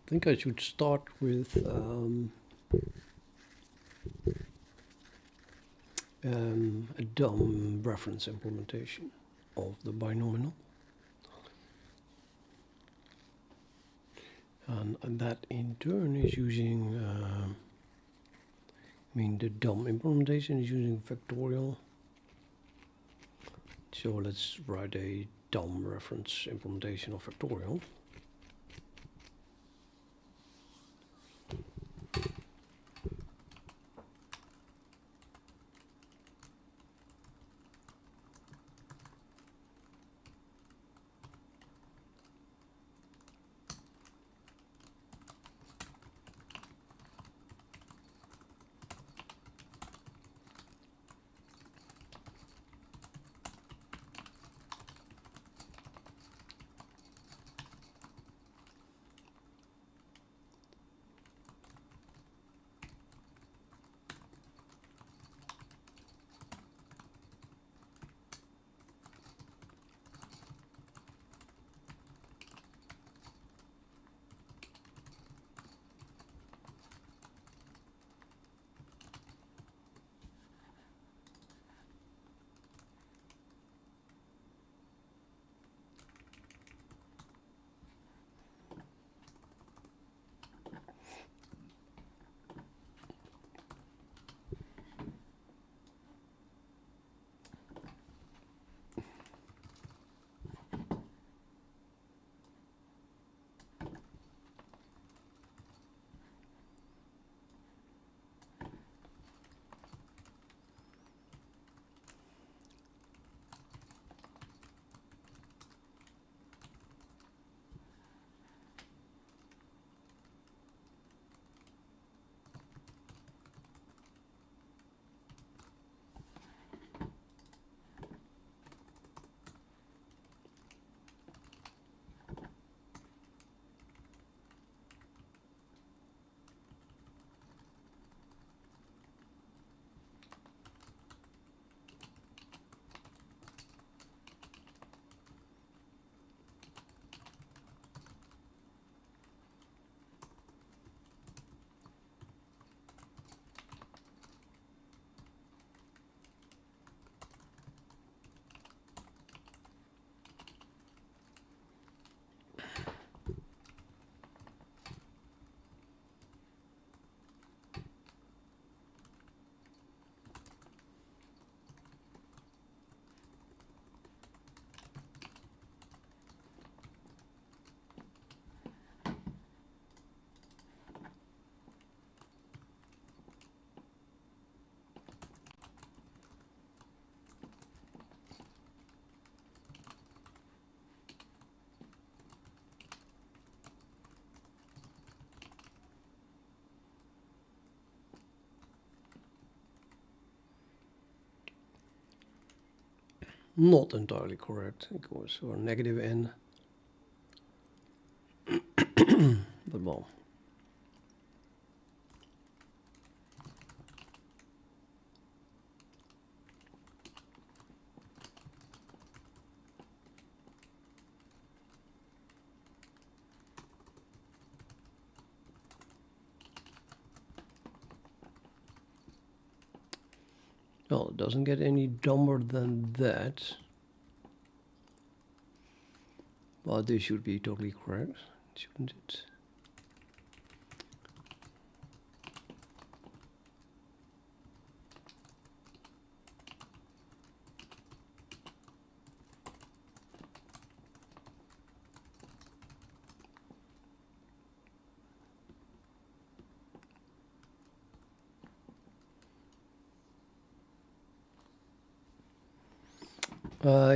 think I should start with a dumb reference implementation of the binomial. And that in turn is using, the dumb implementation is using factorial. So let's write a dumb reference implementation of factorial. Not entirely correct, because or negative n. But well. Well, it doesn't get any dumber than that. Well, this should be totally correct, shouldn't it?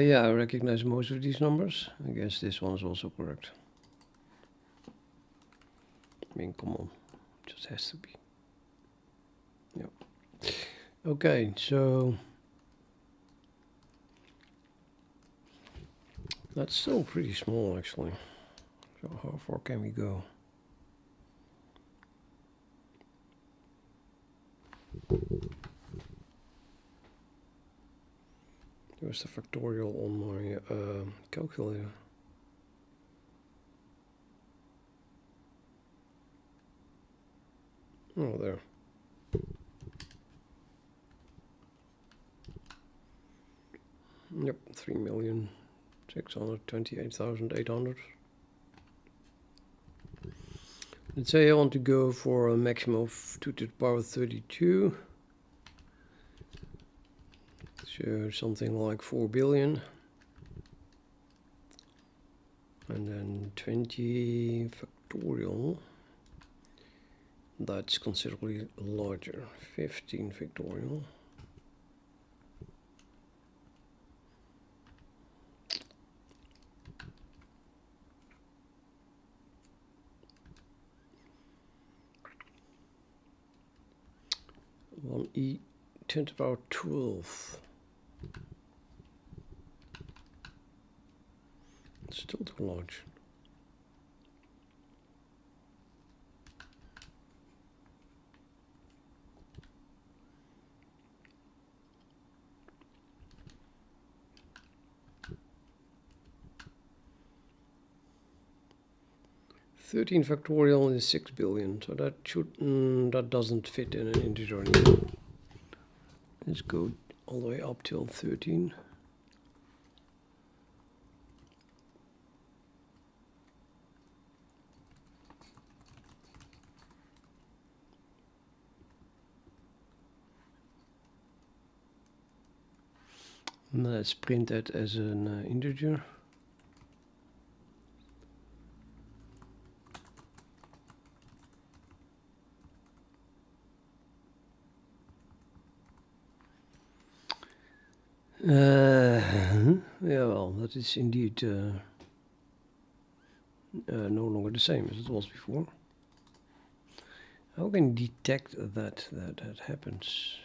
Yeah, I recognize most of these numbers. I guess this one is also correct. I mean, come on, it just has to be. Yeah. Okay, so that's still pretty small, actually. So how far can we go? There's the factorial on my calculator. Oh, there. Yep, 3,628,800. Let's say I want to go for a maximum of 2 to the power 32. So something like 4 billion. And then 20 factorial. That's considerably larger. 15 factorial. One e 10 to the power 12. It's still too large. Thirteen factorial is 6 billion, so that should that doesn't fit in an integer anymore. Let's go all the way up till 13. And let's print that as an integer. Yeah, well, that is indeed no longer the same as it was before. How can you detect that happens?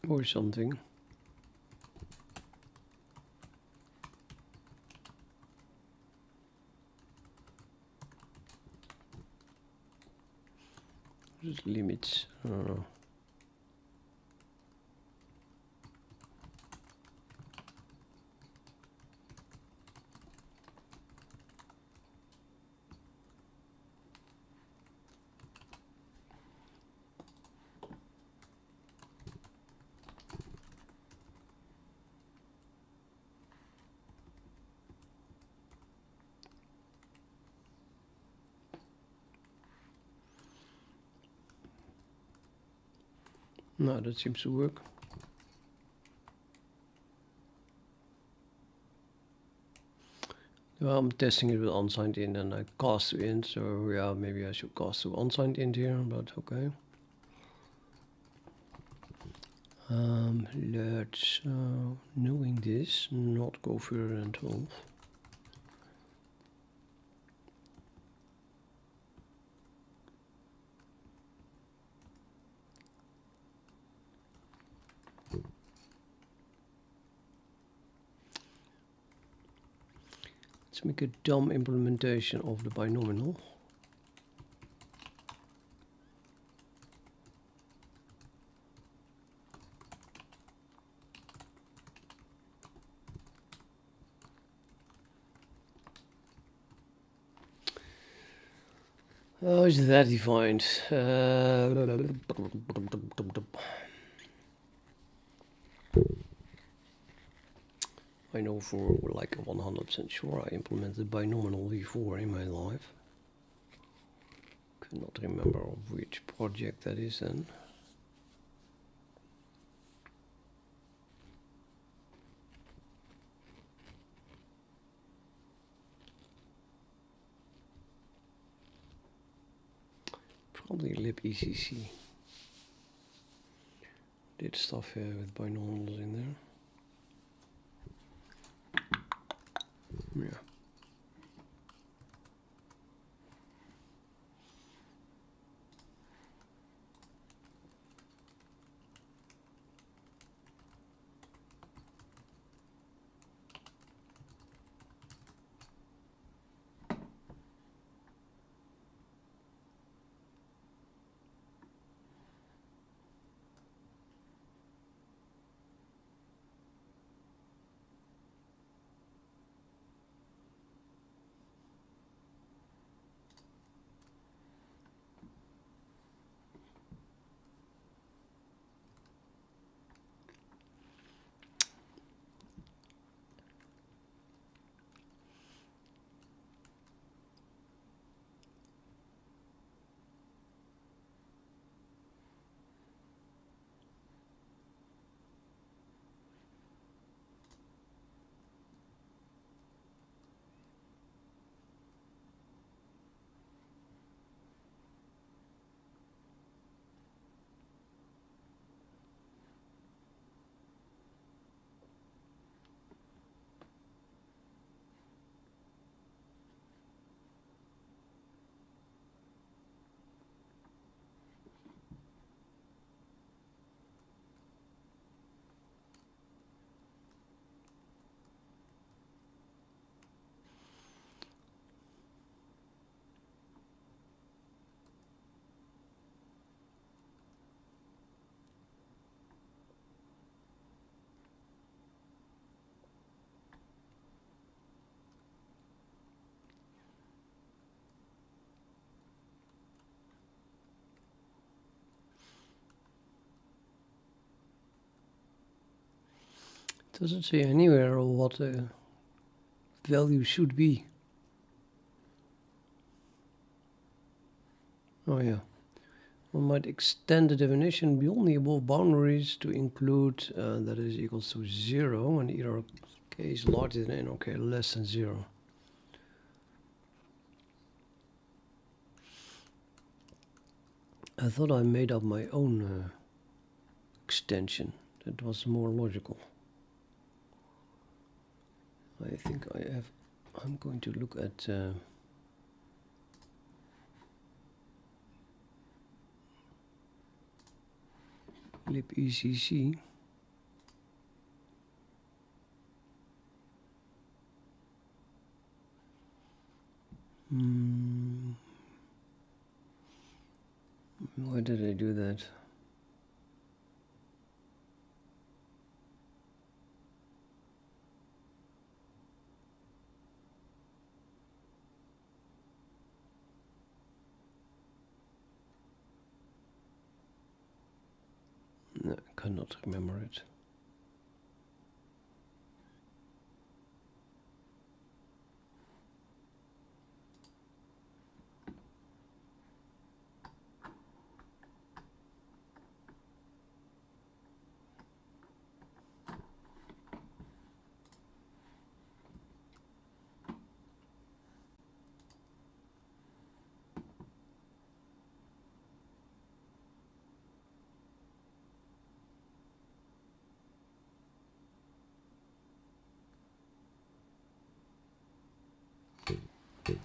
Or something. Just limits. No, that seems to work. Well, I'm testing it with unsigned int and I cast to int, so yeah, maybe I should cast to unsigned int here, but okay. Let's, knowing this, not go further than 12. Let's make a dumb implementation of the binomial. How is that defined? I know for like 100% sure I implemented binomial before in my life. Could not remember of which project that is then. Probably libecc. Did stuff here with binomials in there. Yeah. Doesn't say anywhere what the value should be. Oh yeah. One might extend the definition beyond the above boundaries to include that is equals to 0 and either k is larger than n or k less than 0. I thought I made up my own extension that was more logical. I think I'm going to look at libecc. Why did I do that? No, I cannot remember it. It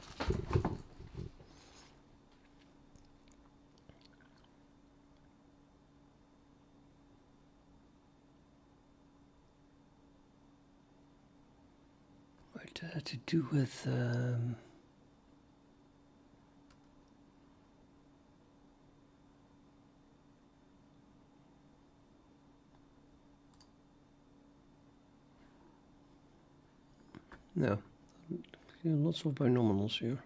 had to do with no, yeah, lots of binomials here.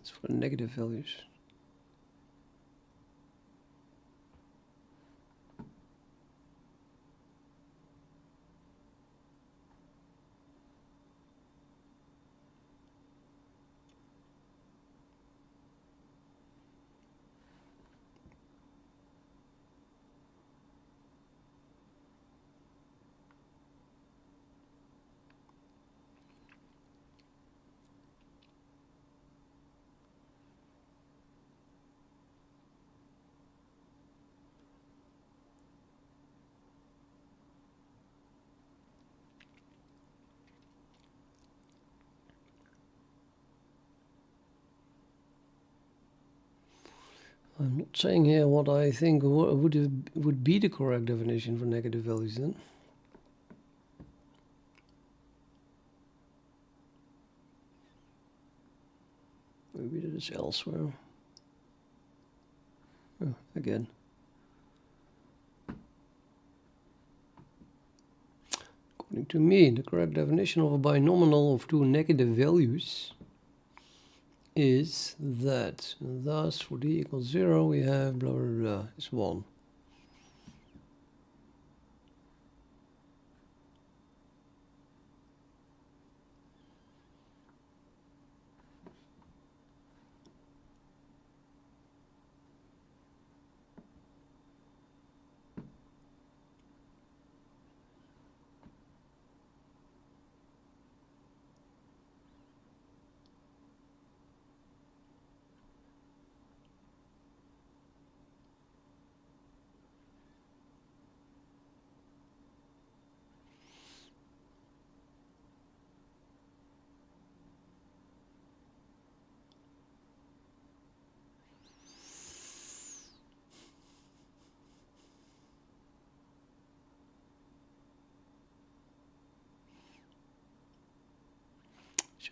It's for the negative values. I'm not saying here what I think would be the correct definition for negative values then. Maybe that is elsewhere. Oh, again. According to me, the correct definition of a binomial of two negative values is that thus for d equals 0 we have blah blah blah is 1.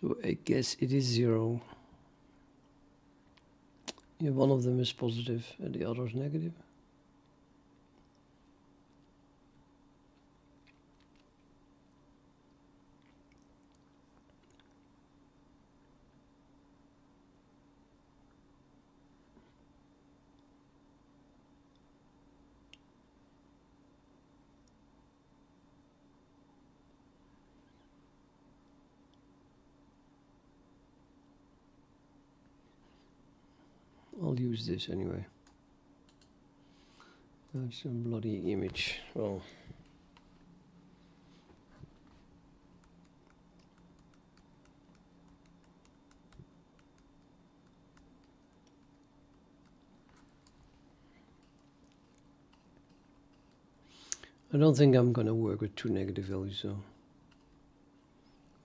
So I guess it is 0. Yeah, one of them is positive and the other is negative. I'll use this anyway. That's a bloody image. Well, I don't think I'm gonna work with two negative values though.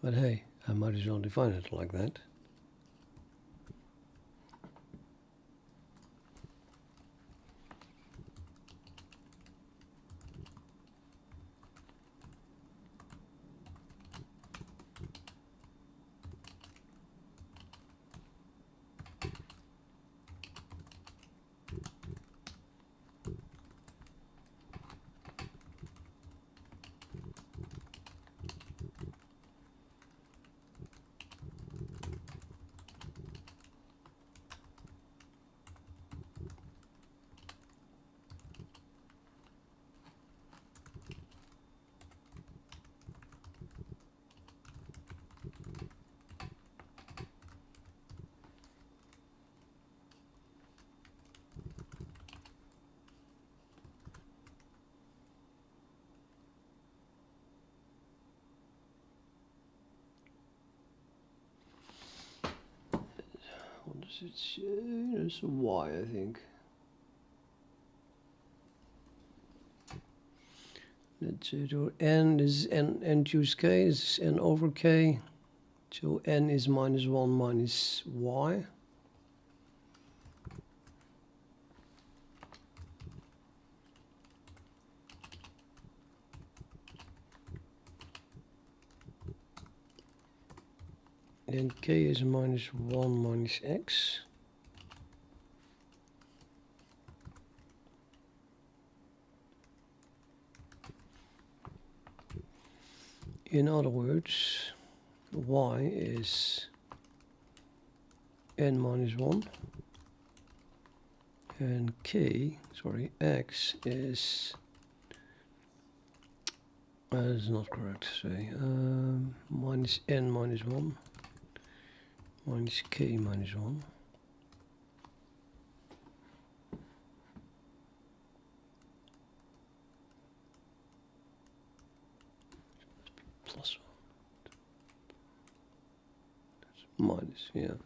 But hey, I might as well define it like that. What does it say? There's a Y, I think. Let's say to n is n choose k is n over k. So n is minus 1 minus y. Then k is minus 1 minus x. In other words, y is n minus 1 and x is that's not correct, say minus n minus 1 minus k minus 1. Plus 1. That's minus, yeah.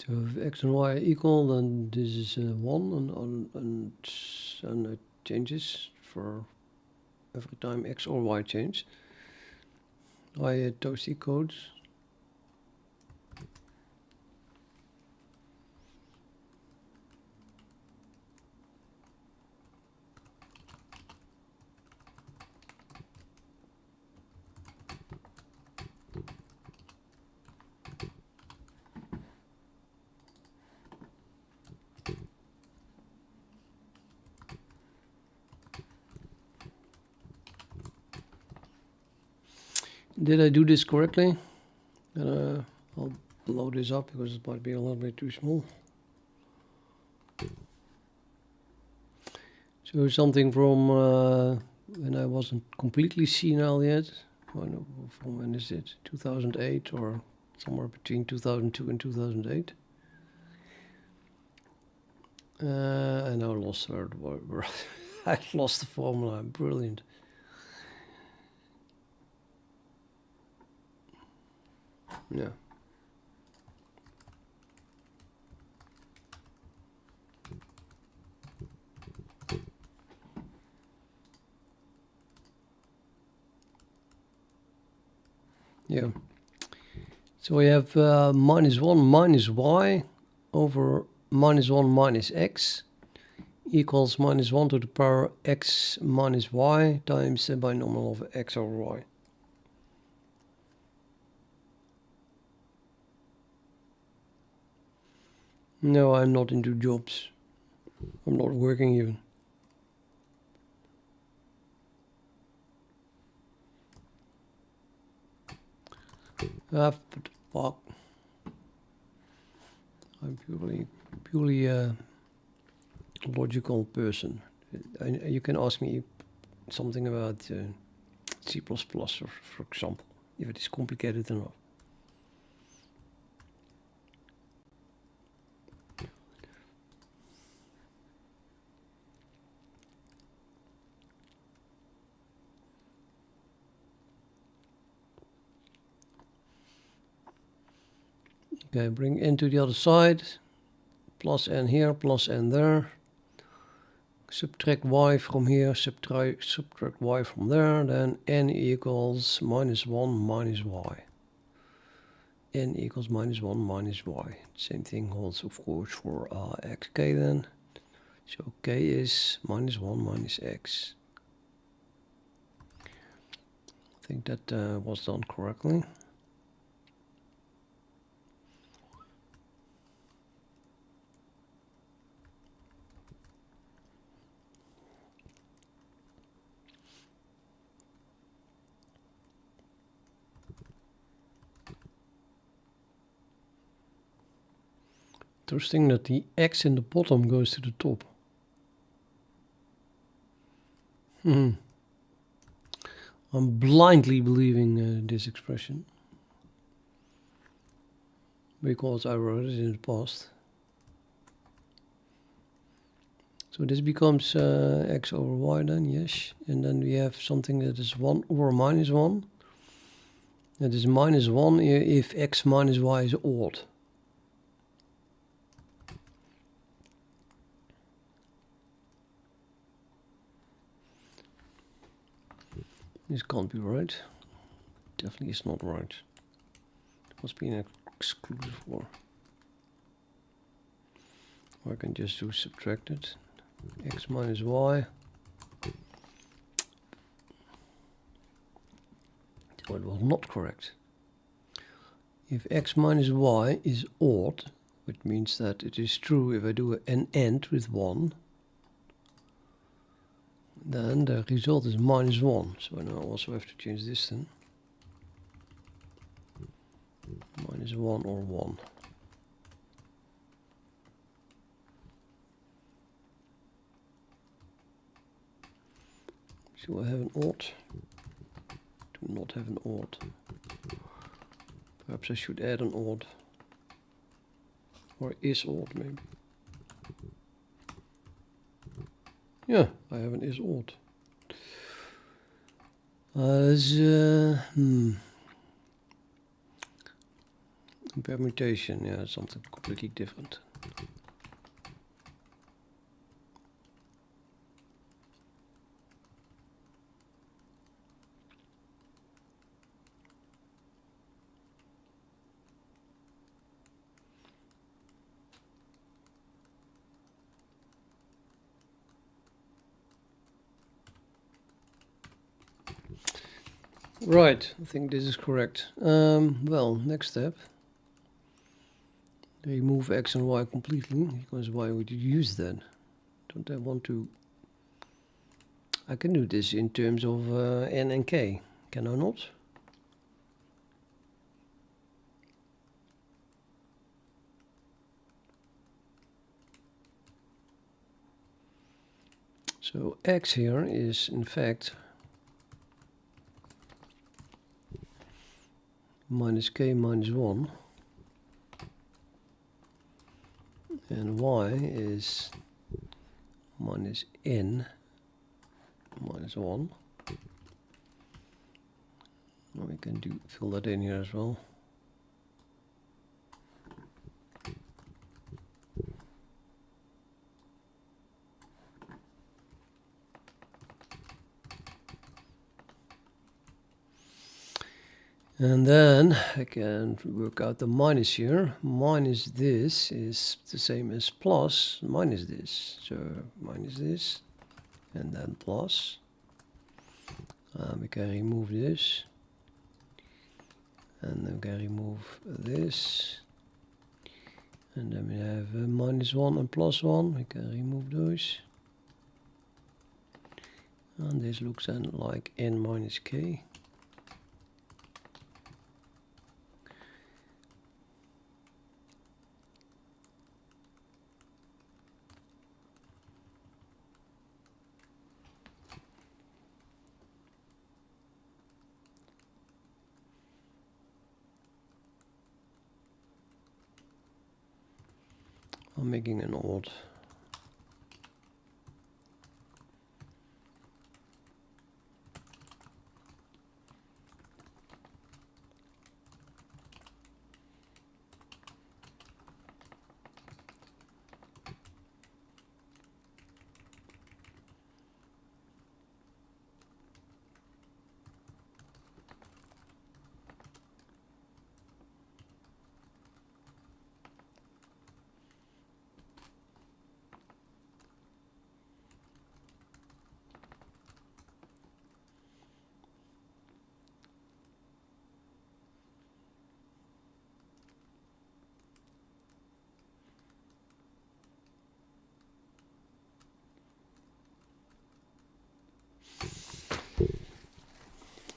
So if x and y are equal, then this is 1 and it changes for every time x or y change. I toasty codes. Did I do this correctly? I'll blow this up because it might be a little bit too small. So something from when I wasn't completely senile yet. From when is it? 2008 or somewhere between 2002 and 2008. And I lost I lost the formula. Brilliant. Yeah. Yeah. So we have minus 1 minus y over minus 1 minus x equals minus 1 to the power x minus y times the binomial of x over y. No, I'm not into jobs. I'm not working even. Fuck. I'm purely a logical person. You can ask me something about C++, for example, if it is complicated enough. Okay, bring n to the other side, plus n here, plus n there. Subtract y from here, subtract y from there, then n equals minus 1 minus y. N equals minus 1 minus y. Same thing holds, of course, for xk then. So k is minus 1 minus x. I think that was done correctly. Interesting that the x in the bottom goes to the top. I'm blindly believing this expression because I wrote it in the past. So this becomes x over y then, yes. And then we have something that is 1 over minus 1. That is minus 1 if x minus y is odd. This can't be right. Definitely is not right. It must be an exclusive or. Or I can just do subtract it. X minus y. So it was not correct. If x minus y is odd, which means that it is true if I do an AND with 1, then the result is minus 1. So now I also have to change this then. Minus 1 or 1. Do I have an odd? Do not have an odd. Perhaps I should add an odd. Or is odd maybe. Yeah, I have an is odd. Permutation, yeah, something completely different. Right, I think this is correct. Well, next step. Remove x and y completely, because why would you use that? Don't I want to... I can do this in terms of n and k, can I not? So x here is in fact minus k minus 1. And y is minus n minus 1. Now we can fill that in here as well. And then I can work out the minus here. Minus this is the same as plus minus this. So minus this and then plus. We can remove this. And then we can remove this. And then we have -1 and +1. We can remove those. And this looks then like n minus k. I'm making an odd.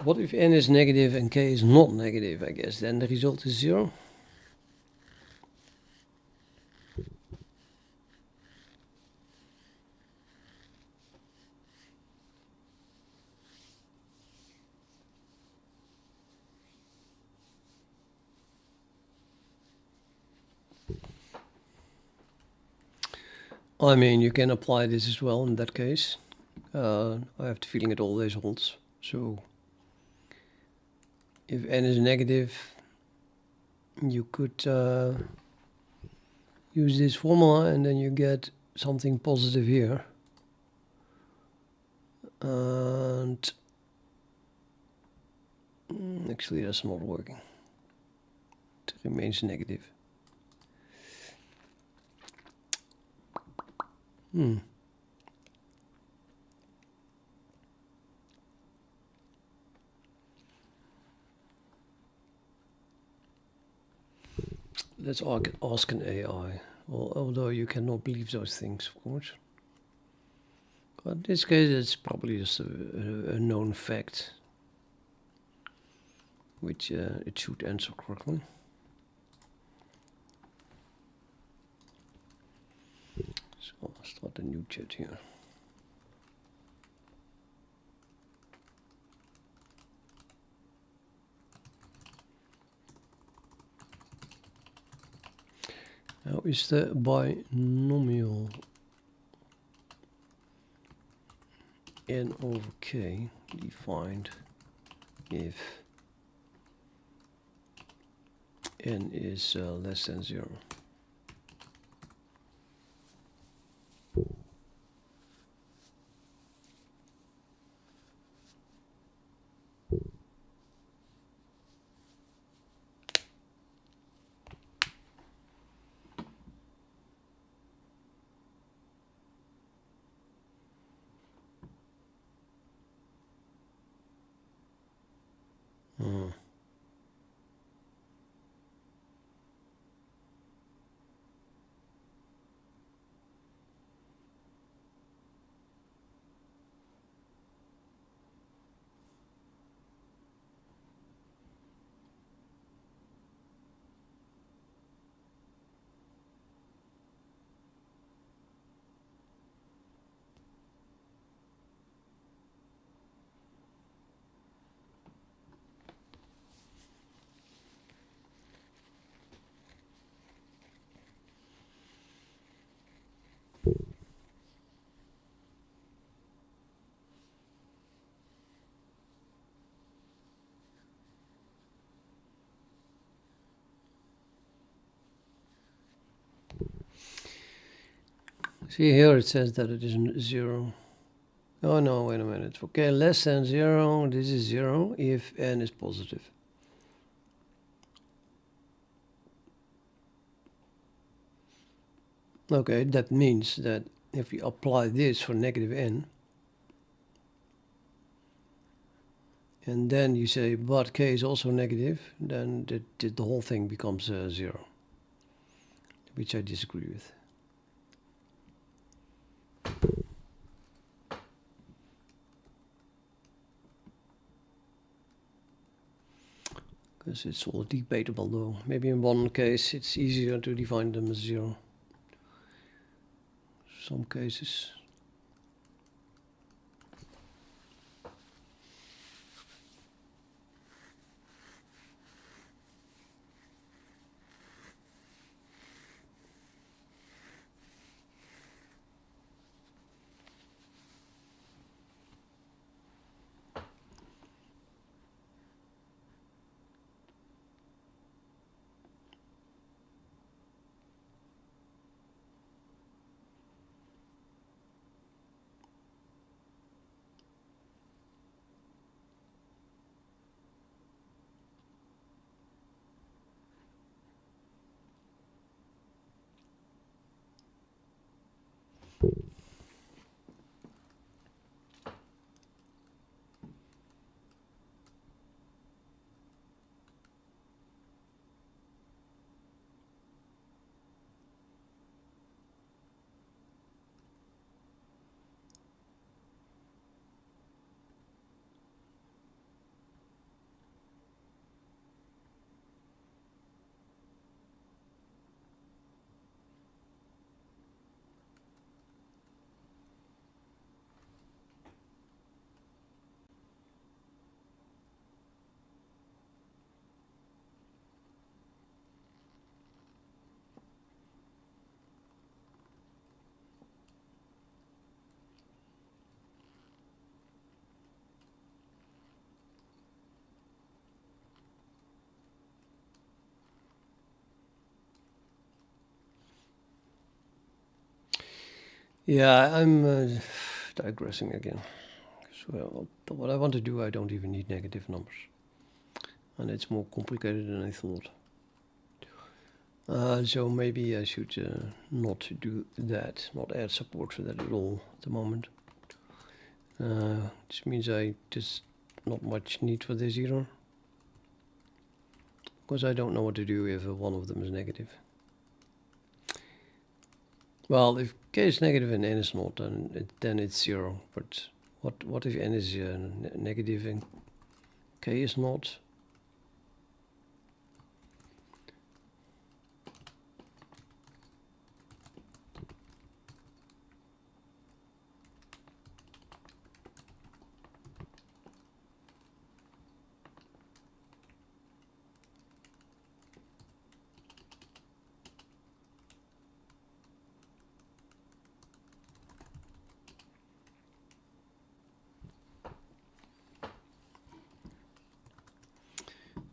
What if n is negative and k is not negative, I guess? Then the result is 0. I mean, you can apply this as well in that case. I have the feeling it always holds. So if n is negative, you could use this formula and then you get something positive here. And actually that's not working. It remains negative. Let's ask an AI, although you cannot believe those things, of course. But in this case, it's probably just a known fact, which it should answer correctly. So I'll start a new chat here. How is the binomial n over k defined if n is less than 0? See here it says that it is 0. Oh no, wait a minute. Okay, less than 0, this is 0 if n is positive. Okay, that means that if we apply this for negative n, and then you say but k is also negative, then the whole thing becomes 0, which I disagree with. Because it's all debatable though. Maybe in one case it's easier to define them as 0. Some cases. Yeah, I'm digressing again. So what I want to do, I don't even need negative numbers. And it's more complicated than I thought. So maybe I should not do that, not add support for that at all at the moment. Which means I just not much need for this either. Because I don't know what to do if one of them is negative. Well, if k is negative and n is not, then it's 0. But what if n is negative and k is not?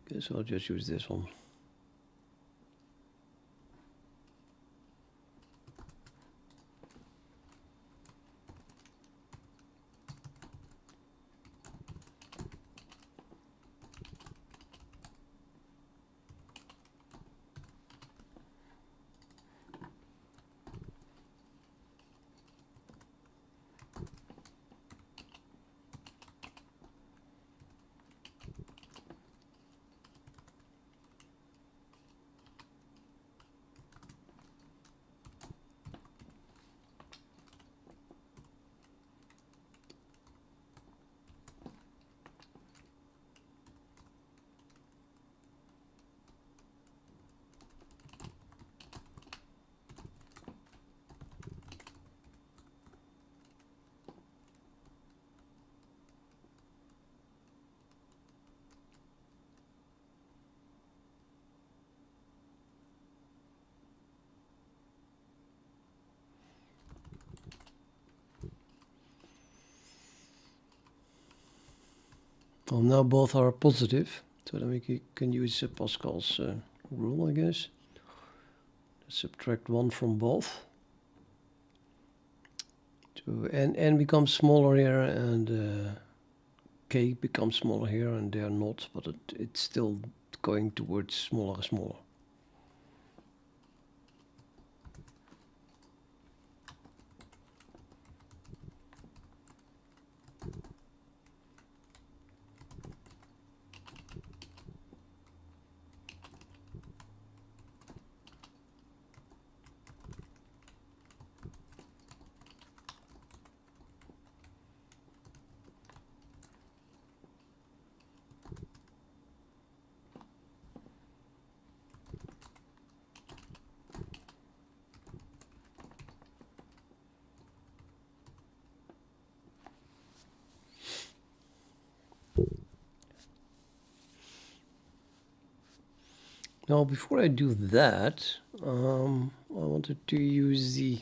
Guess I'll just use this one. Well, now both are positive, so then we can use Pascal's rule, I guess. Subtract 1 from both. So n becomes smaller here, and k becomes smaller here, and they are not, but it's still going towards smaller and smaller. Now, before I do that, I wanted to use the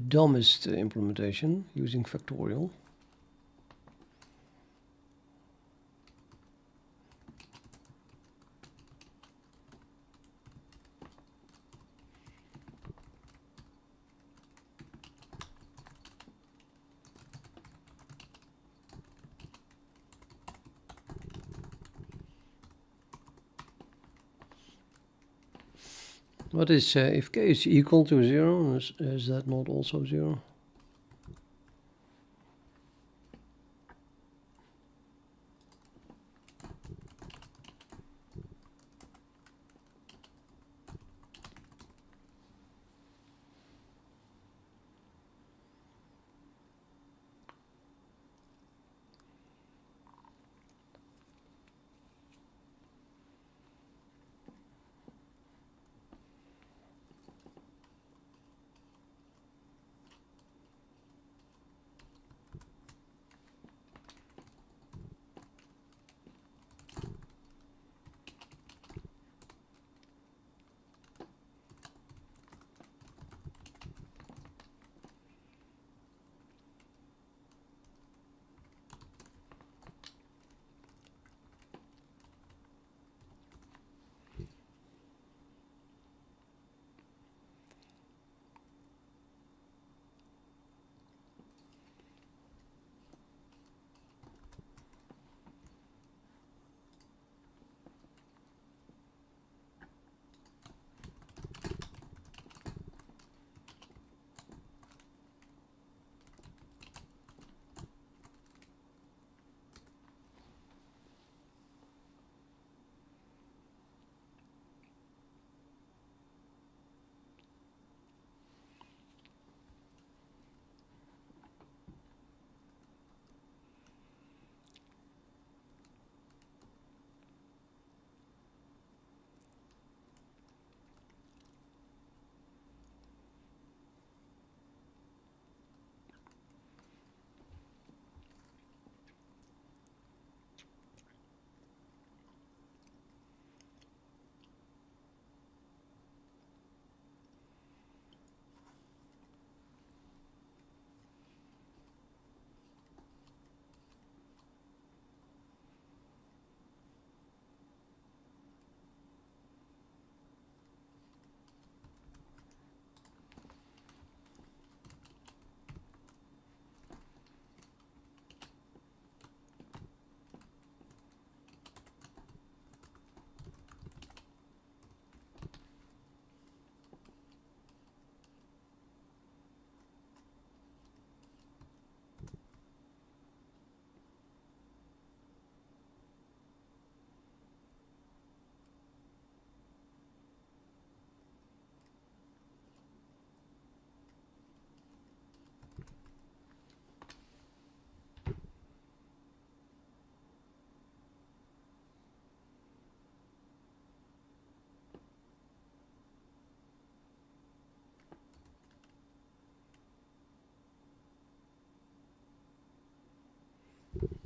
dumbest implementation using factorial. What is if k is equal to 0, is that not also 0?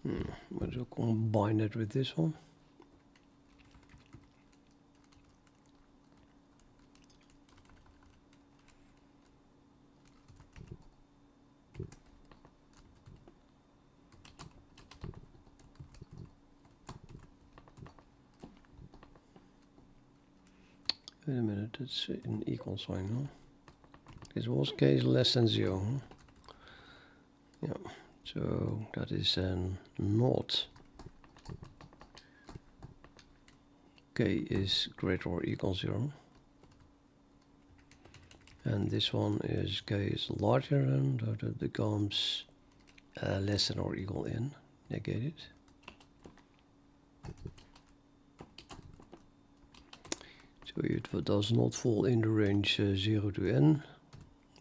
Might as well combine it with this one. Wait a minute, it's an equal sign, huh? This was case less than 0. Huh? Yeah, so that is an not. K is greater or equal 0. And this one is k is larger than, so that becomes less than or equal n, negated. So if it does not fall in the range 0 to n,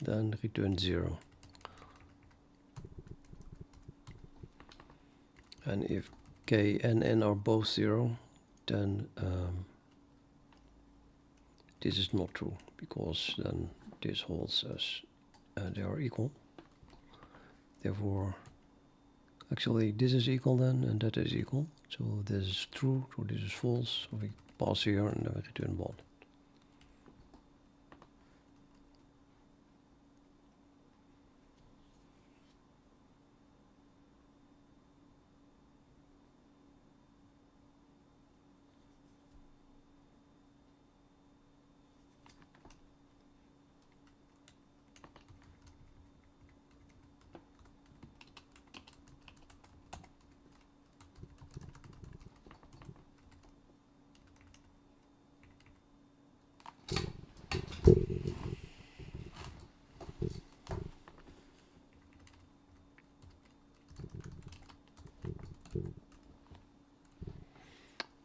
then return 0. And if k and n are both 0, then this is not true, because then this holds as they are equal. Therefore, actually this is equal then, and that is equal. So this is true, so this is false. So we Pass here and then we return 1.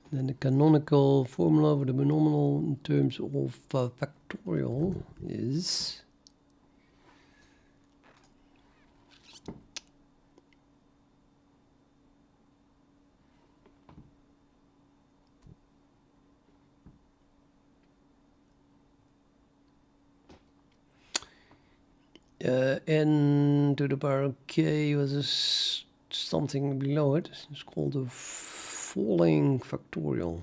Then the canonical formula for the binomial in terms of factorial is n to the power k was something below it. It's called a falling factorial.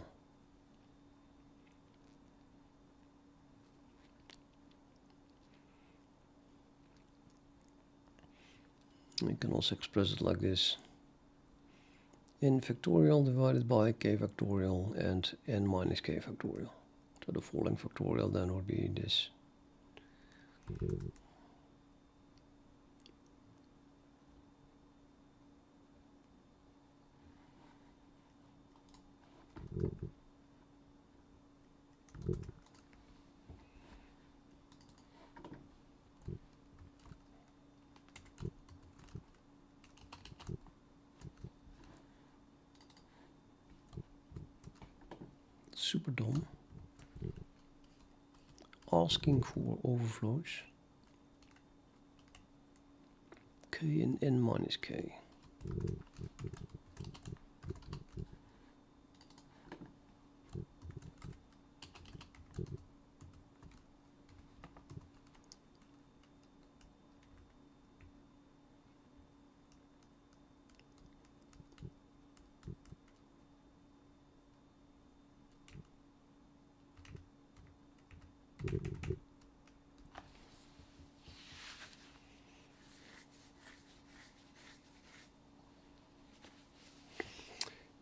We can also express it like this. N factorial divided by k factorial and n minus k factorial. So the falling factorial then would be this. Super dumb. Asking for overflows. K and n minus k.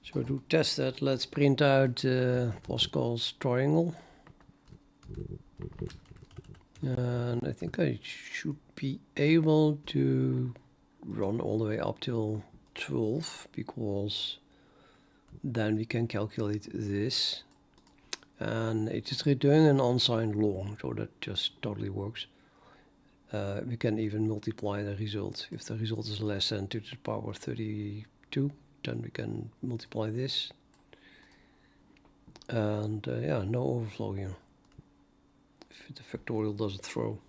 So to test that, let's print out Pascal's triangle. And I think I should be able to run all the way up till 12, because then we can calculate this. And it is returning an unsigned long, so that just totally works. We can even multiply the result. If the result is less than 2 to the power 32, then we can multiply this. And yeah, no overflow here. If the factorial doesn't throw.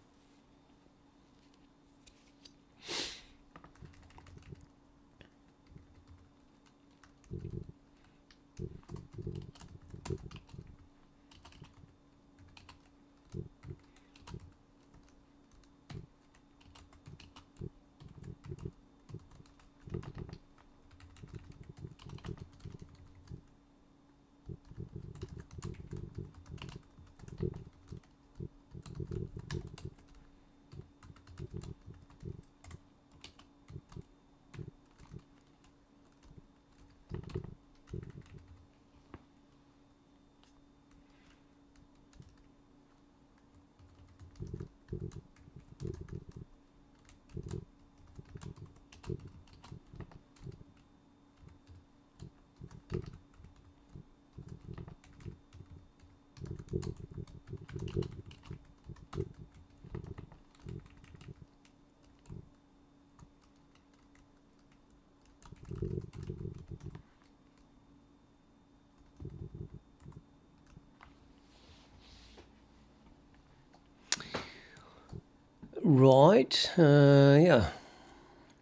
Right, yeah.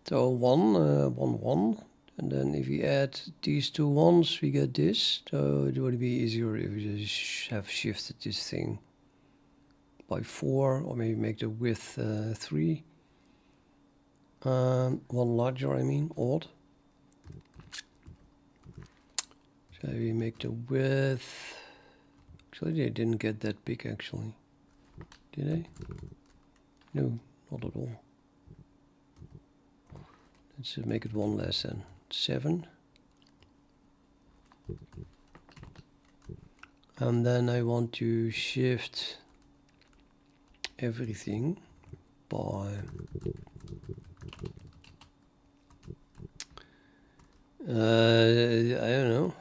So 1, 1, 1. And then if we add these two ones, we get this. So it would be easier if we just have shifted this thing by 4, or maybe make the width 3. 1 larger, I mean, odd. So we make the width Actually, they didn't get that big, actually. Did they? No, not at all. Let's make it one less then. 7. And then I want to shift everything by I don't know,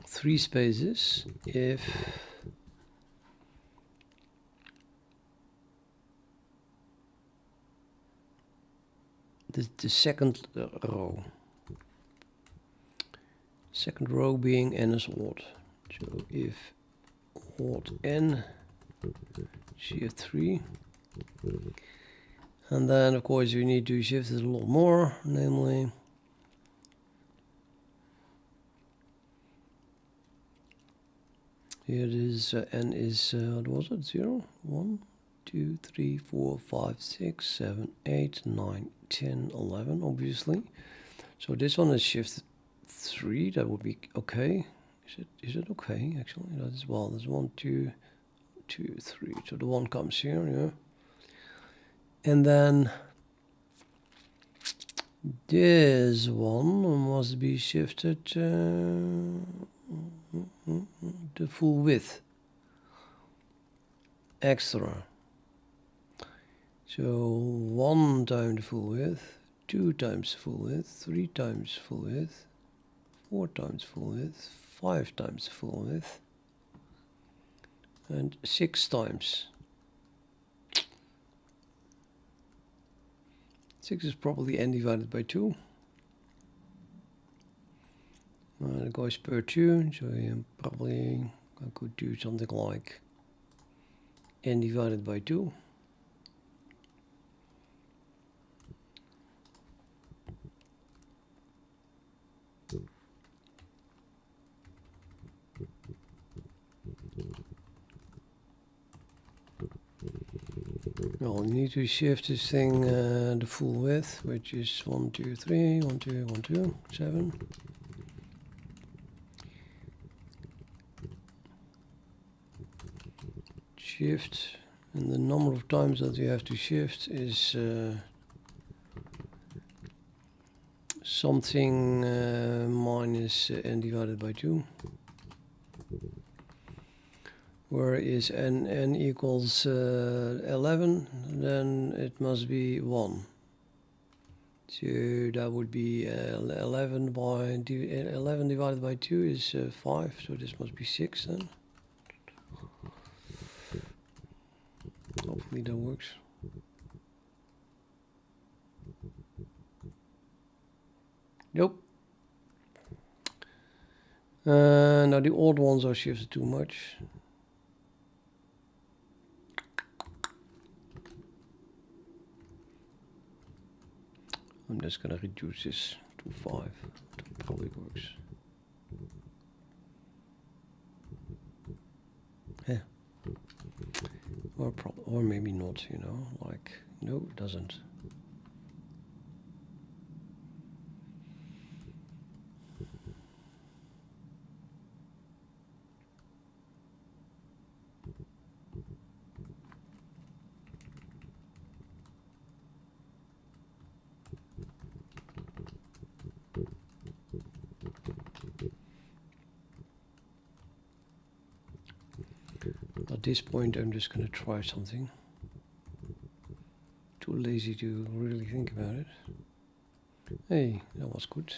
3 spaces if the second row. Second row being n is odd. So if odd n, shift 3. And then of course you need to shift it a lot more, namely here it is, n is, what was it, 0, 1, 2, 3, 4, 5, 6, 7, 8, 9, 10, 11, obviously. So this one is shift 3, that would be okay. Is it okay, actually? That is, well, there's 1, 2, 2, 3, so the 1 comes here, yeah. And then this one must be shifted the full width. Extra. So 1 times the full width, 2 times full width, 3 times full width, 4 times full width, 5 times full width, and 6 times. 6 is probably n divided by 2. It goes per 2, so probably I could do something like n divided by 2. Well, we need to shift this thing the full width, which is 1, 2, 3, 1, 2, 1, 2, 7. Shift, and the number of times that you have to shift is something minus n divided by 2. Where is n equals 11, then it must be 1. So that would be 11 divided by 2 is 5, so this must be 6 then. Hopefully that works. Nope. Now the odd ones are shifted too much. I'm just gonna reduce this to 5. That probably works. Yeah. Or maybe not, you know, like, no, it doesn't. At this point, I'm just going to try something. Too lazy to really think about it. Hey, that was good.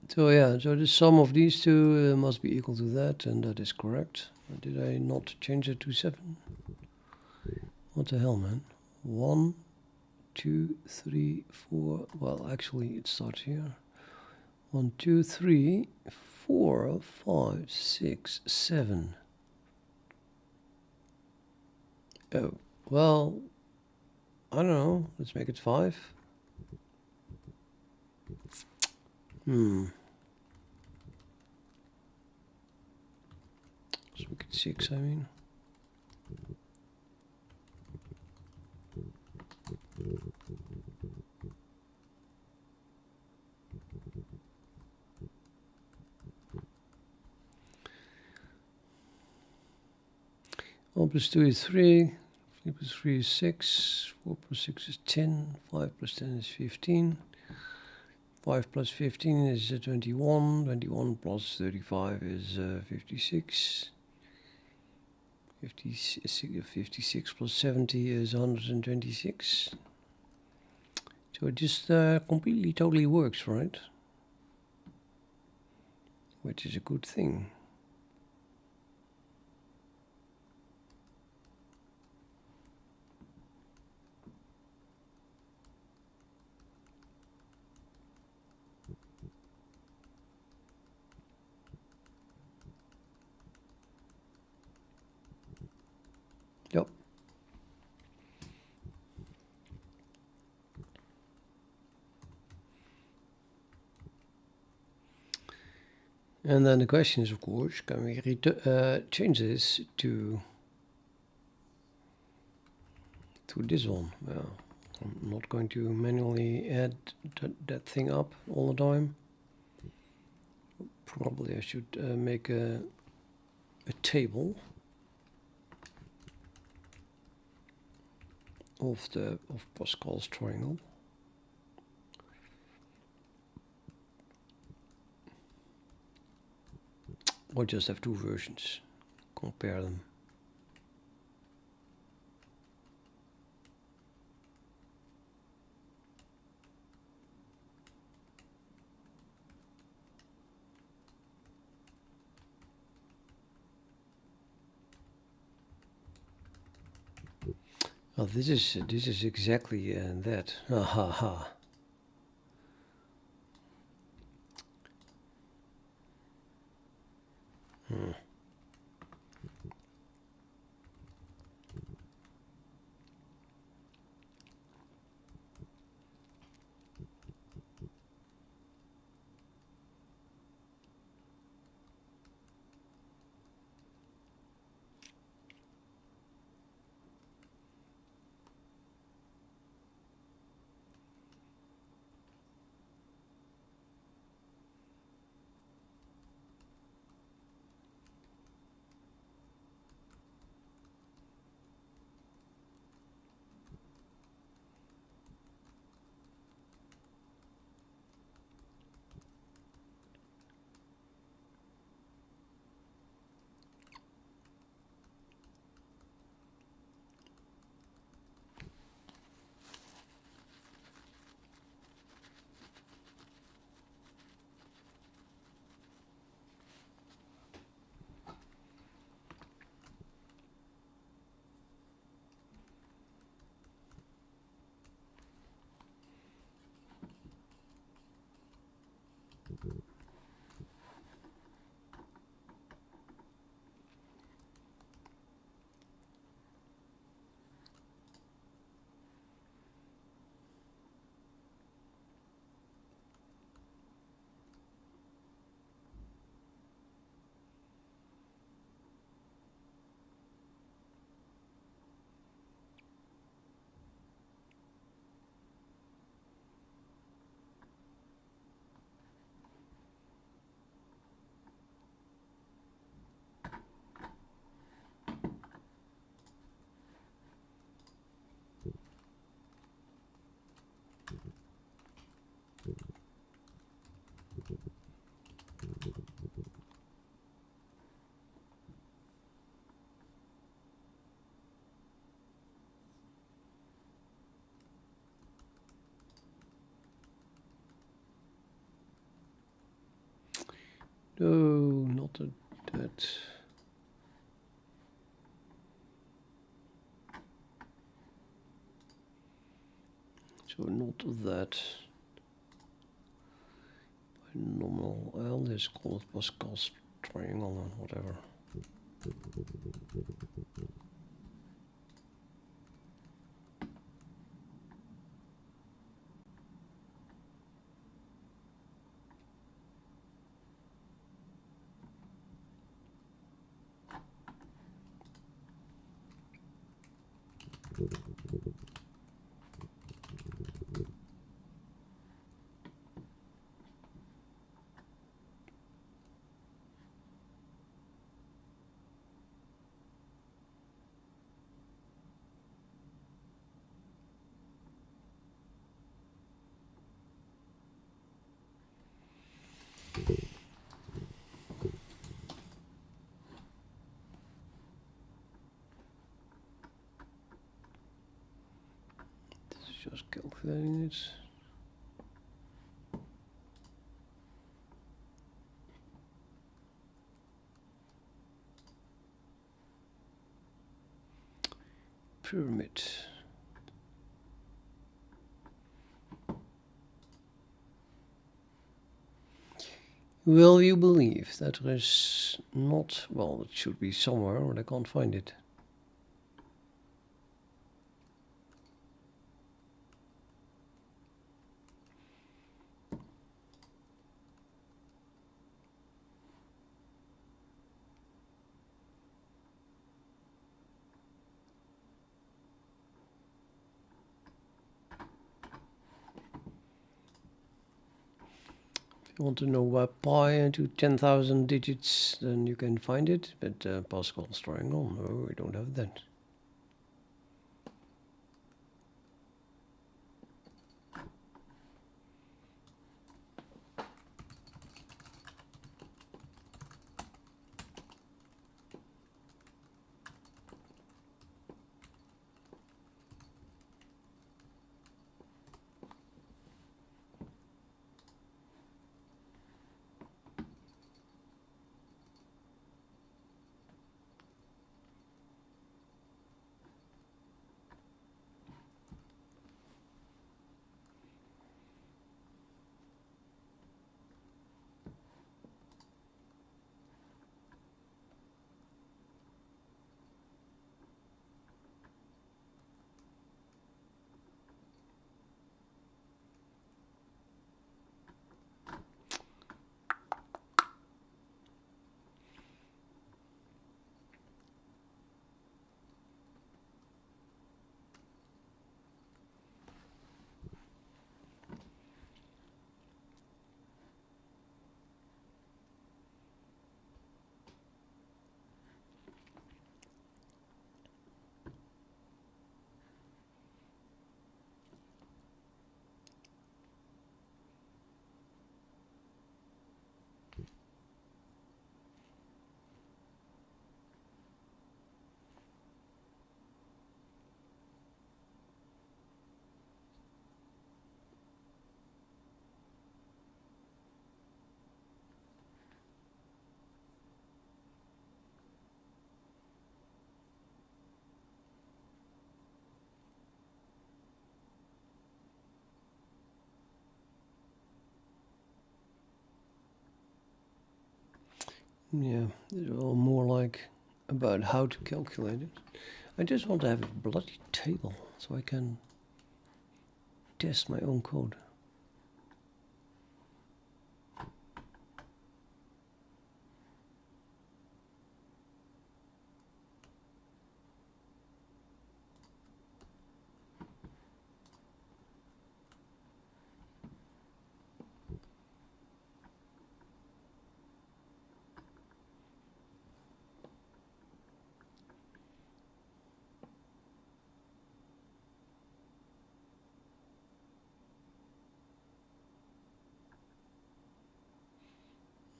So yeah, so the sum of these two must be equal to that, and that is correct. Did I not change it to 7? What the hell, man? 1, 2, 3, 4. Well, actually, it starts here. 1, 2, 3, 4, 5, 6, 7. Oh, well, I don't know. Let's make it 5. Let's make it 6, I mean. 1 plus 2 is 3, 3 plus 3 is 6, 4 plus 6 is 10, 5 plus 10 is 15, 5 plus 15 is 21, 21 plus 35 is 56, 56 plus 70 is 126. So it just completely, totally works, right? Which is a good thing. Yep. And then the question is, of course, can we change this to this one? Well, I'm not going to manually add that thing up all the time. Probably I should make a table of Pascal's triangle. Or just have two versions, compare them. Oh, this is exactly that. Ha ha ha. No, not that. So not that. Normal. Well, let's call it Pascal's triangle or whatever. Just calculating it. Pyramid. Will you believe that there is not, well, it should be somewhere, but I can't find it. If you want to know why pi into 10,000 digits, then you can find it, but Pascal's triangle, no, we don't have that. Yeah, it's all more like about how to calculate it. I just want to have a bloody table so I can test my own code.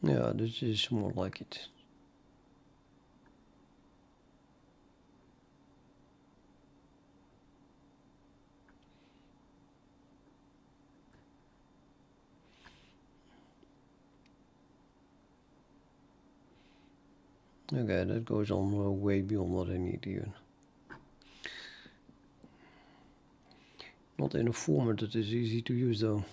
Yeah, this is more like it. Okay, that goes on way beyond what I need even. Not in a format that is easy to use though.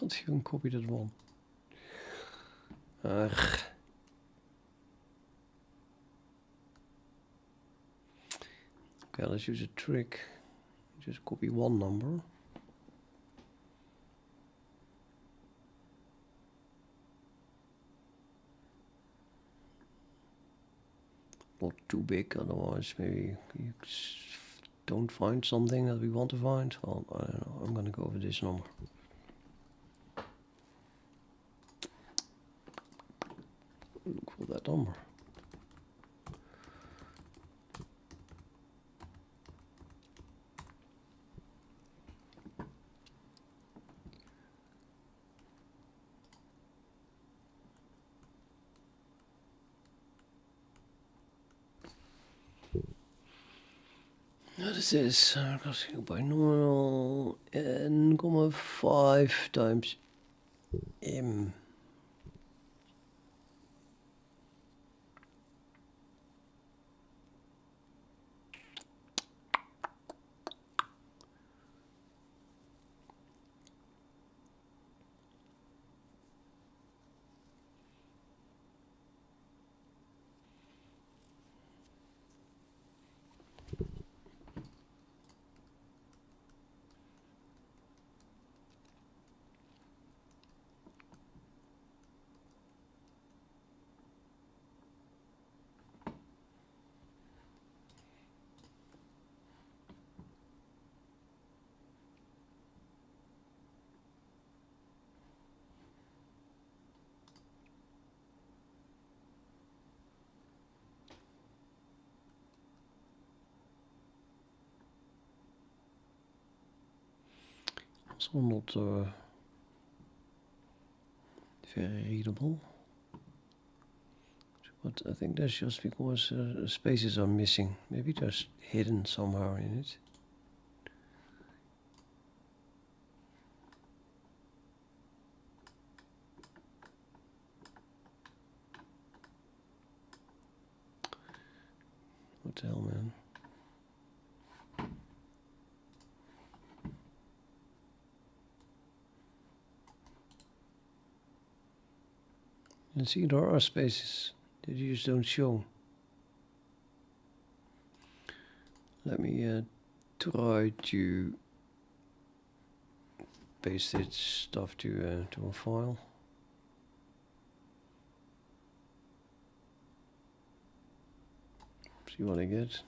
can't even copy that one. Okay, let's use a trick. Just copy one number. Not too big, otherwise maybe you don't find something that we want to find. Well, I don't know. I'm gonna go with this number. Look for that number. Now this is binomial n, 5 times m. Also not very readable, but I think that's just because spaces are missing. Maybe there's hidden somehow in it. What the hell, man? And see, there are spaces that you just don't show. Let me try to paste this stuff to a file. See what I get.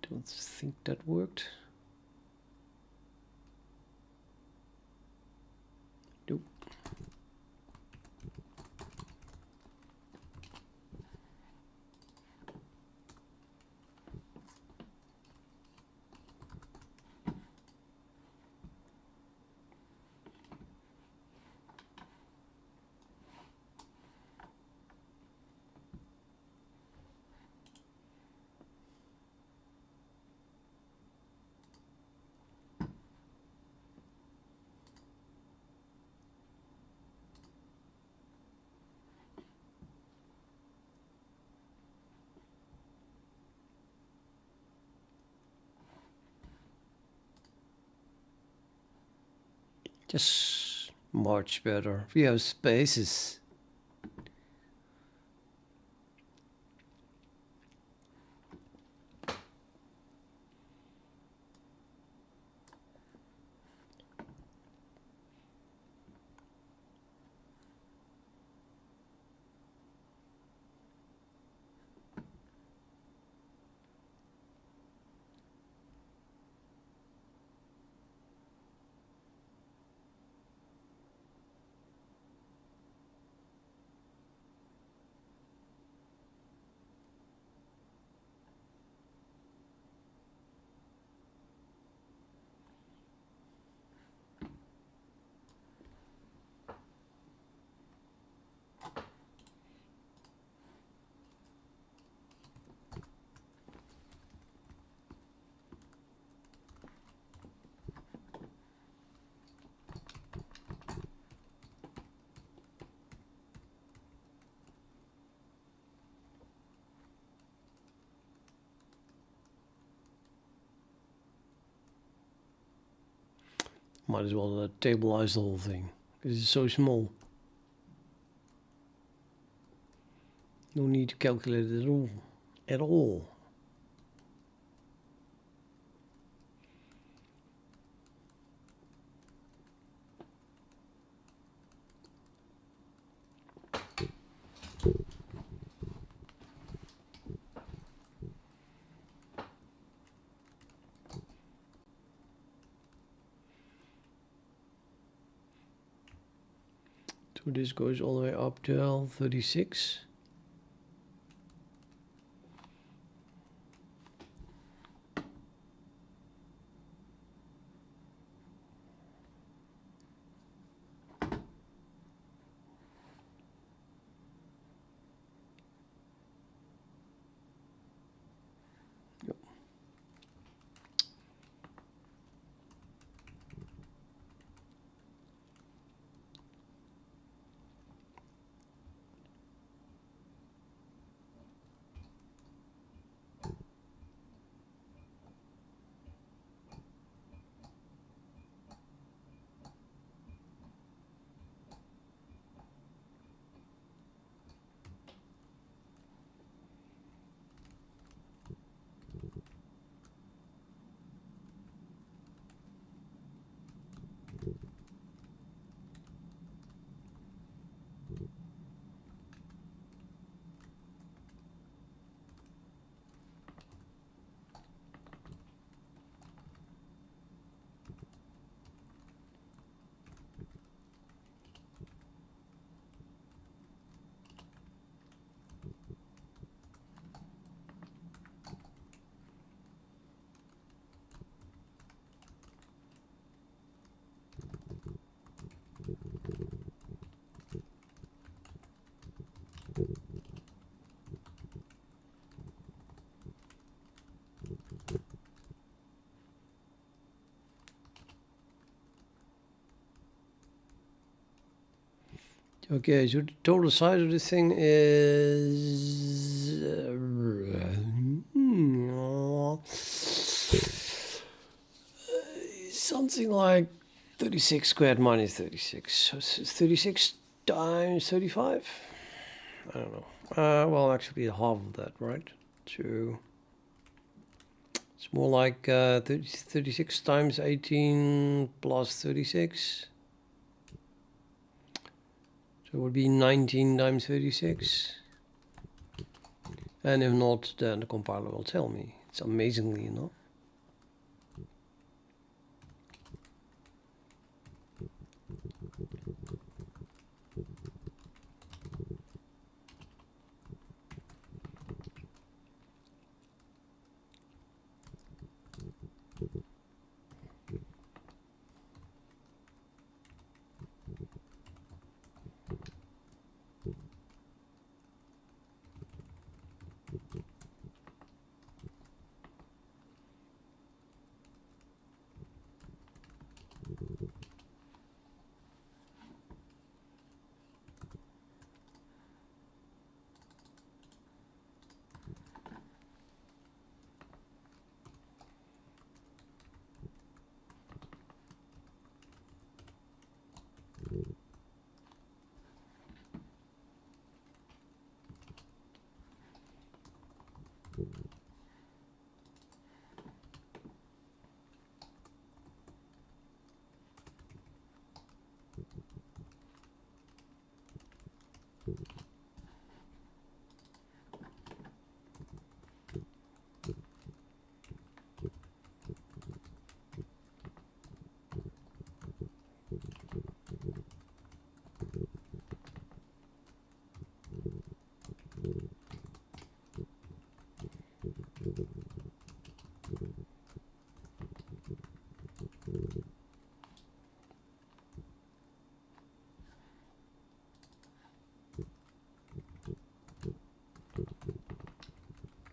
Don't think that worked. Nope. Just much better. We have spaces. Might as well tablize the whole thing, because it's so small. No need to calculate it at all. At all. So this goes all the way up till 36. Okay, so the total size of this thing is something like 36 squared minus 36. So it's 36 times 35? I don't know. Well, actually half of that, right? So it's more like 36 times 18 plus 36. So it would be 19 times 36. And if not, then the compiler will tell me. It's amazingly enough.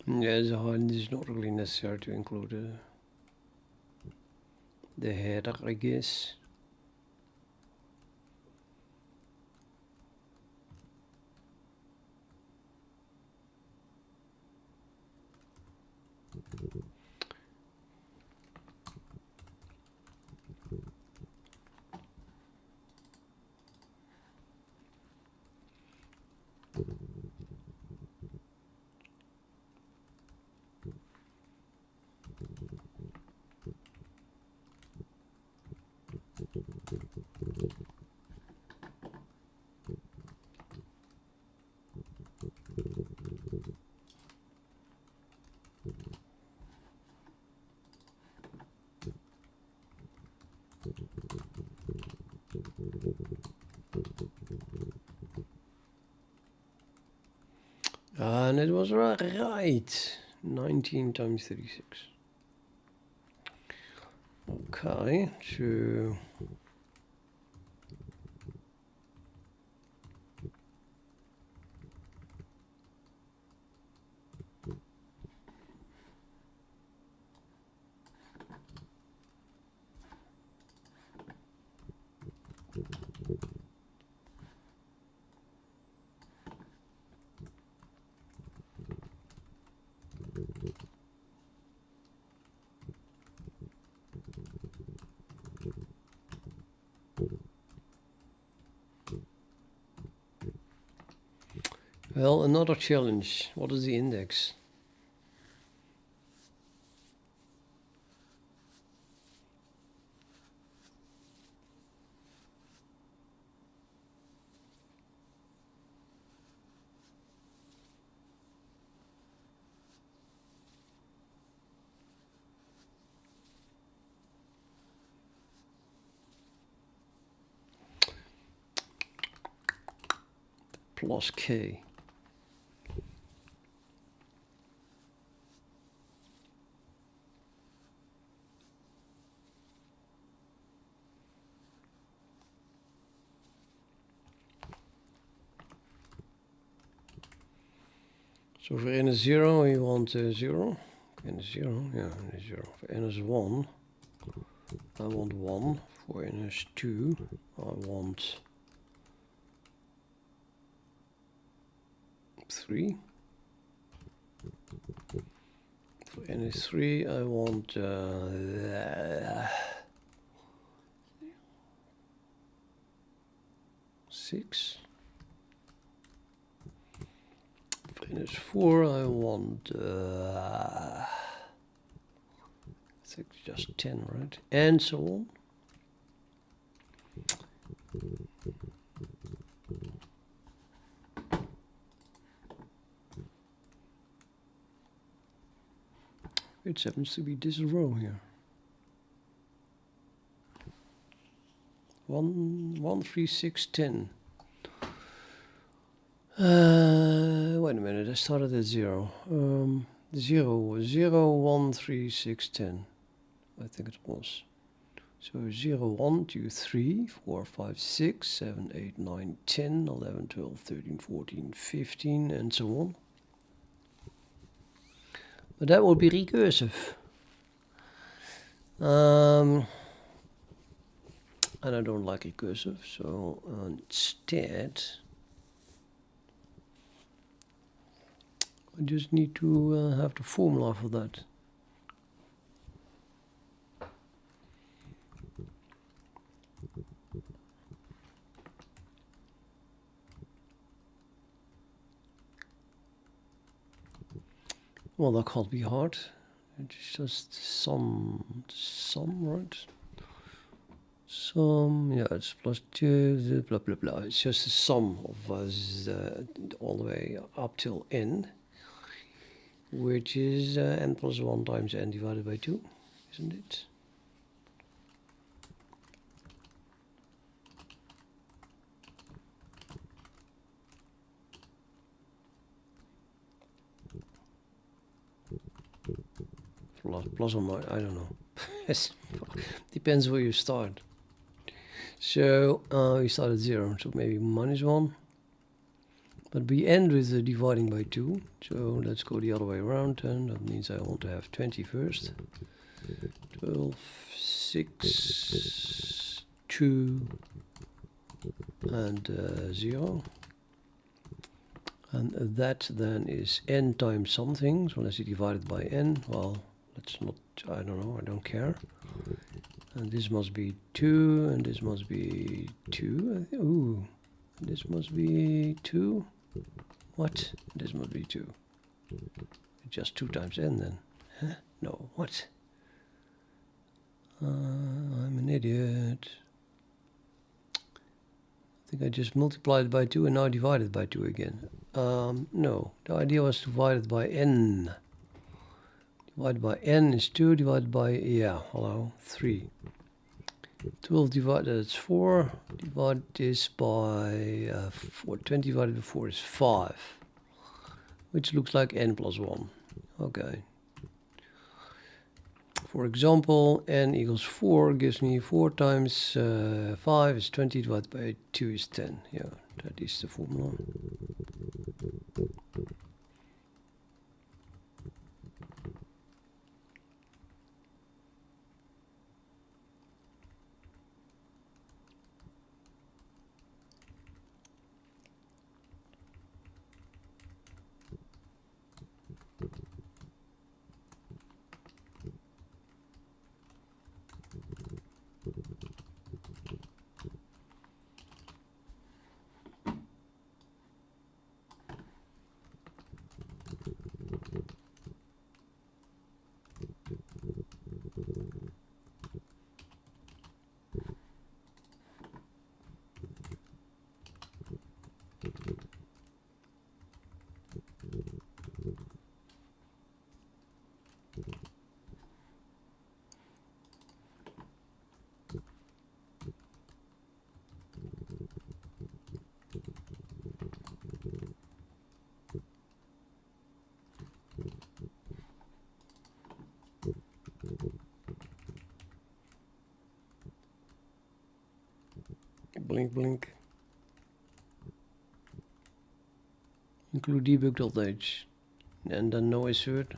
Yeah, it's not really necessary to include the header, I guess. And it was right. 19 times 36. Okay, so well, another challenge. What is the index? Plus k. So for n is 0, we want 0. N is 0, yeah, n is 0. For n is 1, I want 1. For n is 2, I want 3. For n is 3, I want 6. For n is 4, I want I think just 10, right? And so on. It happens to be this row here. 1, 3, 6, 10. Wait a minute, I started at 0. 0, 0, 1, 3, 6, 10. I think it was. So 0, 1, 2, 3, 4, 5, 6, 7, 8, 9, 10, 11, 12, 13, 14, 15, and so on. But that would be recursive. And I don't like recursive, so instead I just need to have the formula for that. Well, that can't be hard. It's just sum, right? Sum, yeah, it's plus 2, blah, blah, blah. It's just a sum of us all the way up till n, which is n plus 1 times n divided by 2, isn't it? Plus or minus, I don't know. Depends where you start. So we start at 0, so maybe minus 1. But we end with the dividing by 2. So let's go the other way around, and that means I want to have 20 first. 12, 6, 2, and 0. And that then is n times something. So let's see, divided by n. Well, let's not, I don't know, I don't care. And this must be 2, and this must be 2. Ooh, this must be 2. What? This must be 2. Just 2 times n then. Huh? No, what? I'm an idiot. think I just multiplied by 2 and now divided by 2 again. No, the idea was to divide it by n. Divided by n is 2, divided by, yeah, hello, 3. 12 divided, that's 4. Divide this by 4. 20 divided by 4 is 5. Which looks like n plus 1. Okay. For example, n equals 4 gives me 4 times 5 is 20 divided by 2 is 10. Yeah, that is the formula. Blink, blink. Include debug.h and then no assert.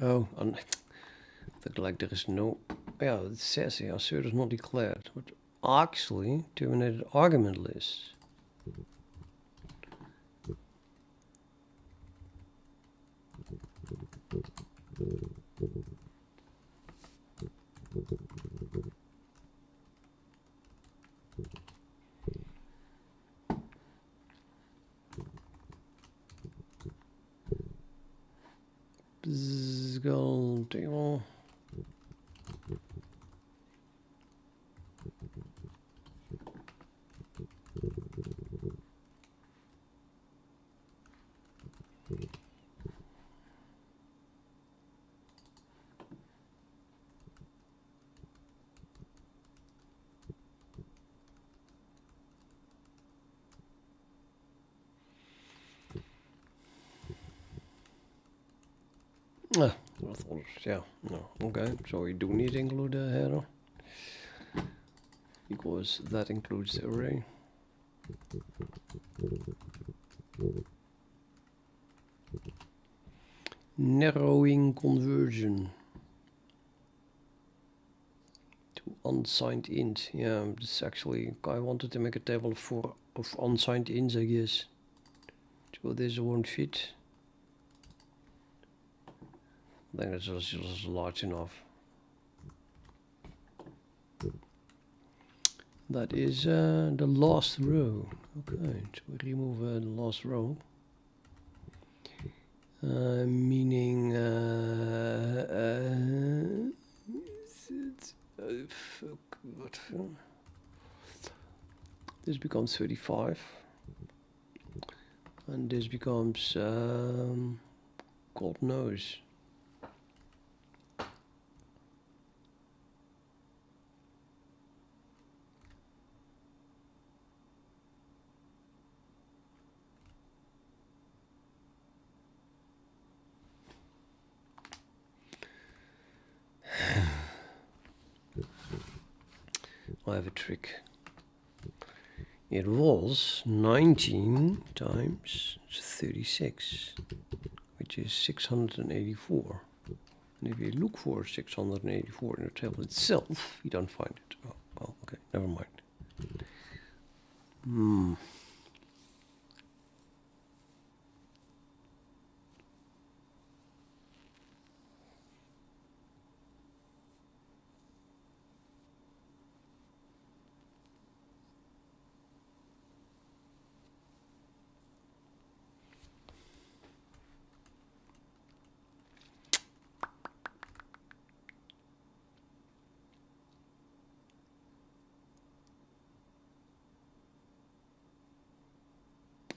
Oh, like there is no, yeah, it says here assert is not declared, but actually terminated argument list. Go table. Yeah, no, okay, so we do need to include a header because that includes the array. Narrowing conversion to unsigned int. Yeah, this actually, I wanted to make a table of unsigned ints, I guess. So this won't fit. I think it's just large enough. That is the last row. Okay, so we remove the last row. Meaning this becomes 35 and this becomes God knows. I have a trick. It was 19 times 36, which is 684. And if you look for 684 in the table itself, you don't find it. Oh, well, okay, never mind.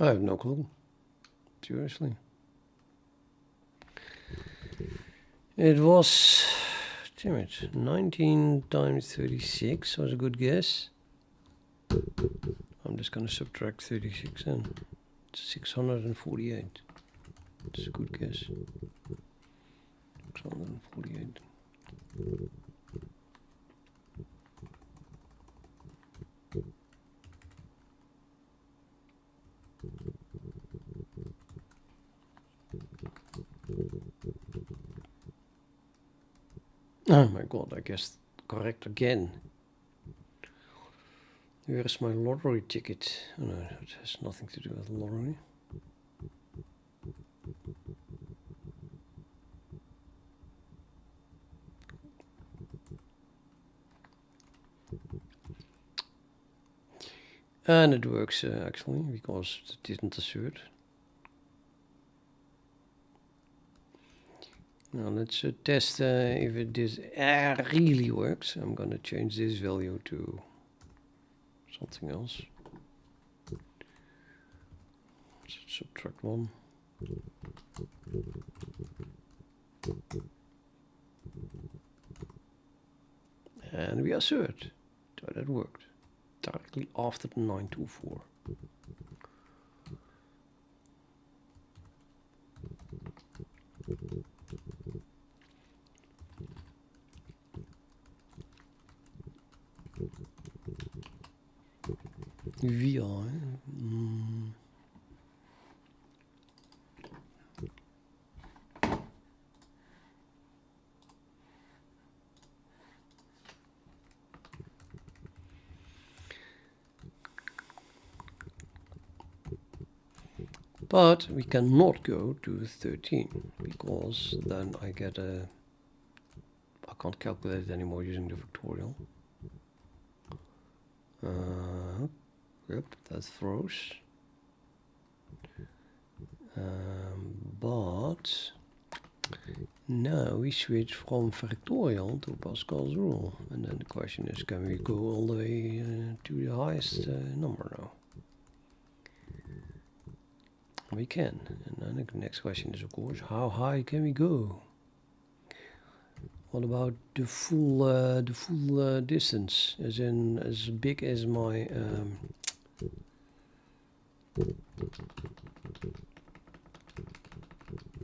I have no clue. Seriously. It was, damn it, 19 times 36 was a good guess. I'm just going to subtract 36 and 648. It's a good guess. 648. Oh my god, I guessed correct again. Where is my lottery ticket? Oh no, it has nothing to do with lottery. And it works actually, because it didn't assert. Now let's test if it really works. I'm gonna change this value to something else. Let's subtract 1. And we assert. So that worked. Directly after the 924. VI. But we cannot go to 13 because then I get a. I can't calculate it anymore using the factorial. Yep, that throws. But now we switch from factorial to Pascal's rule, and then the question is, can we go all the way to the highest number now? We can, and then the next question is, of course, how high can we go? What about the full distance, as in as big as my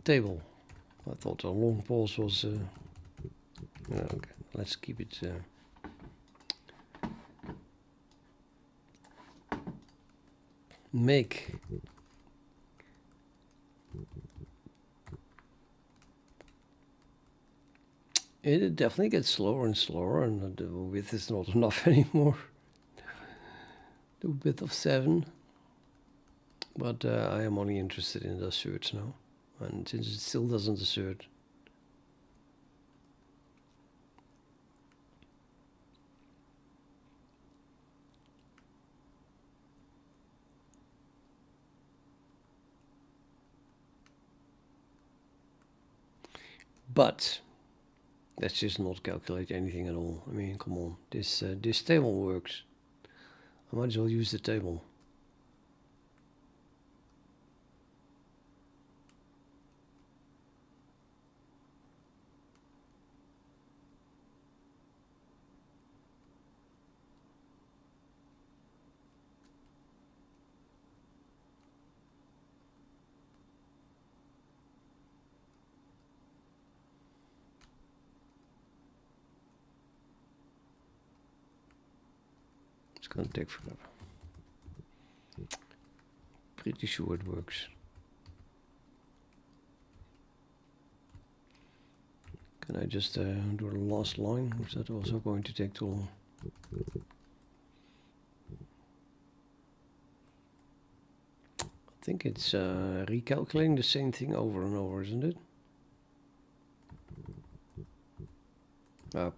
table? I thought a long pause was. Okay, let's keep it. Make. It definitely gets slower and slower, and the width is not enough anymore. The width of 7. But I am only interested in the asserts now, and since it still doesn't assert. But let's just not calculate anything at all. I mean, come on, this table works. I might as well use the table. It's gonna take forever. Pretty sure it works. Can I just do the last line? Is that also going to take too long? I think it's recalculating the same thing over and over, isn't it?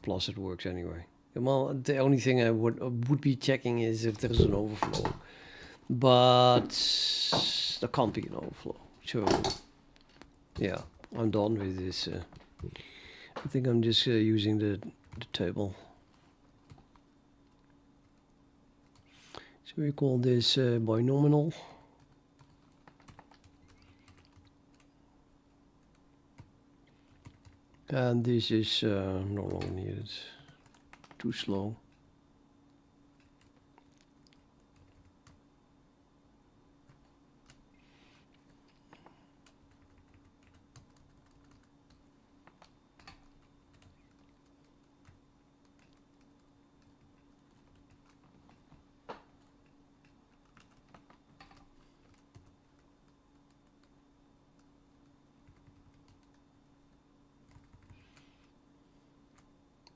Plus it works anyway. Well, the only thing I would be checking is if there's an overflow, but there can't be an overflow. So yeah, I'm done with this. I think I'm just using the table. So we call this binomial. And this is no longer needed. Too slow.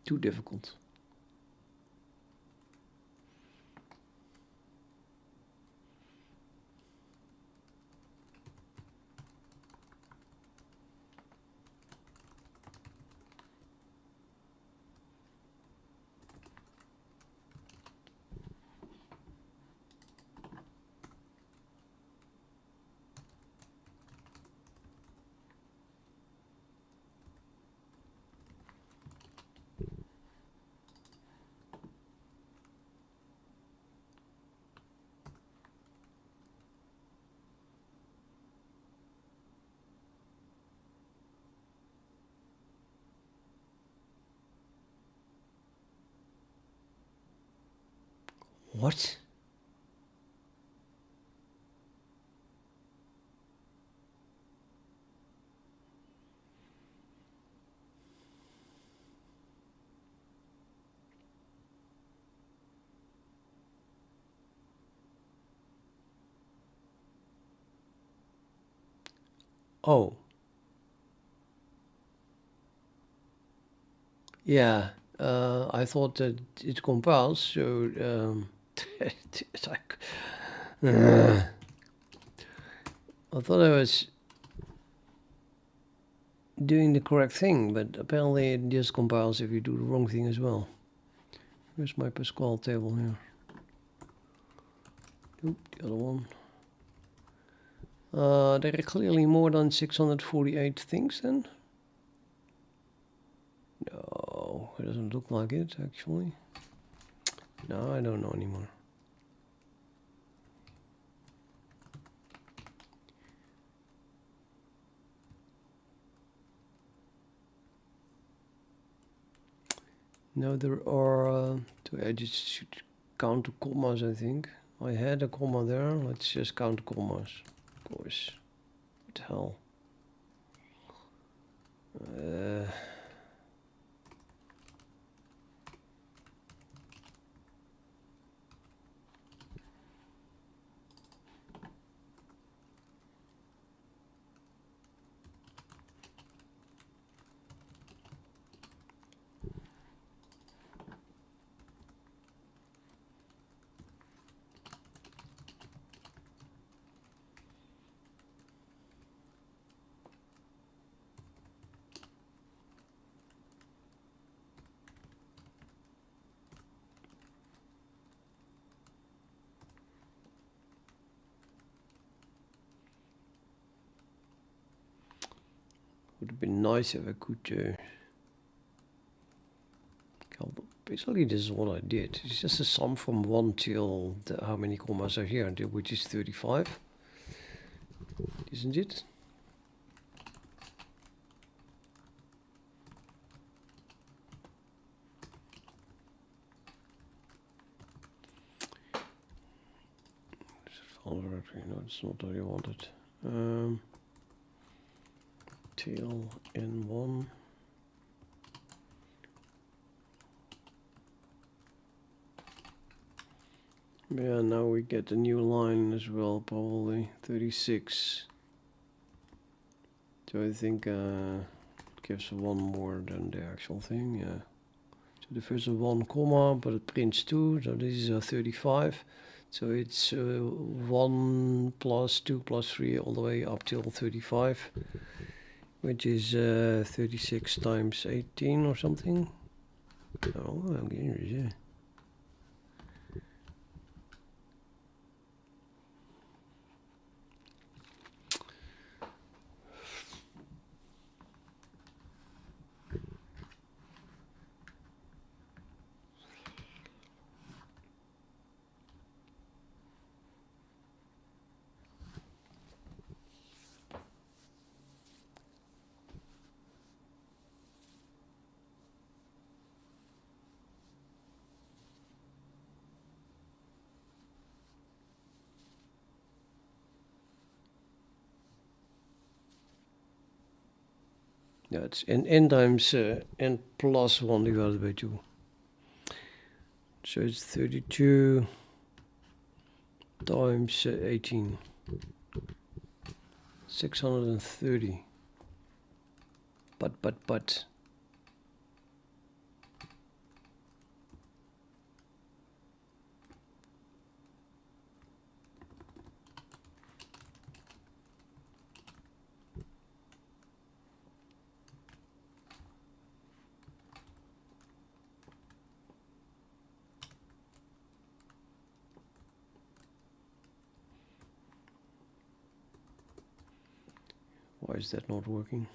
Too difficult. What? Oh. Yeah. I thought that it compiles, so it's like, I thought I was doing the correct thing, but apparently it just compiles if you do the wrong thing as well. Where's my Pascal table here? Oop, the other one. There are clearly more than 648 things then? No, it doesn't look like it actually. No, I don't know anymore. No, there are, I just should count the commas, I think. I had a comma there, let's just count the commas. Of course. What the hell? Would have been nice if I could basically this is what I did. It's just a sum from 1 till how many commas are here, which is 35, isn't it? No, it's not what I wanted. Till N1. Yeah, now we get a new line as well, probably 36. So I think it gives one more than the actual thing, yeah. So the first is 1 comma, but it prints 2, so this is a 35. So it's 1 plus 2 plus 3 all the way up till 35, which is 36 times 18 or something. Oh, I'm getting rid of it. Yeah, it's n times n plus 1 divided by 2. So it's 32 times 18. 630. But. Why is that not working?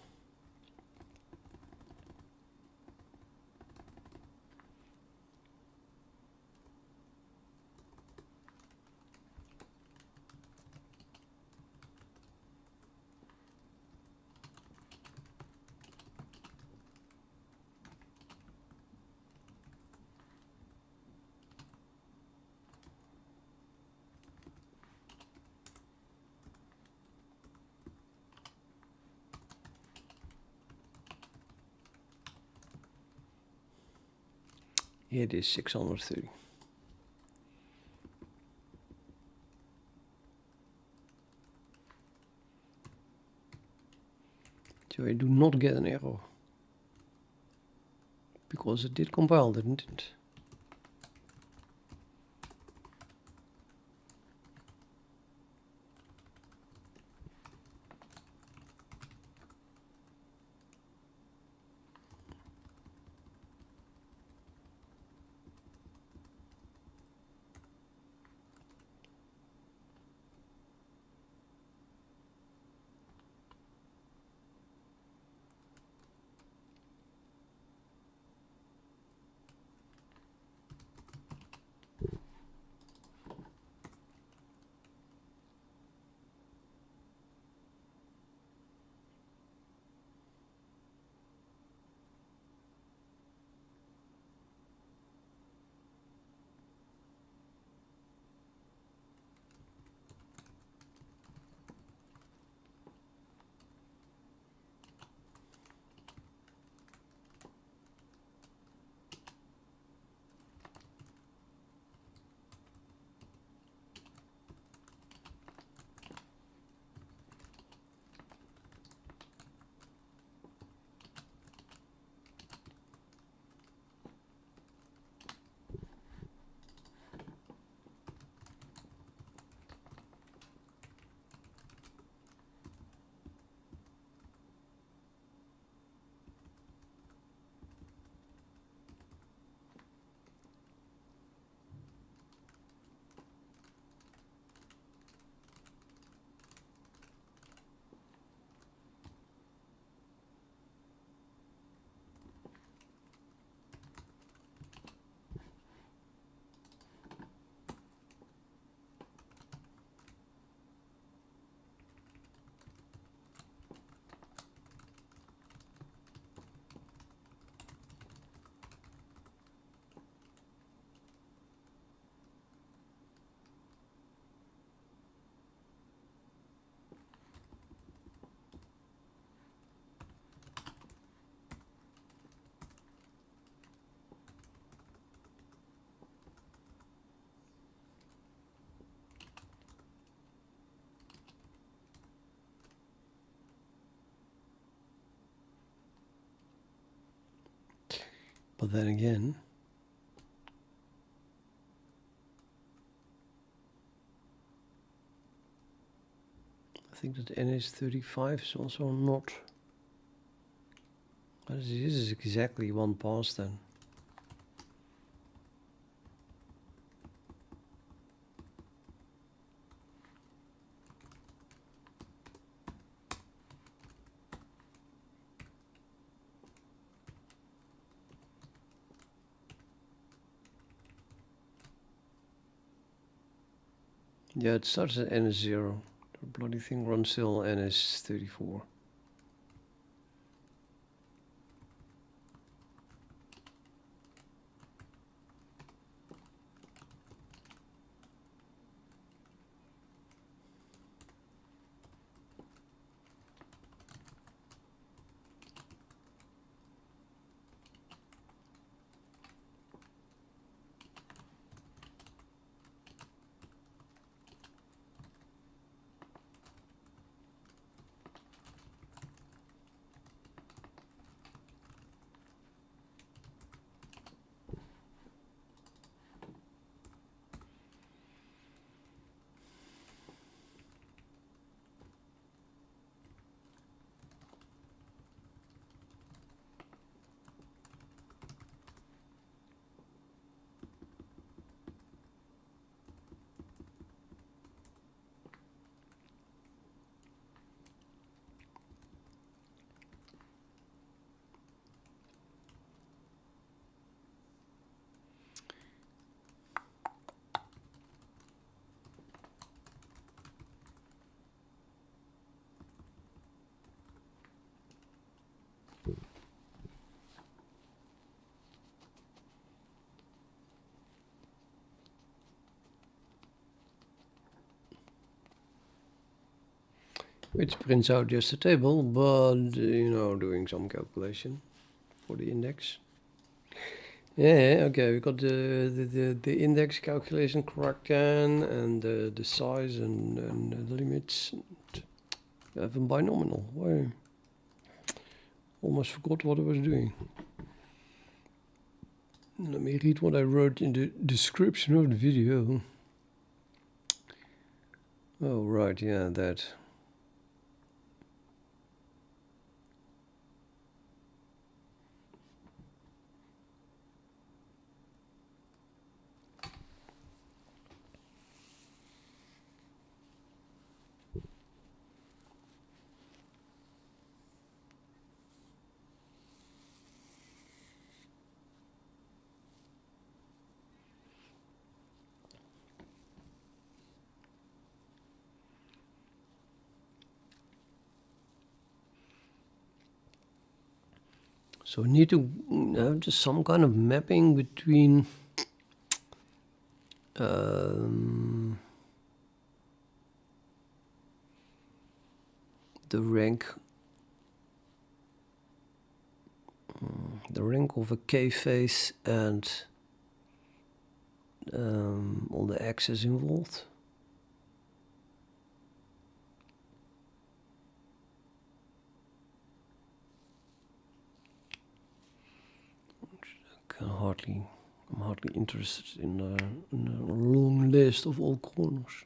It is 630. So I do not get an error. Because it did compile, didn't it? But then again, I think that NH35 is also not. This is exactly one pass then. Yeah, it starts at NS0. The bloody thing runs till NS34. Which prints out just a table, but you know, doing some calculation for the index. Yeah, okay, we got the index calculation correct then, and the size and the limits. We have them binomial. Why? Almost forgot what I was doing. Let me read what I wrote in the description of the video. Oh, right, yeah, that. So we need to have just some kind of mapping between the rank of a K face and all the axes involved. I'm hardly interested in a long list of all corners.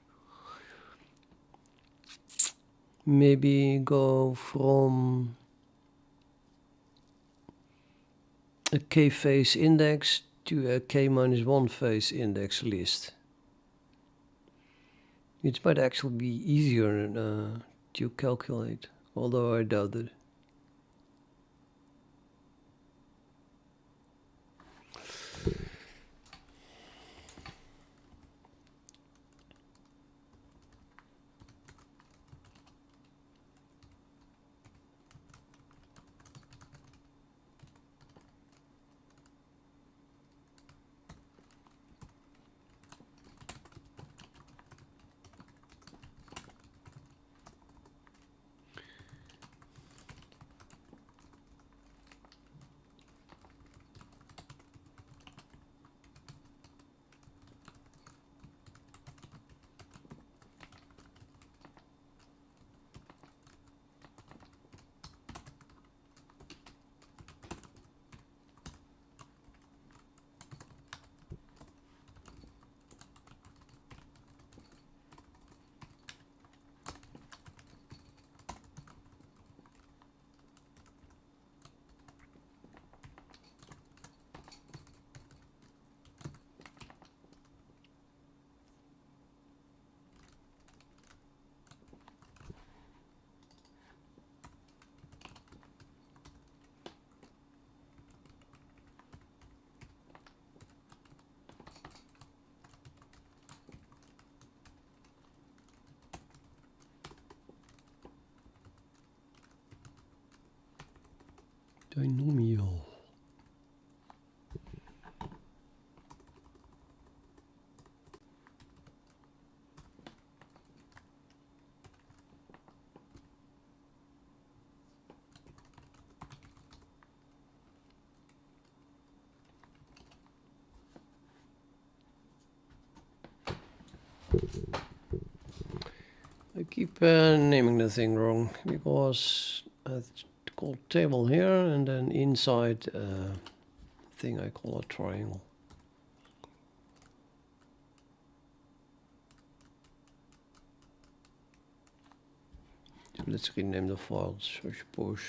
Maybe go from a K face index to a K-1 face index list. It might actually be easier to calculate, although I doubt it. Binomial. I keep naming the thing wrong because it's called table here, and then inside thing I call a triangle. So let's rename the files, I suppose.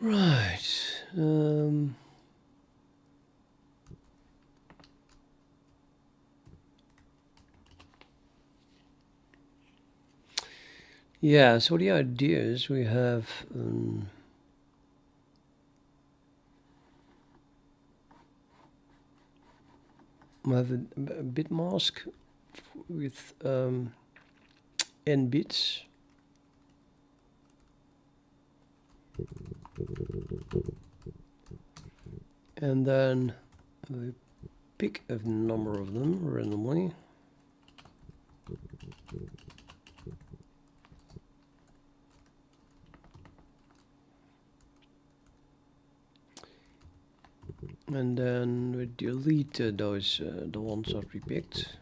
Right. Yeah, so the idea is we have a bit mask with n bits. And then we pick a number of them randomly. And then we delete those the ones that we picked.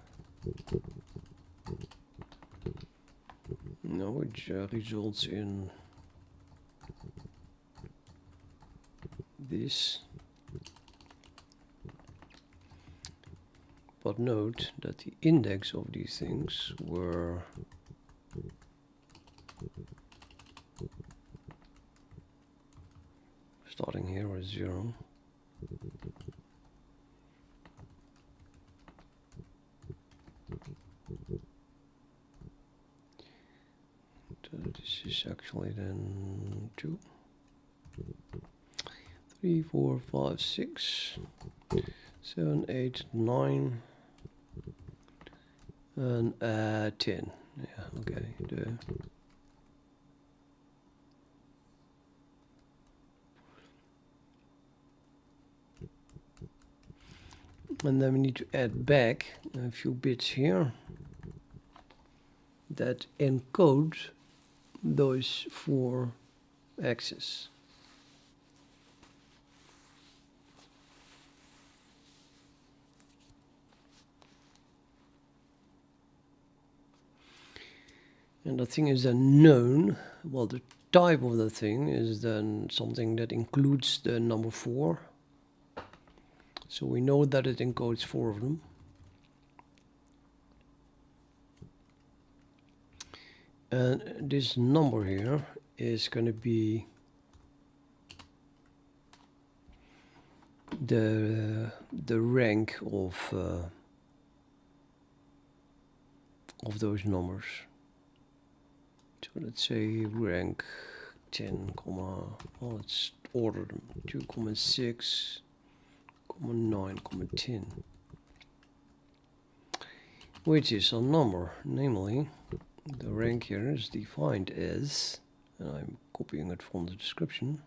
Which results in this. But note that the index of these things were starting here with 0. So this is actually then 2, 3, 4, 5, 6, 7, 8, 9, and 10. Yeah, okay. And then we need to add back a few bits here that encode those 4 axes. And the thing is then known. Well, the type of the thing is then something that includes the number 4. So we know that it encodes 4 of them. And this number here is going to be the rank of those numbers. So let's say rank 10, let's order them 2,6, 9, 10, which is a number, namely the rank here is defined as, and I'm copying it from the description,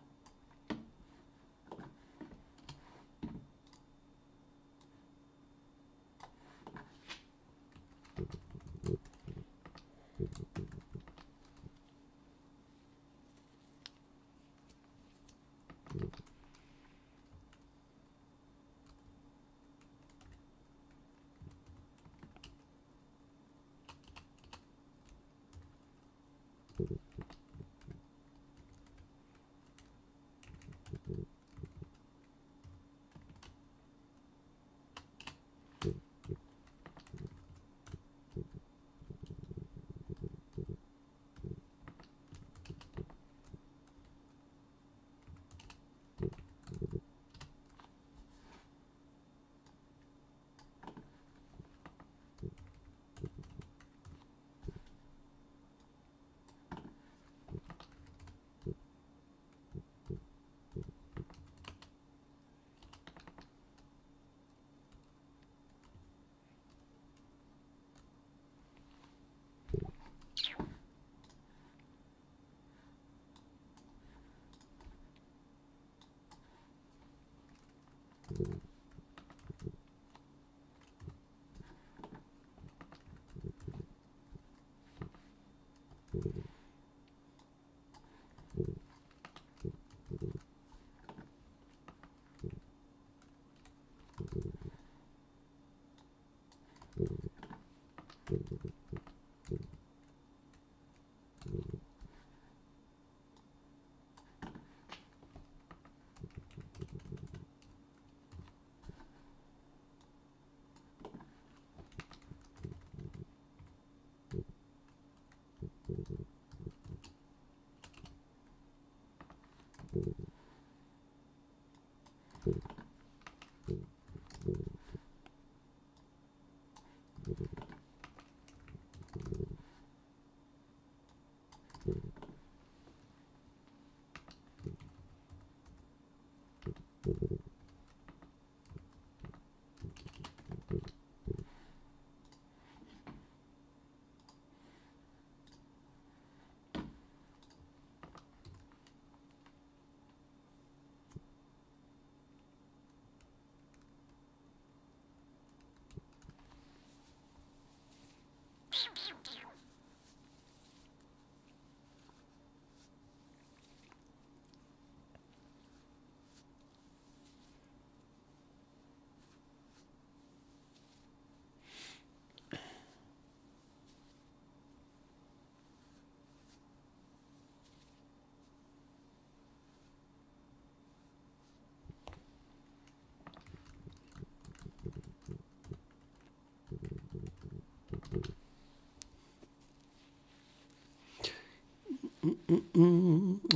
I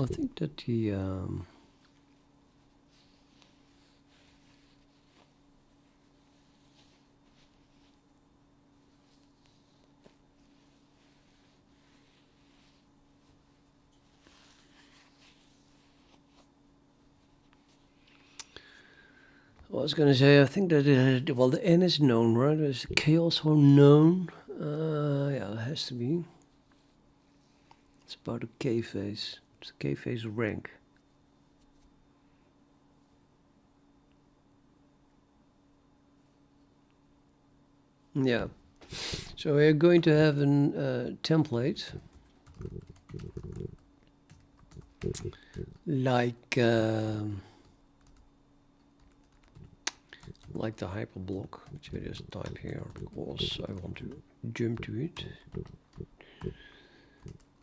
think that the I was going to say, I think that well, the n is known, right? Is the k also known? Yeah, it has to be. It's about a k phase. It's a k phase rank. Yeah. So we're going to have a template like the hyperblock, which I just type here because I want to jump to it.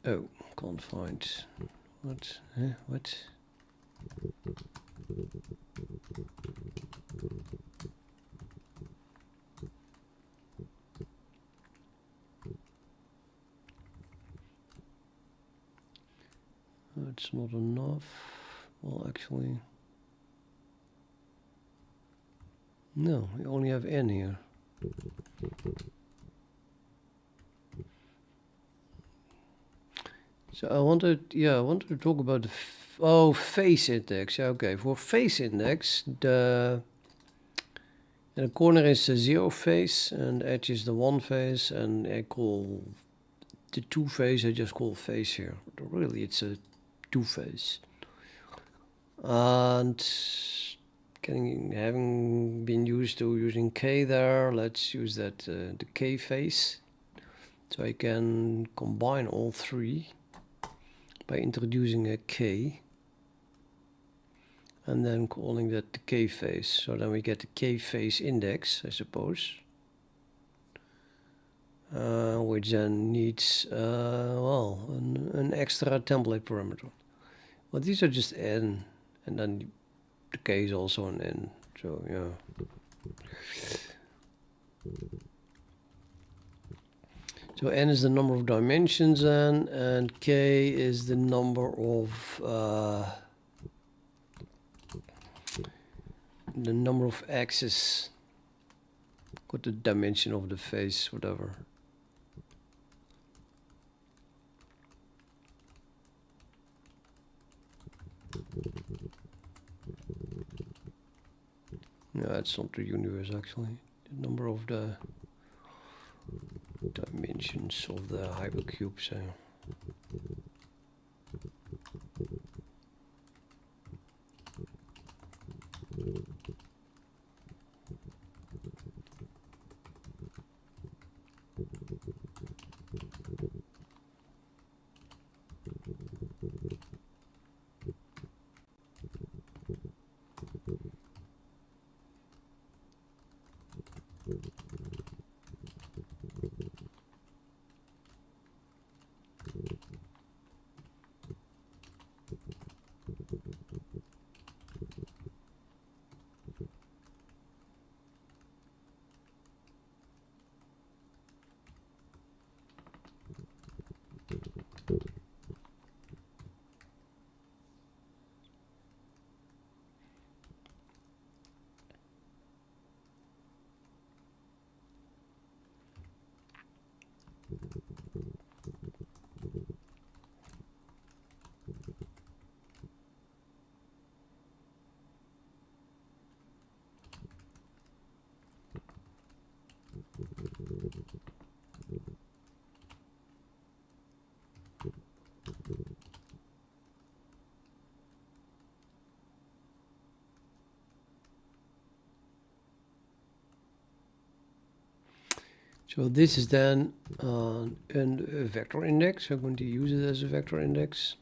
Oh, can't find what? What? That's not enough. Well, actually, no, we only have n here. So I wanted to talk about the face index. Yeah, okay, for face index, the corner is the 0 face and edge is the 1 face, and I call the 2 face, I just call face here. But really, it's a 2 face. And having been used to using k there, let's use that the k face. So I can combine all three by introducing a k and then calling that the k face. So then we get the k face index, I suppose, which then needs well, an extra template parameter. Well, these are just n, and then the k is also an n. So yeah. So n is the number of dimensions then, and k is the number of axes. Got the dimension of the face, whatever. No, it's not the universe actually. The number of the dimensions of the hypercube. So. So this is then a vector index. I'm going to use it as a vector index.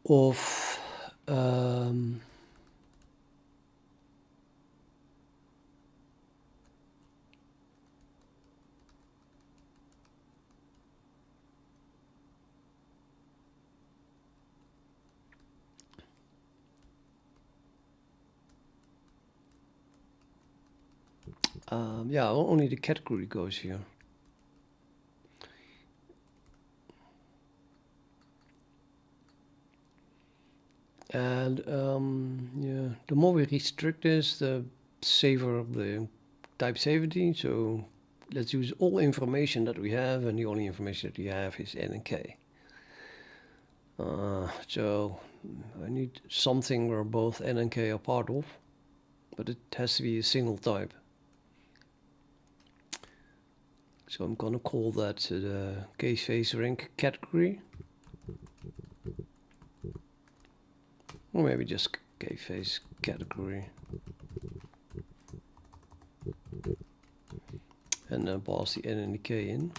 Of yeah, only the category goes here. And yeah, the more we restrict this, the safer the type safety. So let's use all information that we have, and the only information that we have is n and k. So I need something where both n and k are part of, but it has to be a single type. So I'm gonna call that the case face rank category, or maybe just case face category, and then pass the n and the k in.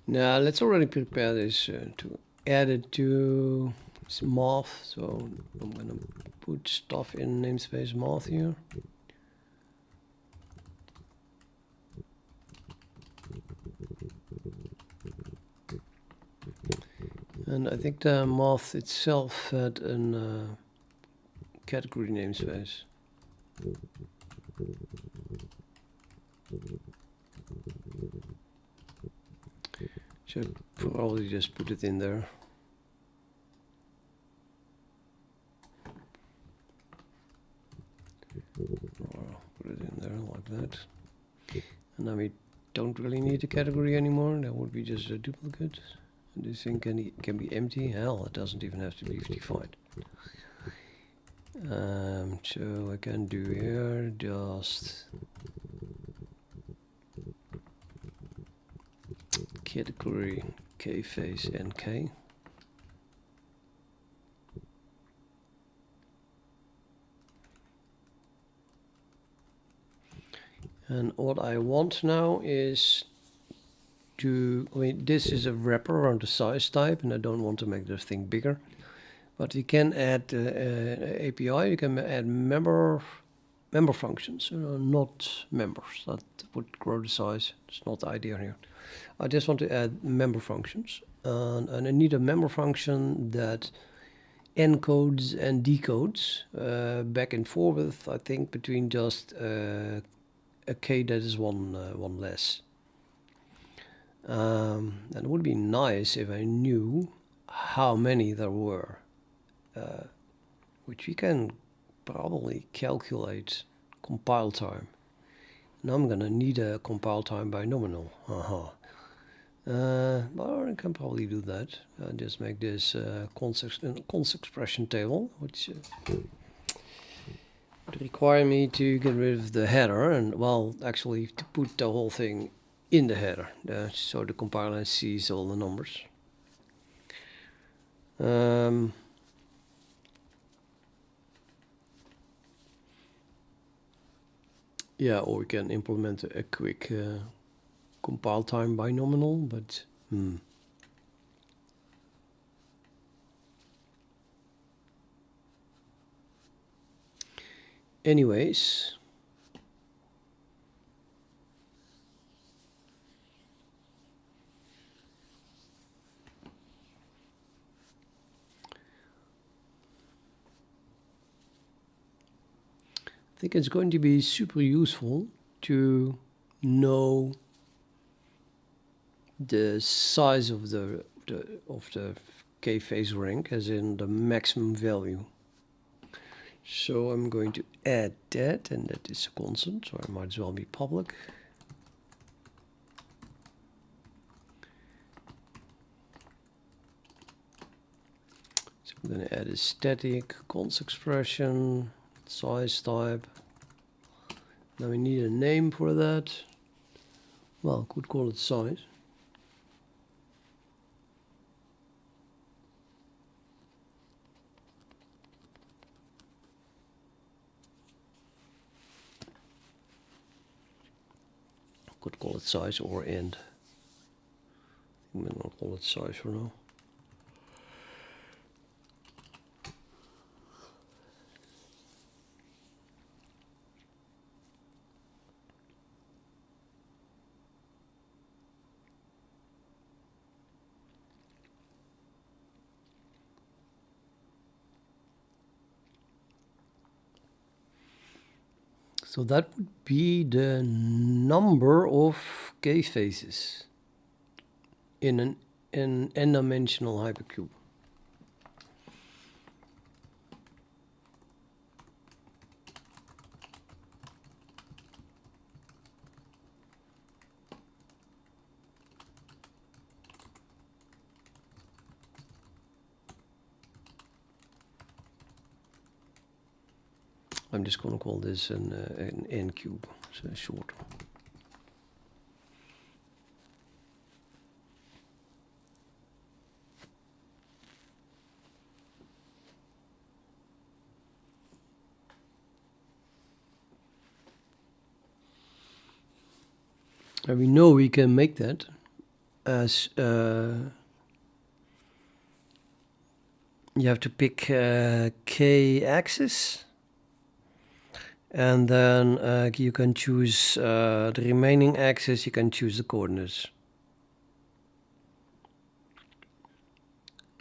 Now let's already prepare this to add it to math. So I'm gonna put stuff in namespace math here. And I think the math itself had a category namespace. Should probably just put it in there. Or put it in there like that. And then we don't really need a category anymore. That would be just a duplicate. And this thing can be empty. Hell, it doesn't even have to be defined. So I can do here just category kface nk. And what I want now is to, I mean, this is a wrapper around the size type, and I don't want to make this thing bigger. But you can add API, you can add member functions, not members. That would grow the size. It's not the idea here. I just want to add member functions. And I need a member function that encodes and decodes back and forth, I think, between just a k that is one less. And it would be nice if I knew how many there were, which we can probably calculate compile time. Now I'm gonna need a compile time by nominal. But I can probably do that. Just make this const expression table, which would require me to get rid of the header, and well, actually to put the whole thing in the header, so the compiler sees all the numbers. Yeah, or we can implement a quick compile time binomial, but anyways, I think it's going to be super useful to know the size of the k-phase rank, as in the maximum value. So I'm going to add that, and that is a constant, so I might as well be public. So I'm going to add a static const expression, size type. Now we need a name for that. Well, could call it size. Could call it size or end. I'm going to call it size for now. So that would be the number of k-phases in an n-dimensional hypercube. I'm just going to call this an n cube, so short. And we know we can make that as you have to pick k-axis, and then you can choose the remaining axis, you can choose the coordinates.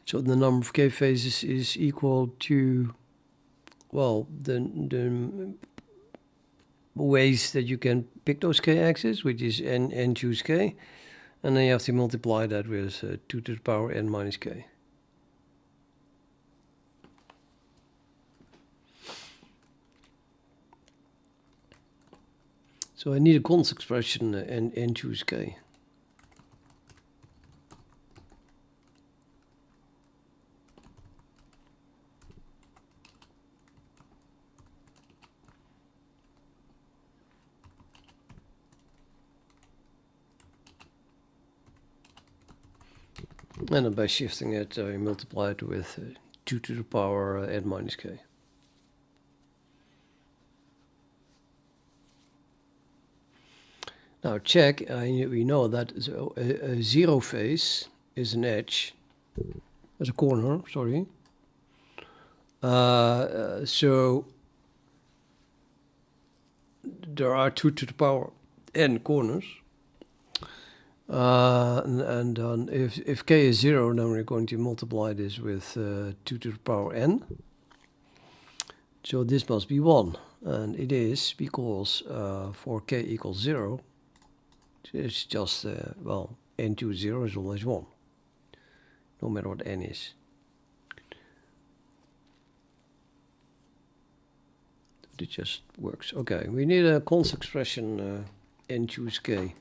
So the number of k-phases is equal to, well, the ways that you can pick those k-axis, which is n choose k, and then you have to multiply that with 2 to the power n minus k. So I need a const expression n choose k. And then by shifting it, I multiply it with 2 to the power n minus k. Now check, we know that a zero phase is an edge, as a corner, sorry. So there are 2 to the power n corners. And then if k is 0, then we're going to multiply this with 2 to the power n. So this must be 1. And it is because for k equals 0, it's just, well, n choose 0 is always 1, no matter what n is. It just works. Okay, we need a const expression n choose k.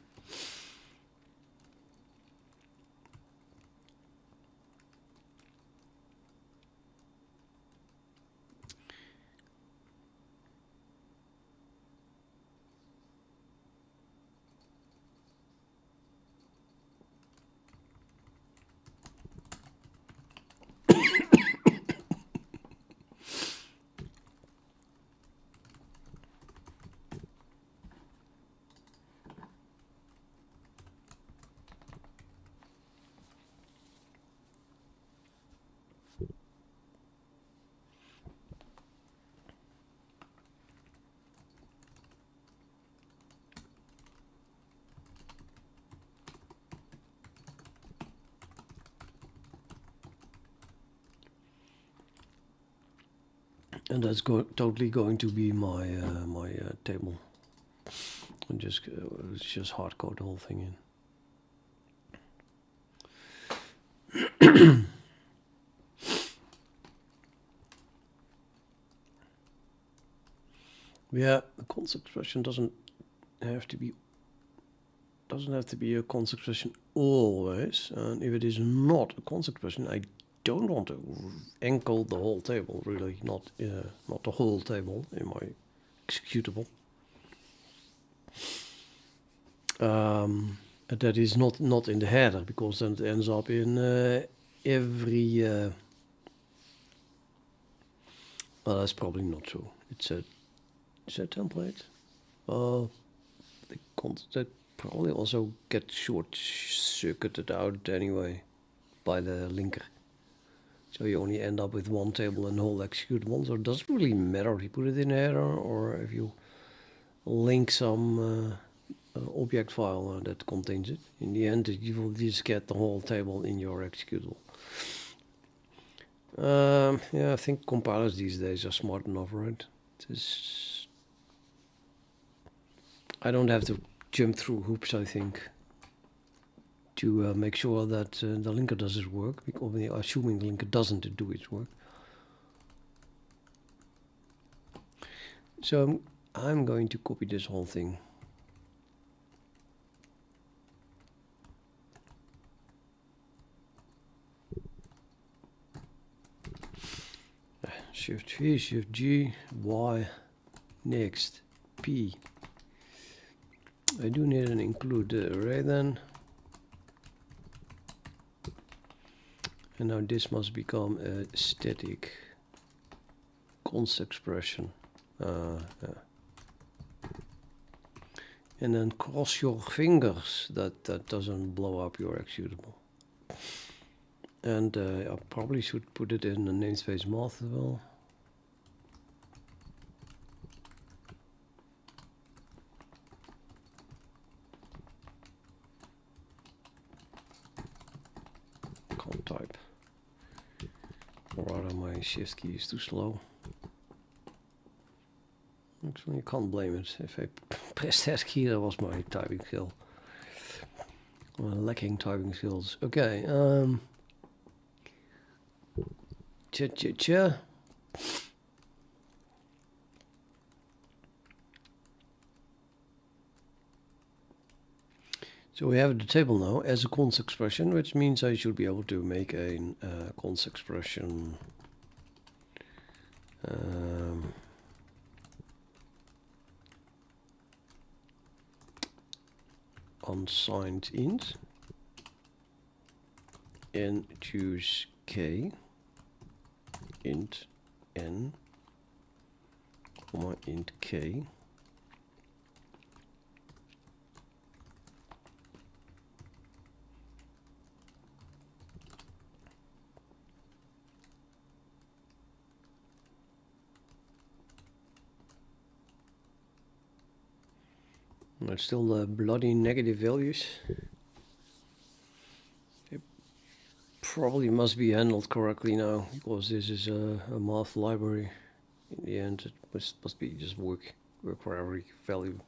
And that's totally going to be my table. And just hard code the whole thing in. Yeah, the const expression doesn't have to be a const expression always. And if it is not a const expression, I don't want to encode the whole table. Really, not the whole table in my executable. That is not in the header, because then it ends up in every. Well, that's probably not true. It's a template. That probably also gets short-circuited out anyway by the linker. So you only end up with one table and the whole executable. So it doesn't really matter if you put it in a header or if you link some object file that contains it. In the end, you will just get the whole table in your executable. Yeah, I think compilers these days are smart enough, right? I don't have to jump through hoops, I think, to make sure that the linker does its work, because assuming the linker doesn't do its work. So I'm going to copy this whole thing. Shift V, Shift G, Y, next, P. I do need an include array then. And now this must become a static const expression. Yeah. And then cross your fingers that doesn't blow up your executable. And I probably should put it in the namespace math as well. Can't type. Or rather, my shift key is too slow. Actually, you can't blame it. If I pressed that key, that was my typing skill. Lacking typing skills. Okay. So we have the table now as a const expression, which means I should be able to make a const expression unsigned int and choose k int n comma int k. It's still the bloody negative values. It probably must be handled correctly now, because this is a math library. In the end, it must be just work for every value.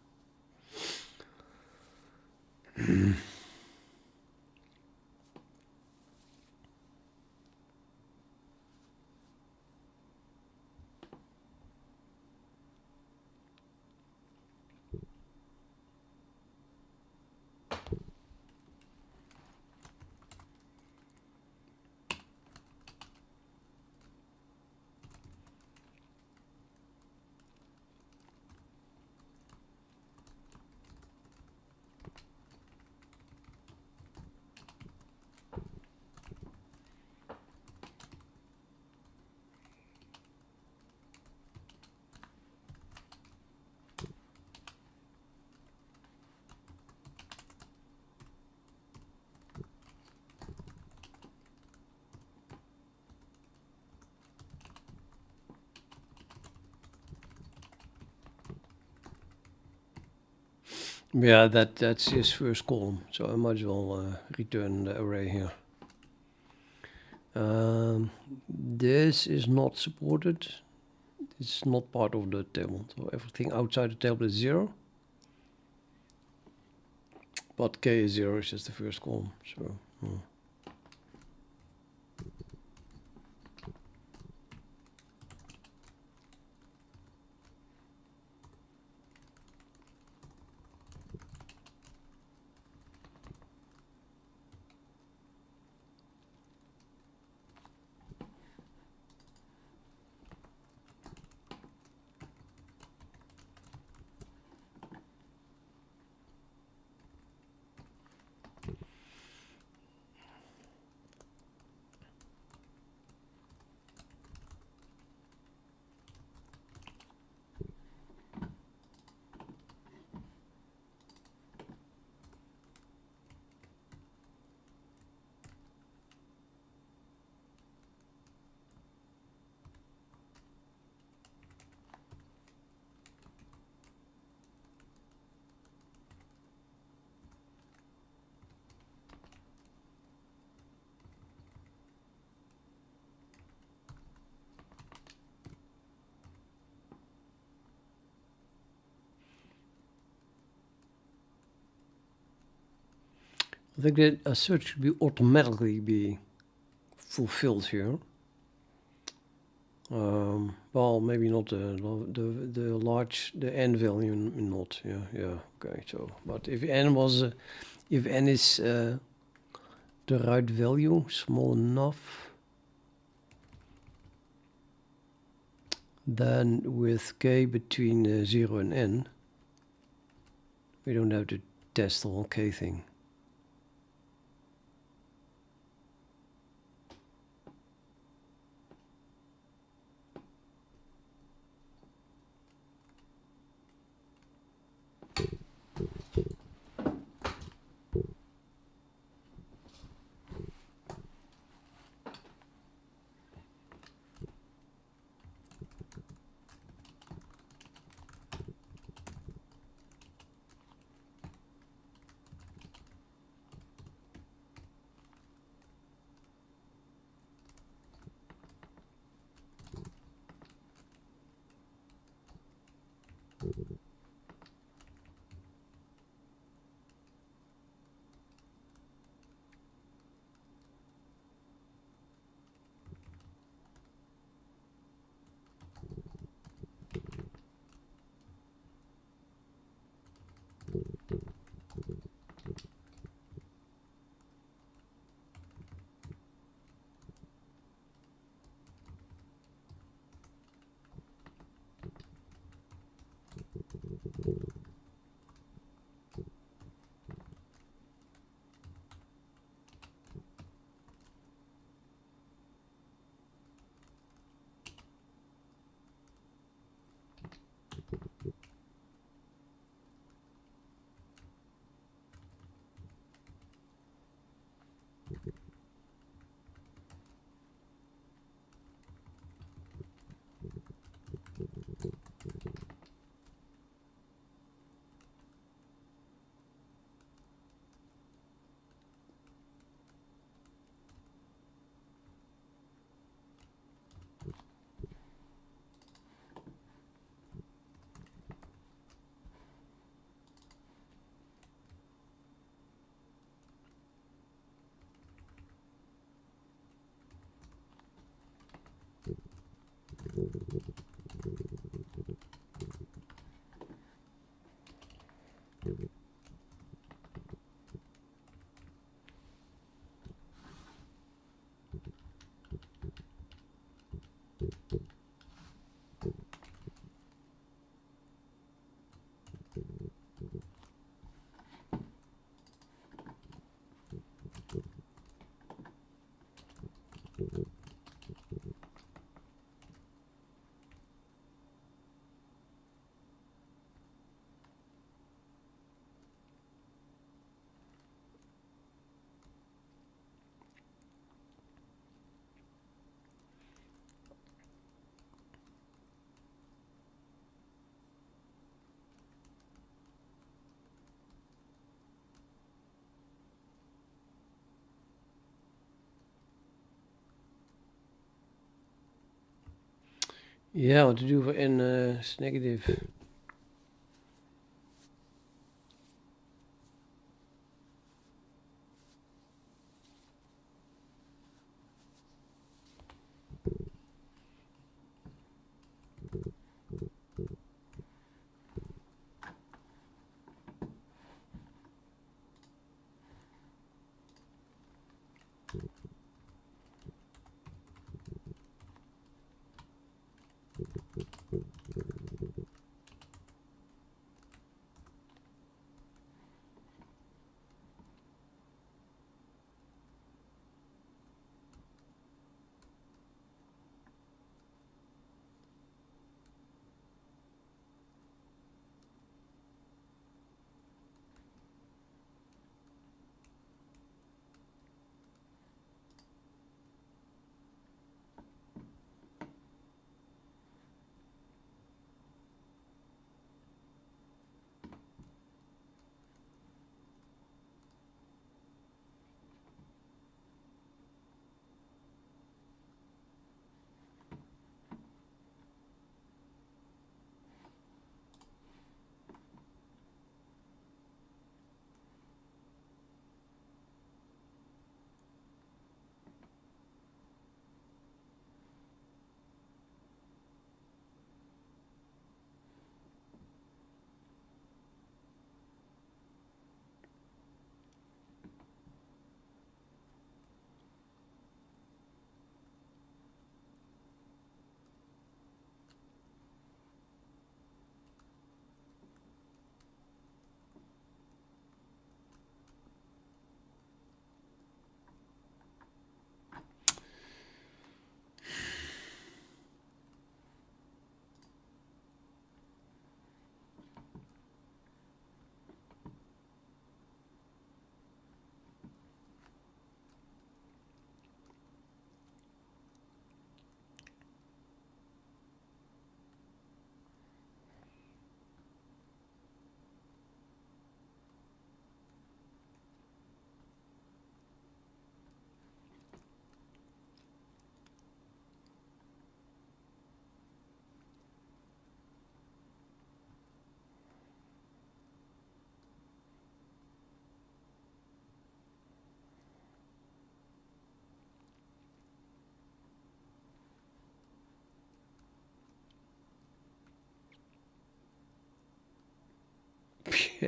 Yeah, that's his first column, so I might as well return the array here. This is not supported. It's not part of the table. So everything outside the table is 0. But k is 0 is just the first column. So. I think that a search should be automatically be fulfilled here. Well, maybe not the n value, not. Yeah. Okay. So, but if n was, if n is the right value, small enough, then with k between 0 and n, we don't have to test the whole k thing. Ja, wat te doen voor n is negative.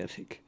Pathetic.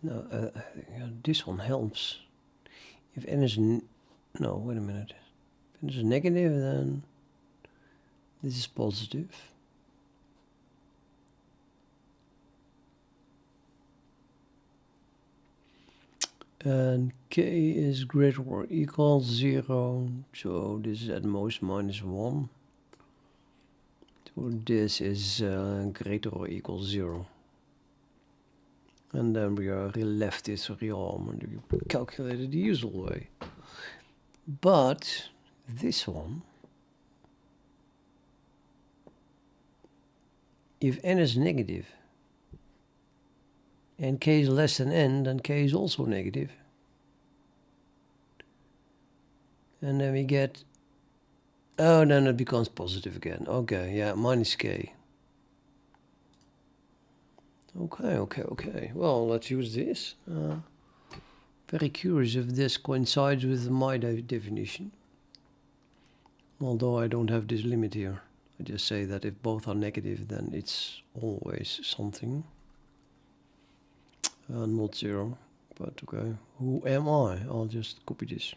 Now, this one helps. If n is no, wait a minute. If n is negative, then this is positive. And k is greater or equal 0, so this is at most -1. So this is greater or equal 0. And then we are left this realm and we calculate it the usual way. But this one, if n is negative and k is less than n, then k is also negative. And then we get, oh, then it becomes positive again. Okay, yeah, minus k. Okay. Well, let's use this. Very curious if this coincides with my definition. Although I don't have this limit here. I just say that if both are negative, then it's always something. Not 0. But okay. Who am I? I'll just copy this.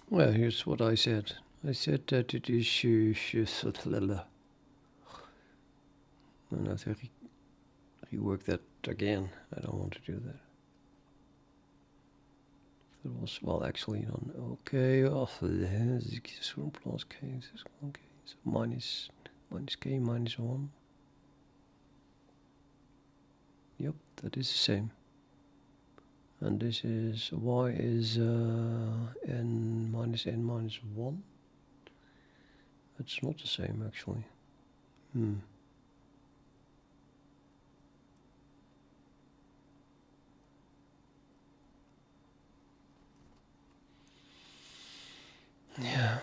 Well, here's what I said. I said that it is and I have to rework that again. I don't want to do that. That was, well, actually on okay. Plus k, okay. So minus k minus 1. Yep, that is the same. And this is y is n minus 1. That's not the same actually. Yeah.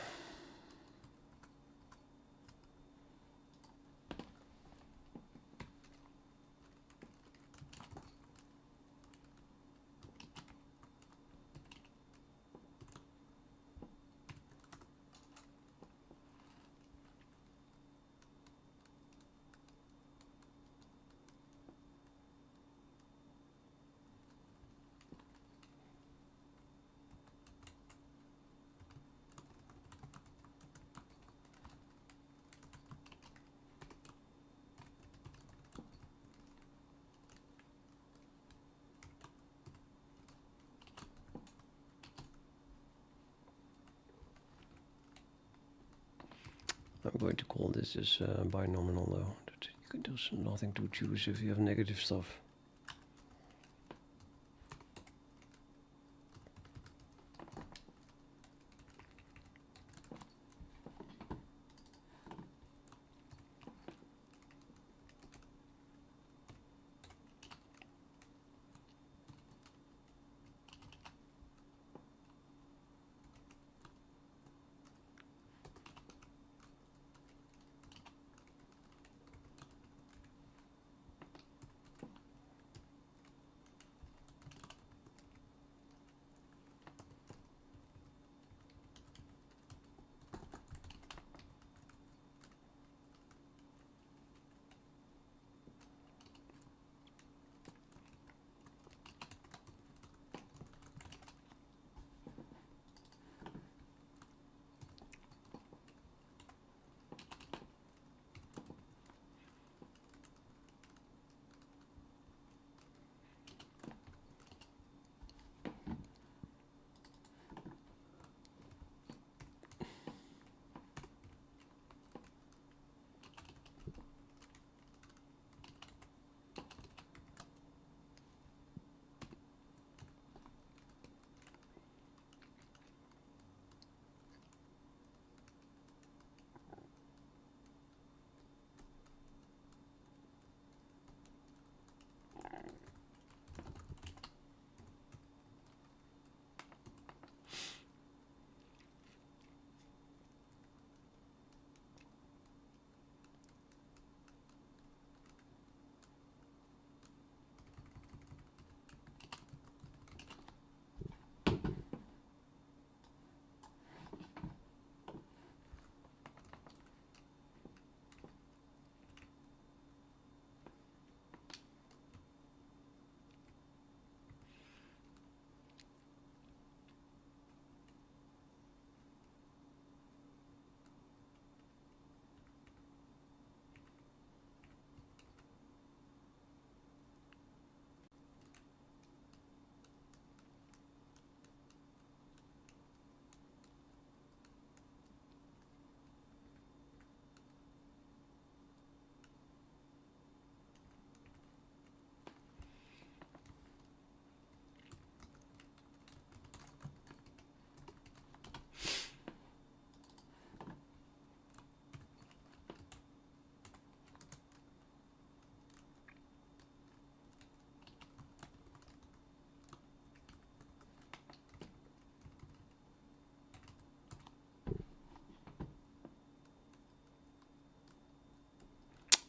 going to call this as binominal though. There's nothing to choose if you have negative stuff.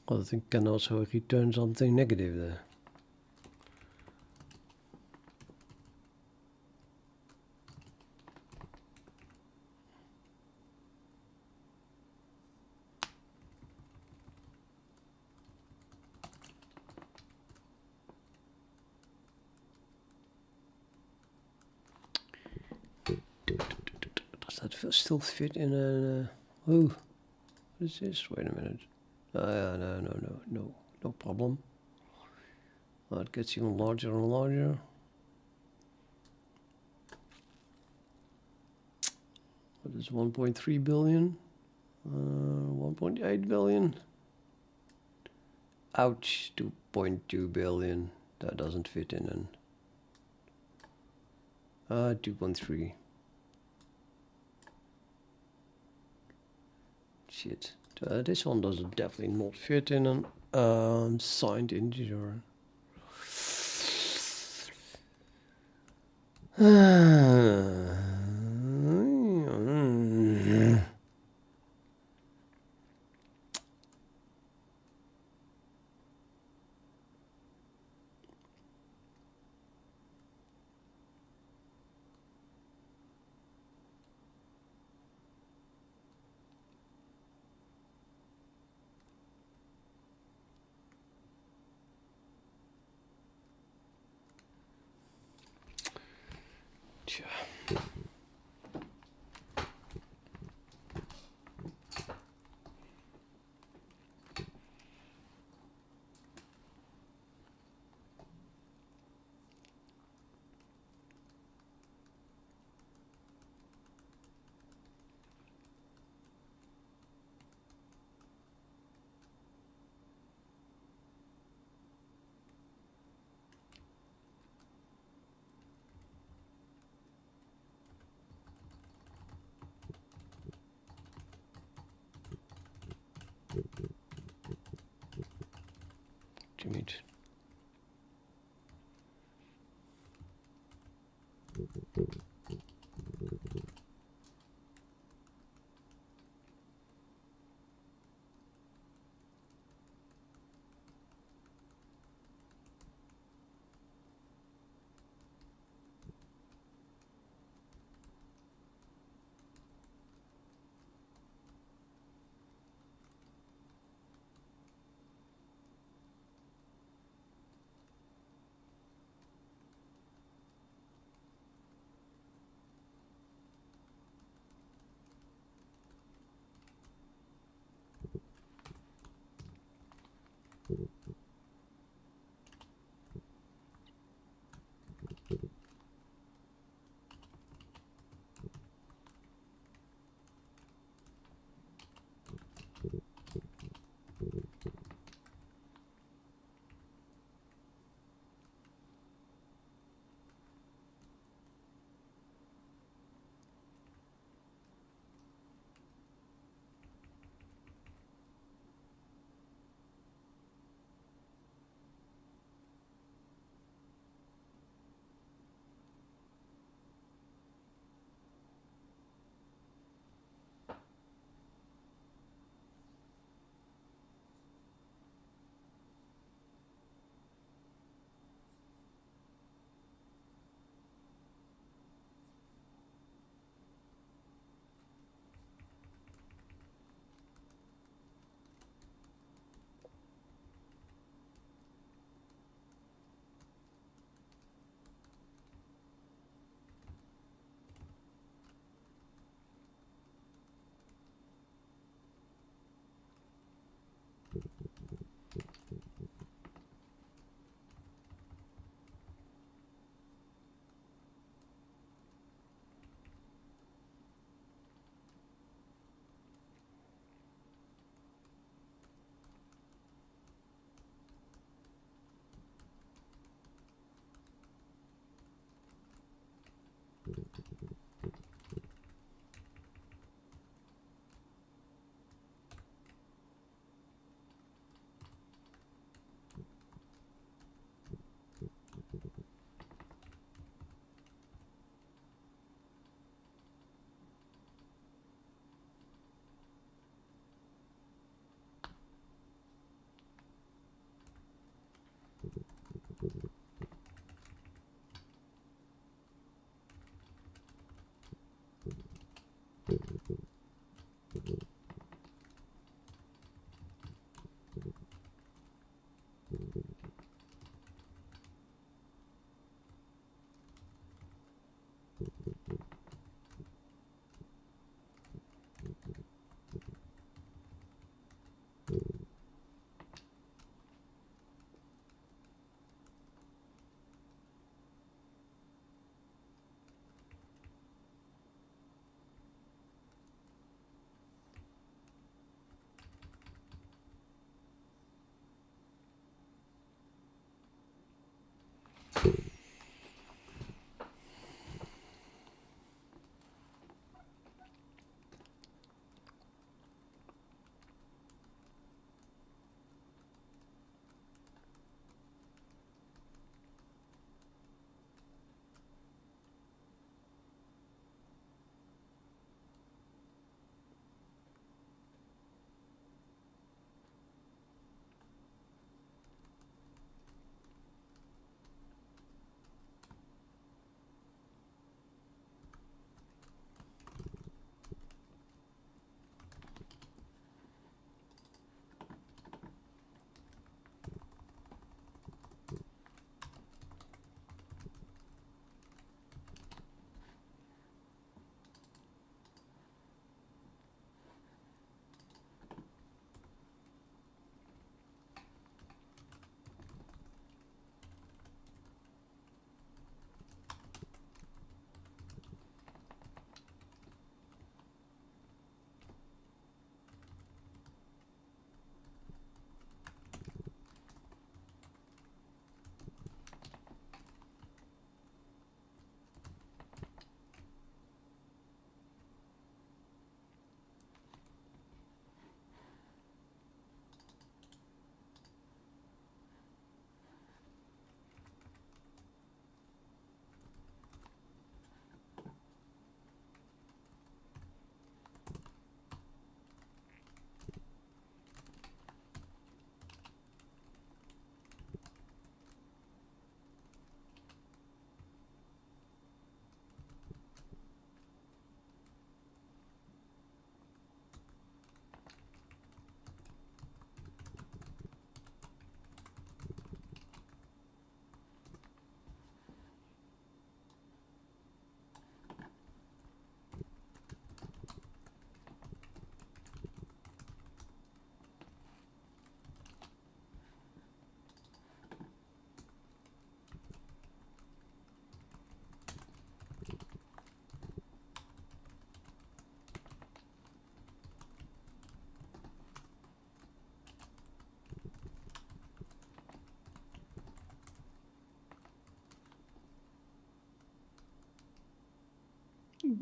Well, I think can also return something negative there. Does that still fit in a... oh, what is this? Wait a minute. No problem. Well, it gets even larger and larger. What is 1.3 billion? 1.8 billion? Ouch, 2.2 billion. That doesn't fit in an... 2.3. Shit. This one doesn't definitely not fit in an signed integer. need.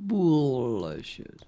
bullshit.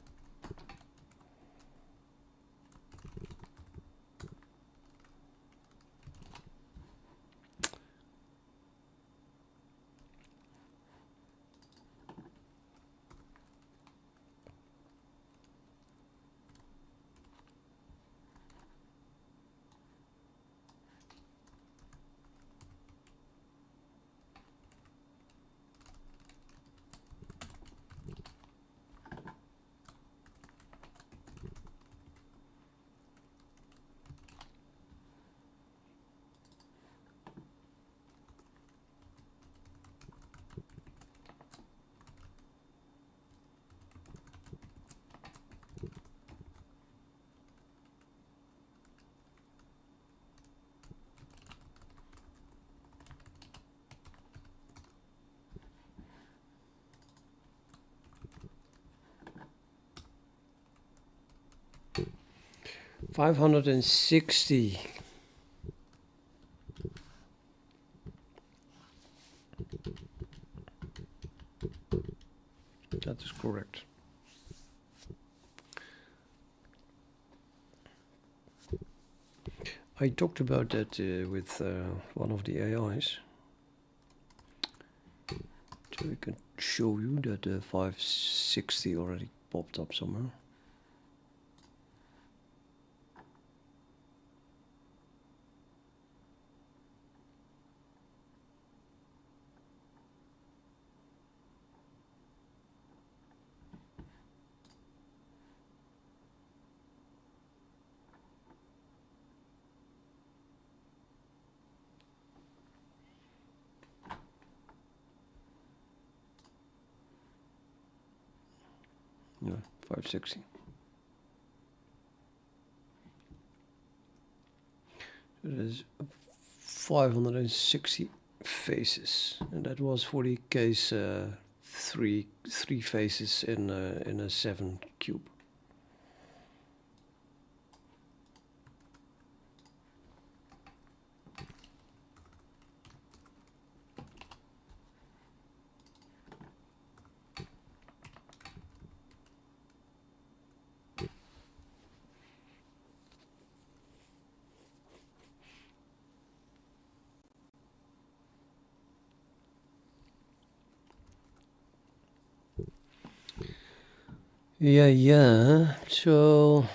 $560. That is correct. I talked about that with one of the AIs. So we can show you that 560 already popped up somewhere. Yeah, 560. So that is 560 faces, and that was for the case three faces in a 7 cube. Yeah. So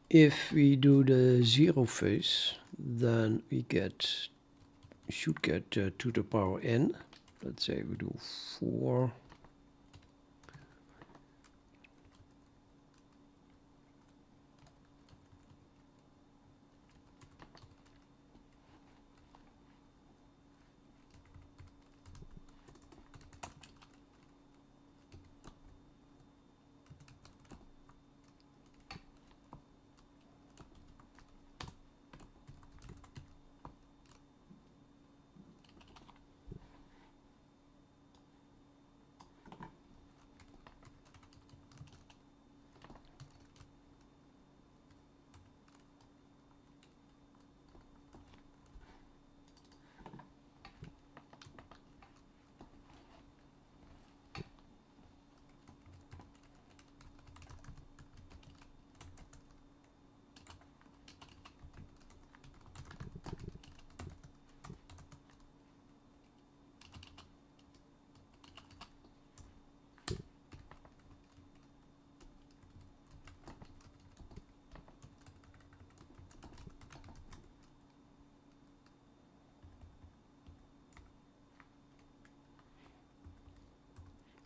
if we do the 0 phase, then we should get to the power n. Let's say we do 4.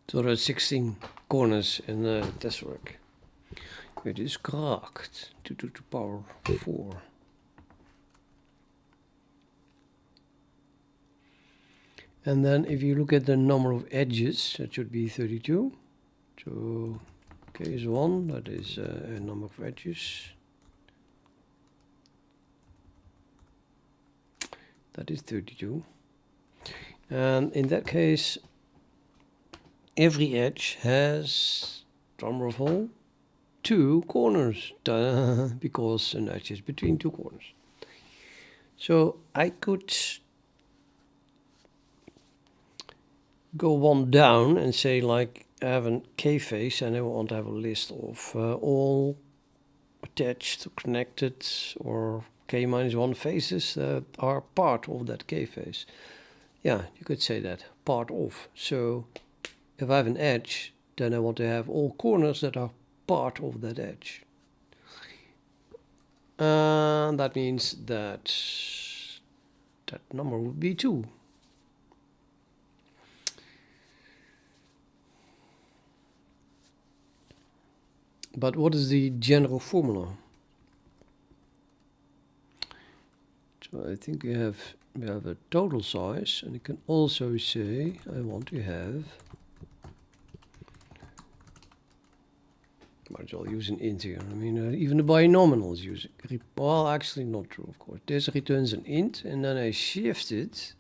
So there are 16 corners in the tesseract. It is cracked to the power 4. And then if you look at the number of edges, that should be 32. So case 1, that is a number of edges. That is 32. And in that case, every edge has, drumroll, 2 corners, because an edge is between 2 corners. So I could go one down and say, like, I have a k-face and I want to have a list of all attached, connected, or k-1 faces that are part of that k-face. Yeah, you could say that, part of. So if I have an edge, then I want to have all corners that are part of that edge. And that means that that number would be 2. But what is the general formula? So I think we have a total size, and you can also say I want to have, might as well use an int here. I mean, even the binomial is using, well, actually not true, of course. This returns an int, and then I shift it.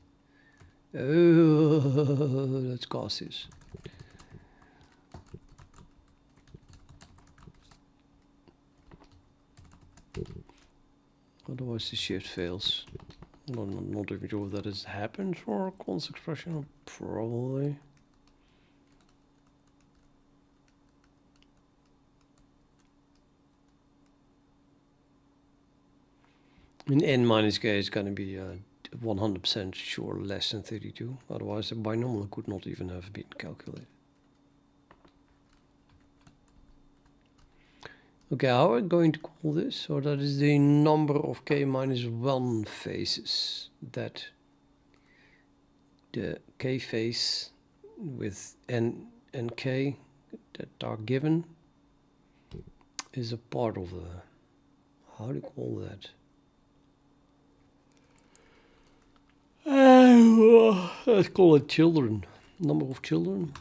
Oh, let's cast this. Otherwise the shift fails. I'm not even sure if that has happened for a const expression. Probably. In n minus k is going to be 100% sure less than 32. Otherwise the binomial could not even have been calculated. Okay, how are we going to call this? So that is the number of k-1 faces that the k-face with n and k that are given is a part of the, how do you call that? Let's call it children, number of children.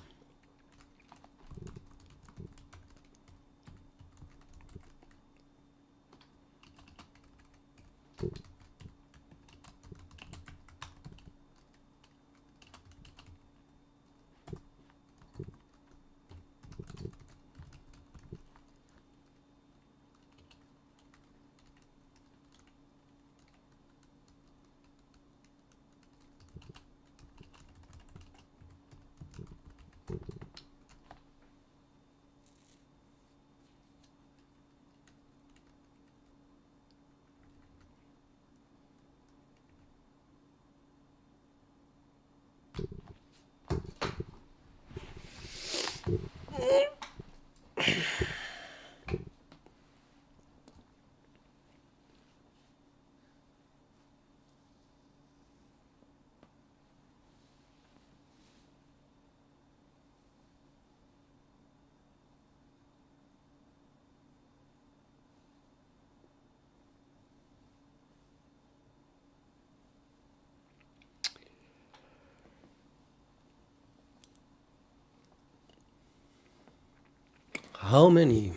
How many?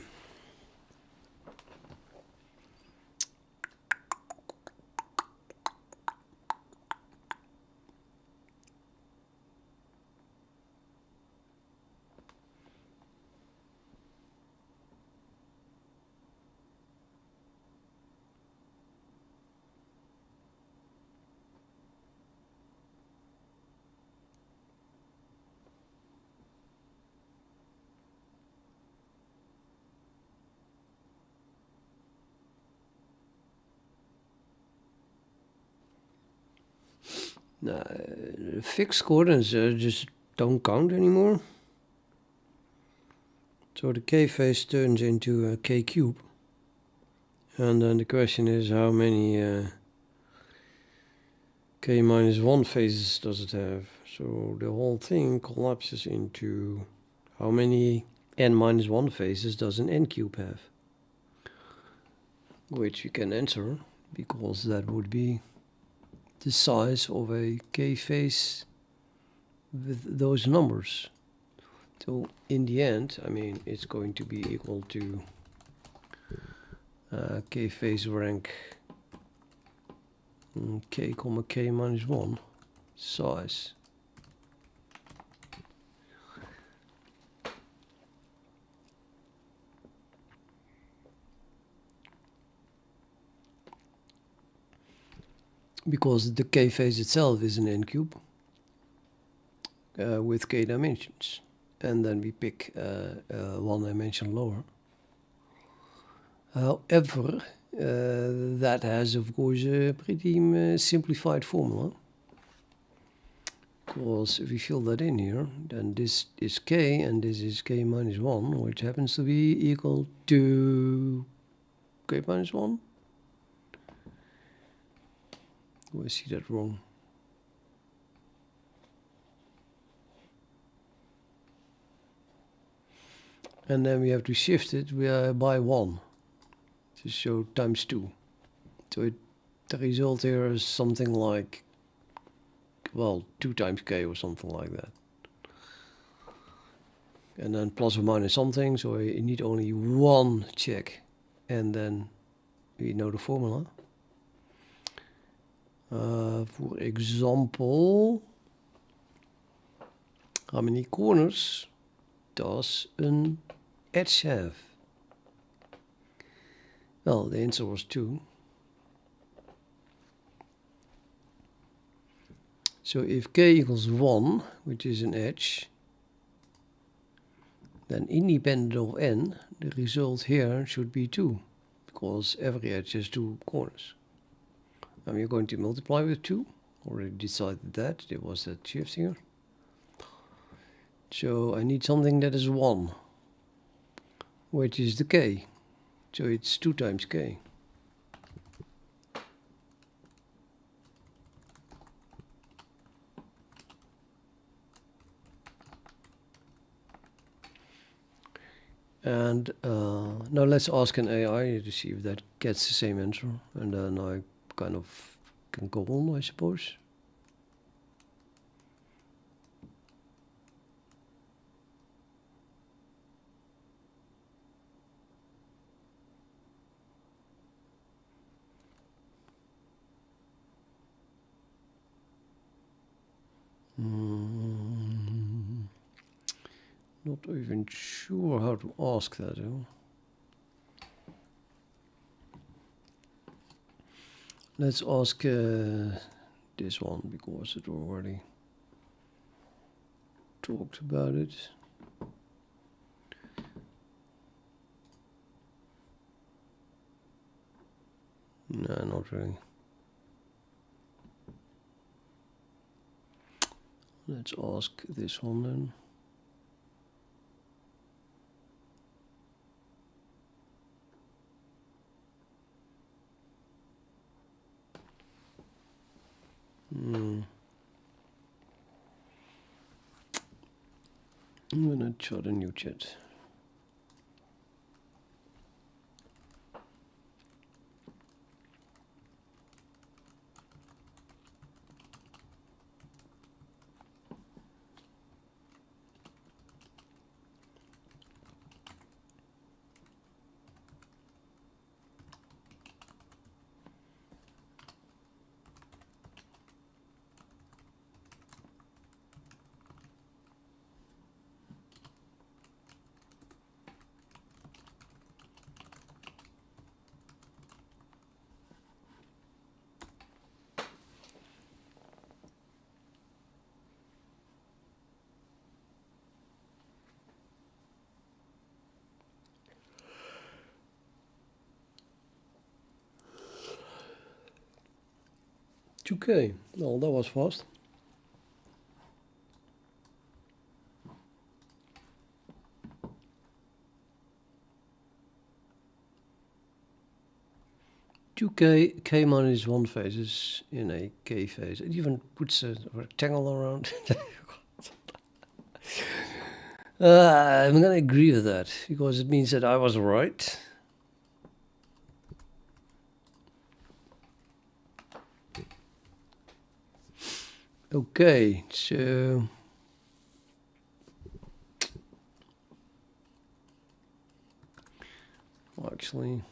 Fixed coordinates just don't count anymore. So the k-face turns into a k cube. And then the question is, how many k-1 faces does it have? So the whole thing collapses into how many n-1 faces does an n cube have? Which we can answer, because that would be the size of a k-face with those numbers. So in the end, I mean, it's going to be equal to k-face rank k, k-1 size. because the k phase itself is an n cube with k dimensions, and then we pick one dimension lower. However, that has of course a pretty simplified formula, because if we fill that in here, then this is k and this is k minus 1, which happens to be equal to k minus 1. Do I see that wrong? And then we have to shift it by 1 to show times 2. So the result here is something like, well, 2 times k or something like that. And then plus or minus something, so you need only one check, and then we know the formula. For example, how many corners does an edge have? Well, the answer was 2. So if k equals 1, which is an edge, then independent of n, the result here should be 2, because every edge has 2 corners. And we're going to multiply with 2. Already decided that. There was that shift here. So I need something that is 1, which is the k. So it's 2 times k. And now let's ask an AI to see if that gets the same answer. And then I kind of can go on, I suppose. Not even sure how to ask that. Let's ask this one, because it already talked about it. No, not really. Let's ask this one then. I'm gonna try a new chat. Okay, well, that was fast. Two k minus 1 phases in a k phase. It even puts a rectangle around. I'm gonna agree with that, because it means that I was right. Okay, so well, actually,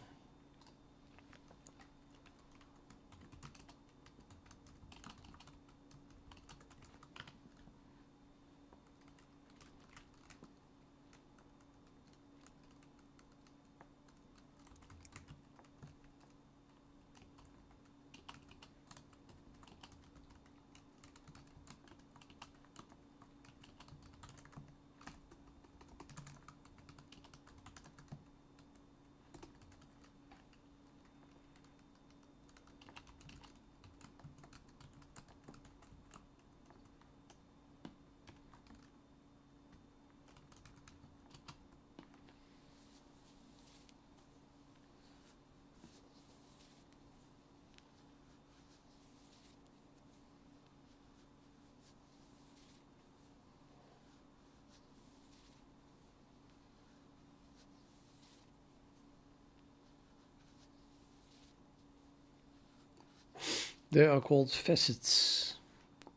They are called facets.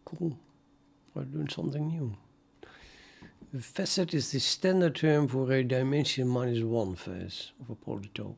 Cool. I learned something new. A facet is the standard term for a dimension -1 phase of a polytope.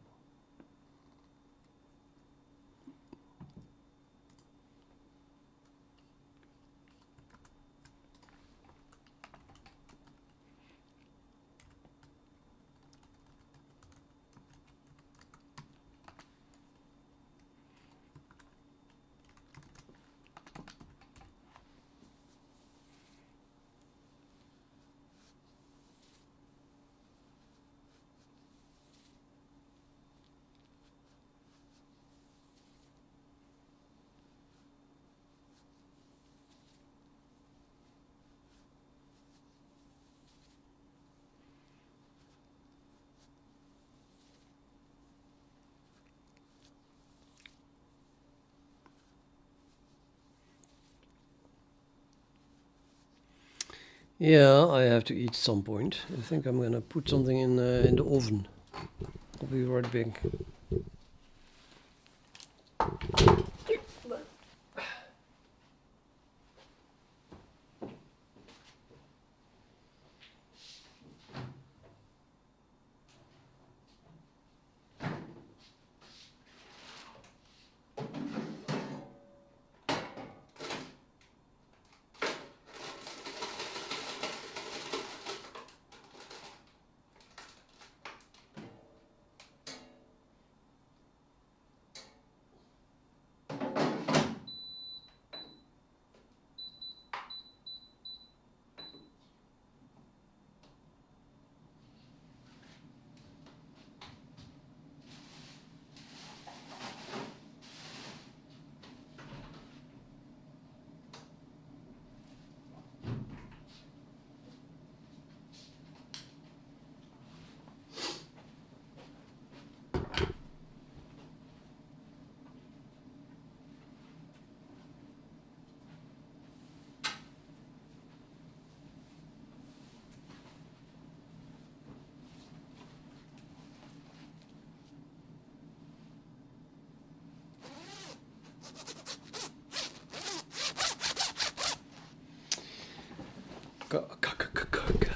Yeah, I have to eat some point. I think I'm gonna put something in the oven. I'll be right back.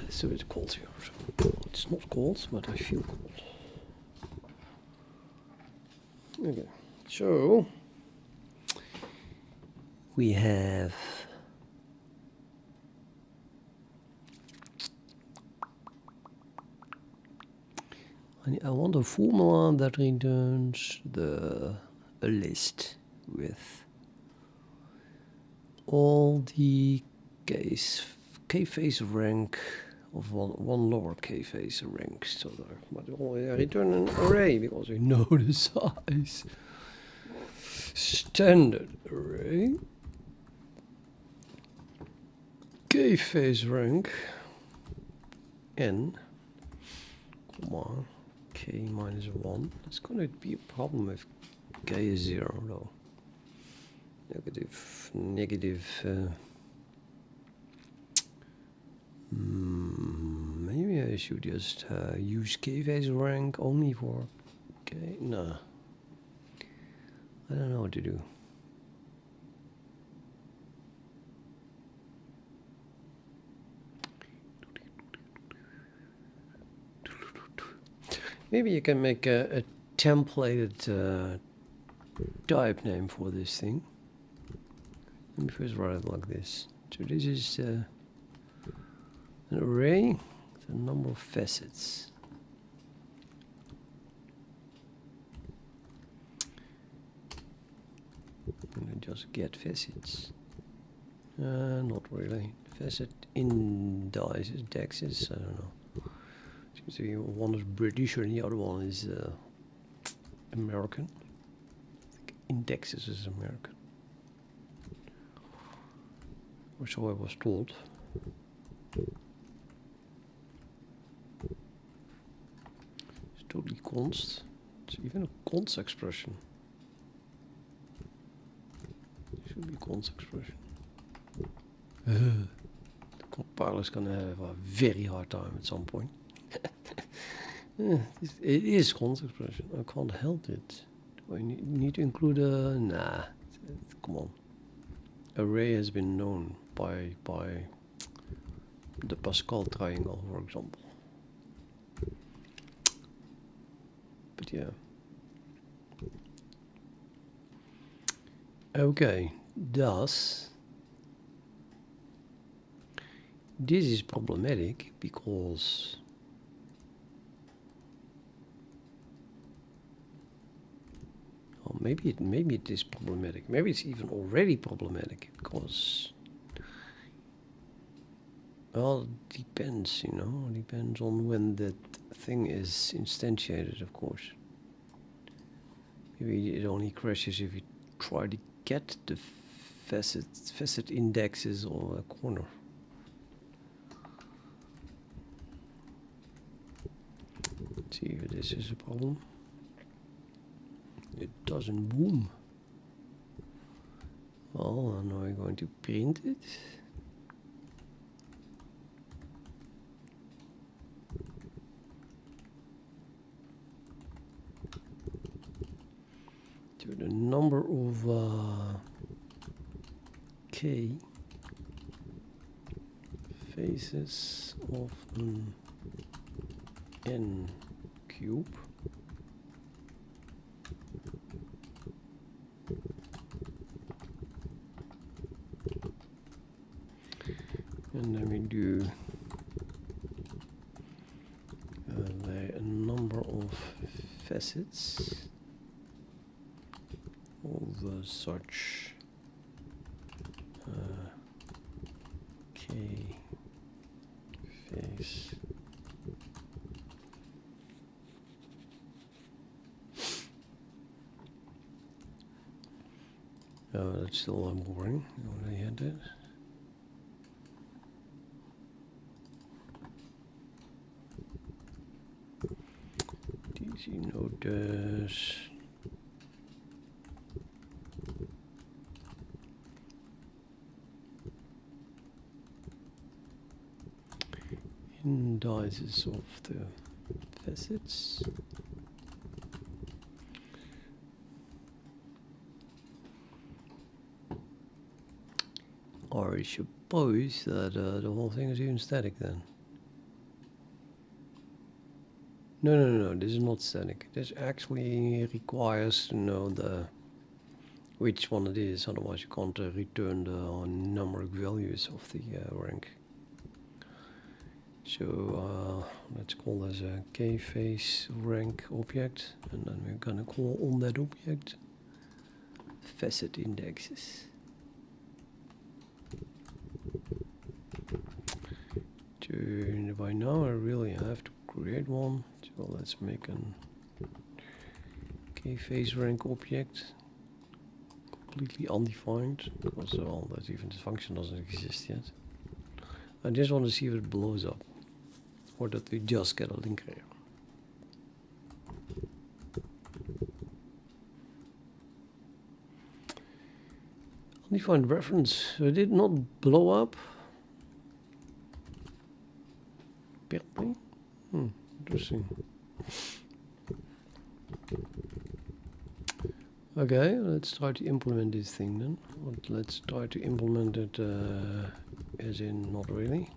It's a bit cold here. It's not cold, but I feel cold. Okay, so we have I want a formula that returns a list with all the k-phase rank of one lower k-phase rank. So but I return an array because we know the size. Standard array k-phase rank n, comma k -1. That's going to be a problem if k is 0 though. Negative. Maybe I should just use k-phase rank only for k. No, I don't know what to do. Maybe you can make a templated type name for this thing. Let me first write it like this. So this is an array with a number of facets. And just get facets. Not really. Facet indexes, I don't know. Seems to be one is British and the other one is American. I think indexes is American. Or so I was told. It's totally const. It's even a const expression. It should be a const expression. The compiler's gonna have a very hard time at some point. It is const expression. I can't help it. Do I need to include a... Nah. come on. Array has been known by the Pascal triangle, for example. But yeah. Okay, thus this is problematic because maybe it is problematic. Maybe it's even already problematic because, well, it depends, you know, it depends on when that thing is instantiated, of course. Maybe it only crashes if you try to get the facet indexes on a corner. Let's see if this is a problem. It doesn't boom. Well, now we're going to print it. To the number of k faces of an n cube. And then we do a number of facets of such k face that's still boring. I already had that. DC notice. Indices of the facets. Or I suppose that the whole thing is even static then. No, this is not static. This actually requires to know which one it is, otherwise you can't return the numeric values of the rank. So let's call this a k-face rank object, and then we're gonna call on that object facet indexes. By now I really have to create one, so let's make an k-face rank object, completely undefined, because well, that even this function doesn't exist yet. I just want to see if it blows up, or that we just get a link here. Undefined reference, so it did not blow up. Apparently. Interesting. Okay, let's try to implement this thing then. Let's try to implement it as in not really.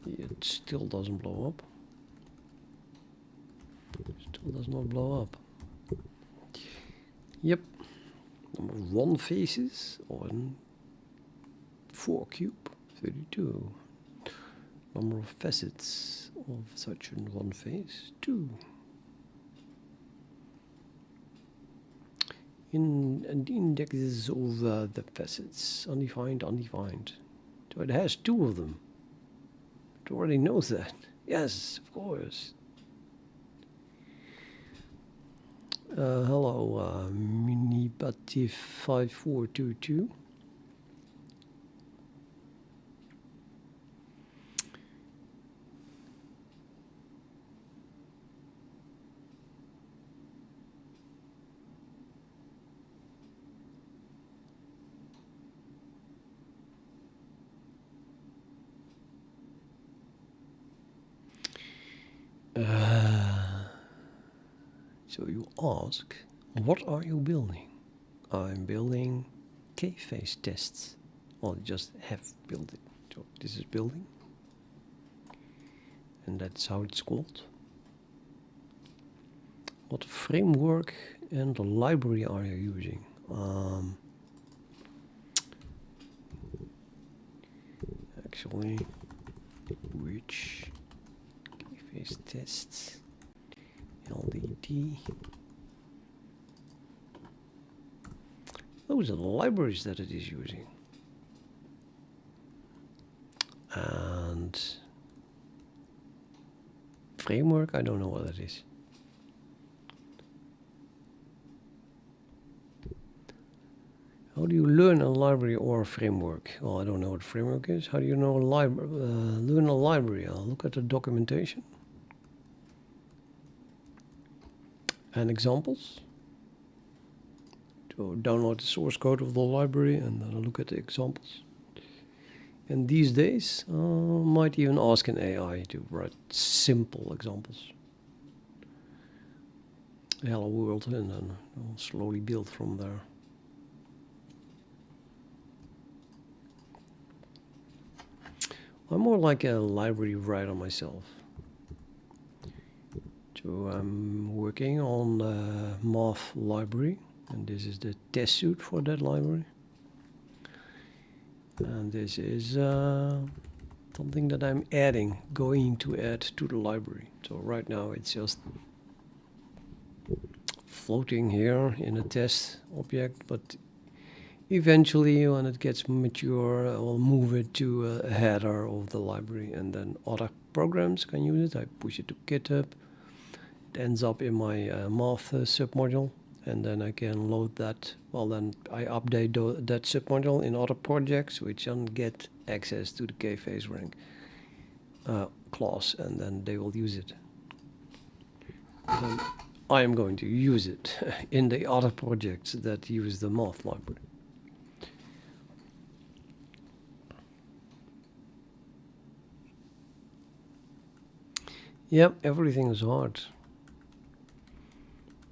It still doesn't blow up. Still does not blow up. Yep. Number 1 faces on 4 cube 32. Number of facets of such an 1 face 2. And the indexes of the facets undefined. So it has 2 of them. It already knows that. Yes, of course. Hello, Minibatif5422. So you ask, what are you building? I'm building K-phase tests. Well, just have built it. So this is building, and that's how it's called. What framework and library are you using? Actually, which K-phase tests? LDD. Those are the libraries that it is using. And framework, I don't know what that is. How do you learn a library or a framework? Well, I don't know what framework is. How do you know learn a library? I'll look at the documentation. And examples. So download the source code of the library and then I'll look at the examples. And these days, might even ask an AI to write simple examples. Hello world, and then I'll slowly build from there. I'm more like a library writer myself. So I'm working on the math library, and this is the test suite for that library. And this is something that I'm going to add to the library. So right now it's just floating here in a test object, but eventually when it gets mature, I will move it to a header of the library, and then other programs can use it. I push it to GitHub. It ends up in my math submodule. And then I can load that. Well, then I update that submodule in other projects, which then get access to the K-phase rank class, and then they will use it. Then I am going to use it in the other projects that use the math library. Yep, everything is hard.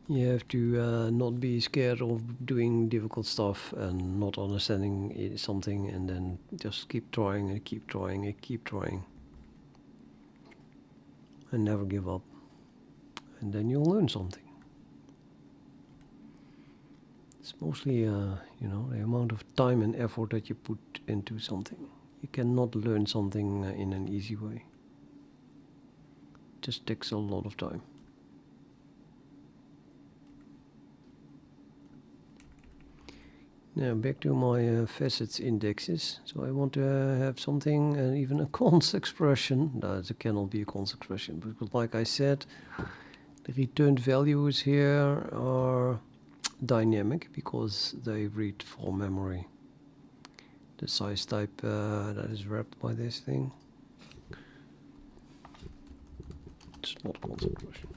You have to not be scared of doing difficult stuff and not understanding something, and then just keep trying and keep trying and keep trying. And never give up. And then you'll learn something. It's mostly, you know, the amount of time and effort that you put into something. You cannot learn something in an easy way. It just takes a lot of time. Now back to my facets indexes. So I want to have something, and even a const expression. No, it cannot be a const expression, because like I said, the returned values here are dynamic because they read from memory. The size type that is wrapped by this thing. It's not const expression.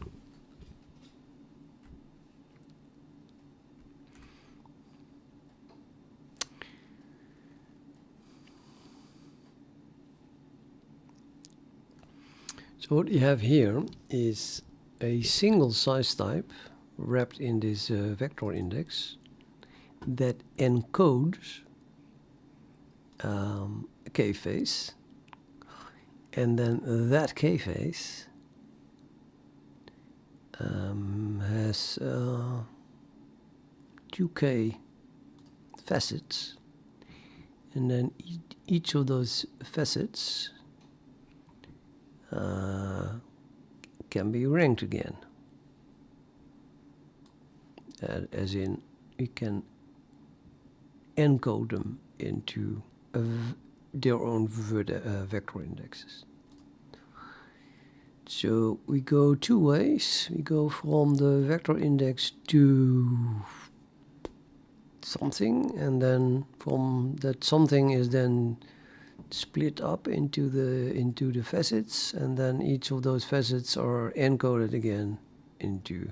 So what you have here is a single size type wrapped in this vector index that encodes a K-phase, and then that K-phase has 2K facets, and then each of those facets can be ranked again, as in we can encode them into their own vector indexes. So we go two ways. We go from the vector index to something, and then from that something is then split up into the facets, and then each of those facets are encoded again into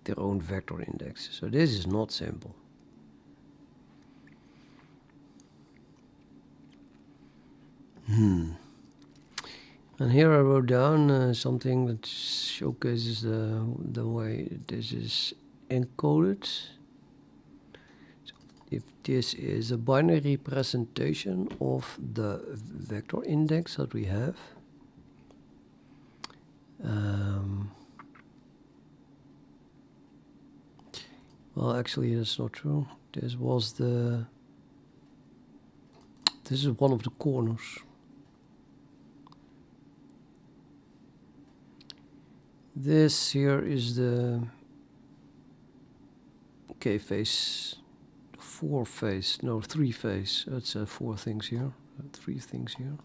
their own vector index. So this is not simple. And here I wrote down something that showcases the way this is encoded. if this is a binary representation of the vector index that we have. Well, actually, that's not true. This is one of the corners. This here is the face, 4 face, no 3 face. That's 4 things here, 3 things here.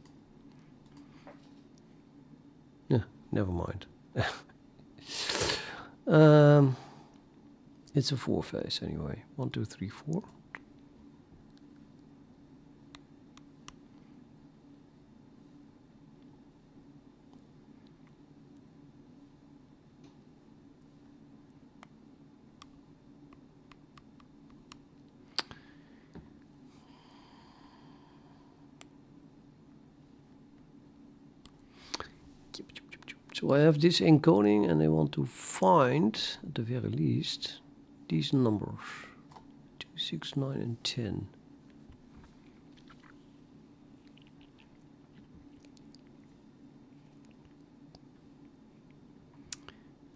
Yeah, never mind. It's a 4 face anyway. 1, 2, 3, 4. So I have this encoding and I want to find, at the very least, these numbers, 2, 6, 9 and 10.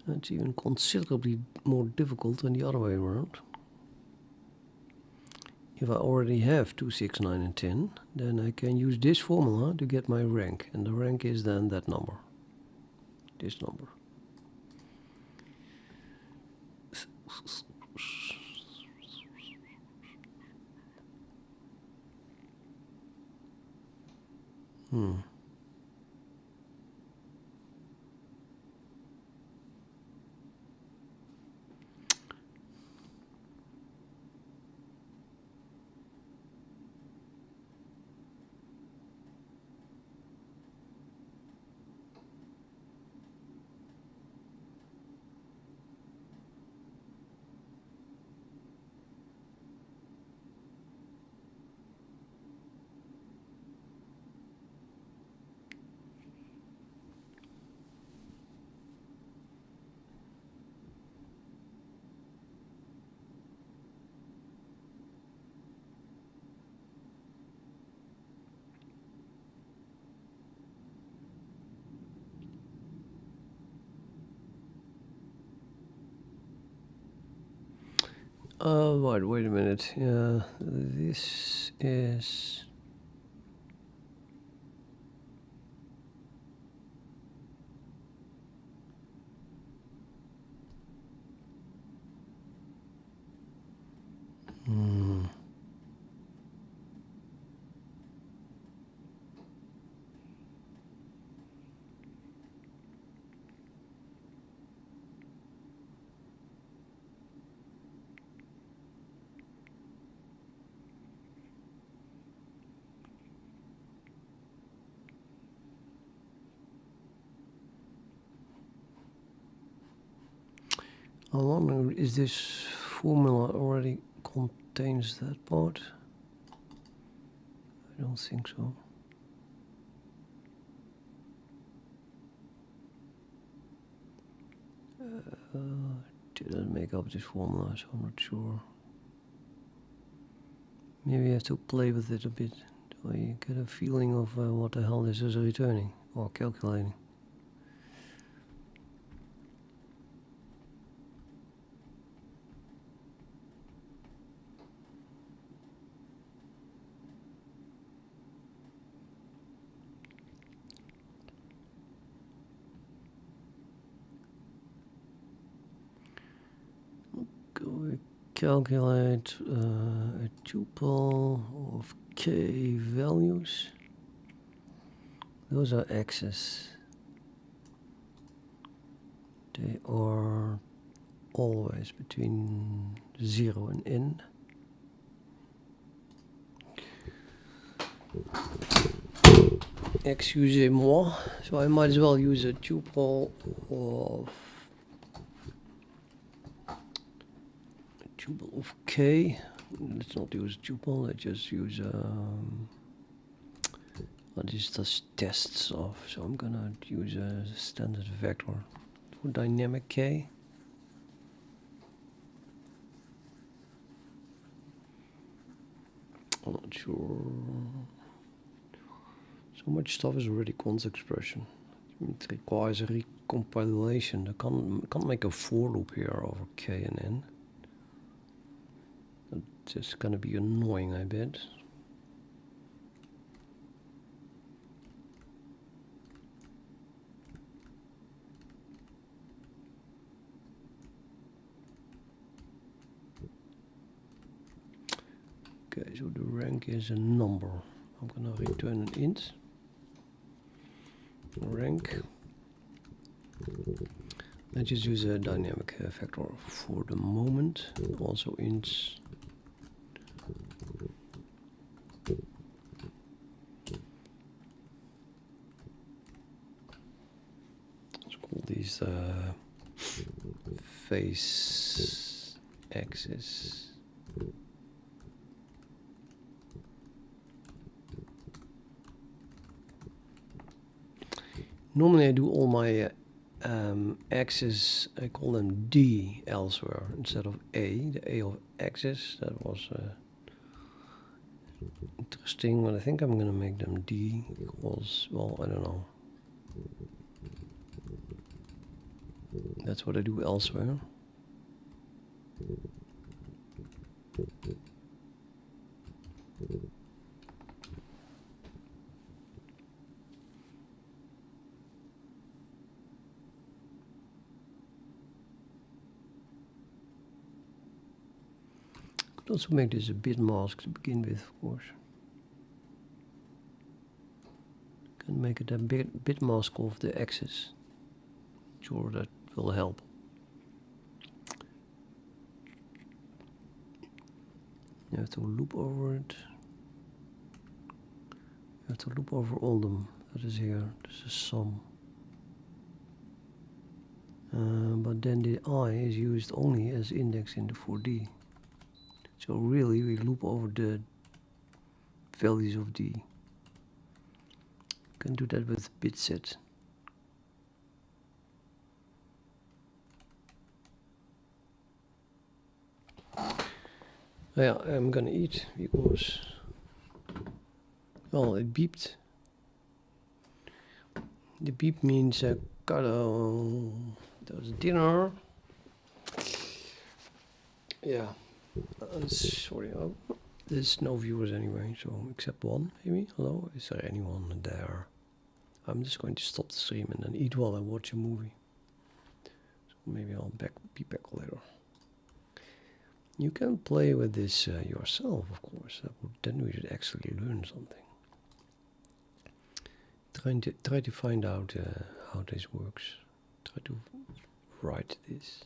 That's even considerably more difficult than the other way around. If I already have 2, 6, 9 and 10, then I can use this formula to get my rank, and the rank is then that number. This number. Right, wait a minute. This is... I wonder, is this formula already contains that part? I don't think so. Didn't make up this formula, so I'm not sure. Maybe I have to play with it a bit, so you get a feeling of what the hell this is returning or calculating. We calculate a tuple of k values. Those are x's. They are always between 0 and n. Excusez-moi. So I might as well use a tuple of k. Let's not use tuple, let's just use what is this tests of. So I'm gonna use a standard vector for dynamic k. not sure. So much stuff is already const expression. It requires a recompilation. I can't make a for loop here over k and n. It's just gonna be annoying, I bet. Okay, so the rank is a number. I'm gonna return an int. Rank. Let's just use a dynamic factor for the moment. Also ints. Let's call these face axis. Normally I do all my axes, I call them D elsewhere instead of A, the A of axis. That was interesting, but I think I'm gonna make them D equals, well, I don't know. That's what I do elsewhere. Could also make this a bit mask to begin with, of course. Can make it a bit mask of the axis. Sure, that will help. You have to loop over it. You have to loop over all them. That is here. This is sum. But then the I is used only as index in the 4D. So really we loop over the values of D. You can do that with bit set. Yeah, I'm gonna eat because, well, it beeped. The beep means Carlo, that was dinner. Yeah, sorry, there's no viewers anyway, so except one maybe. Hello, is there anyone there? I'm just going to stop the stream and then eat while I watch a movie. So maybe I'll be back later. You can play with this yourself, of course. Then we should actually learn something. Try to find out how this works. Try to write this.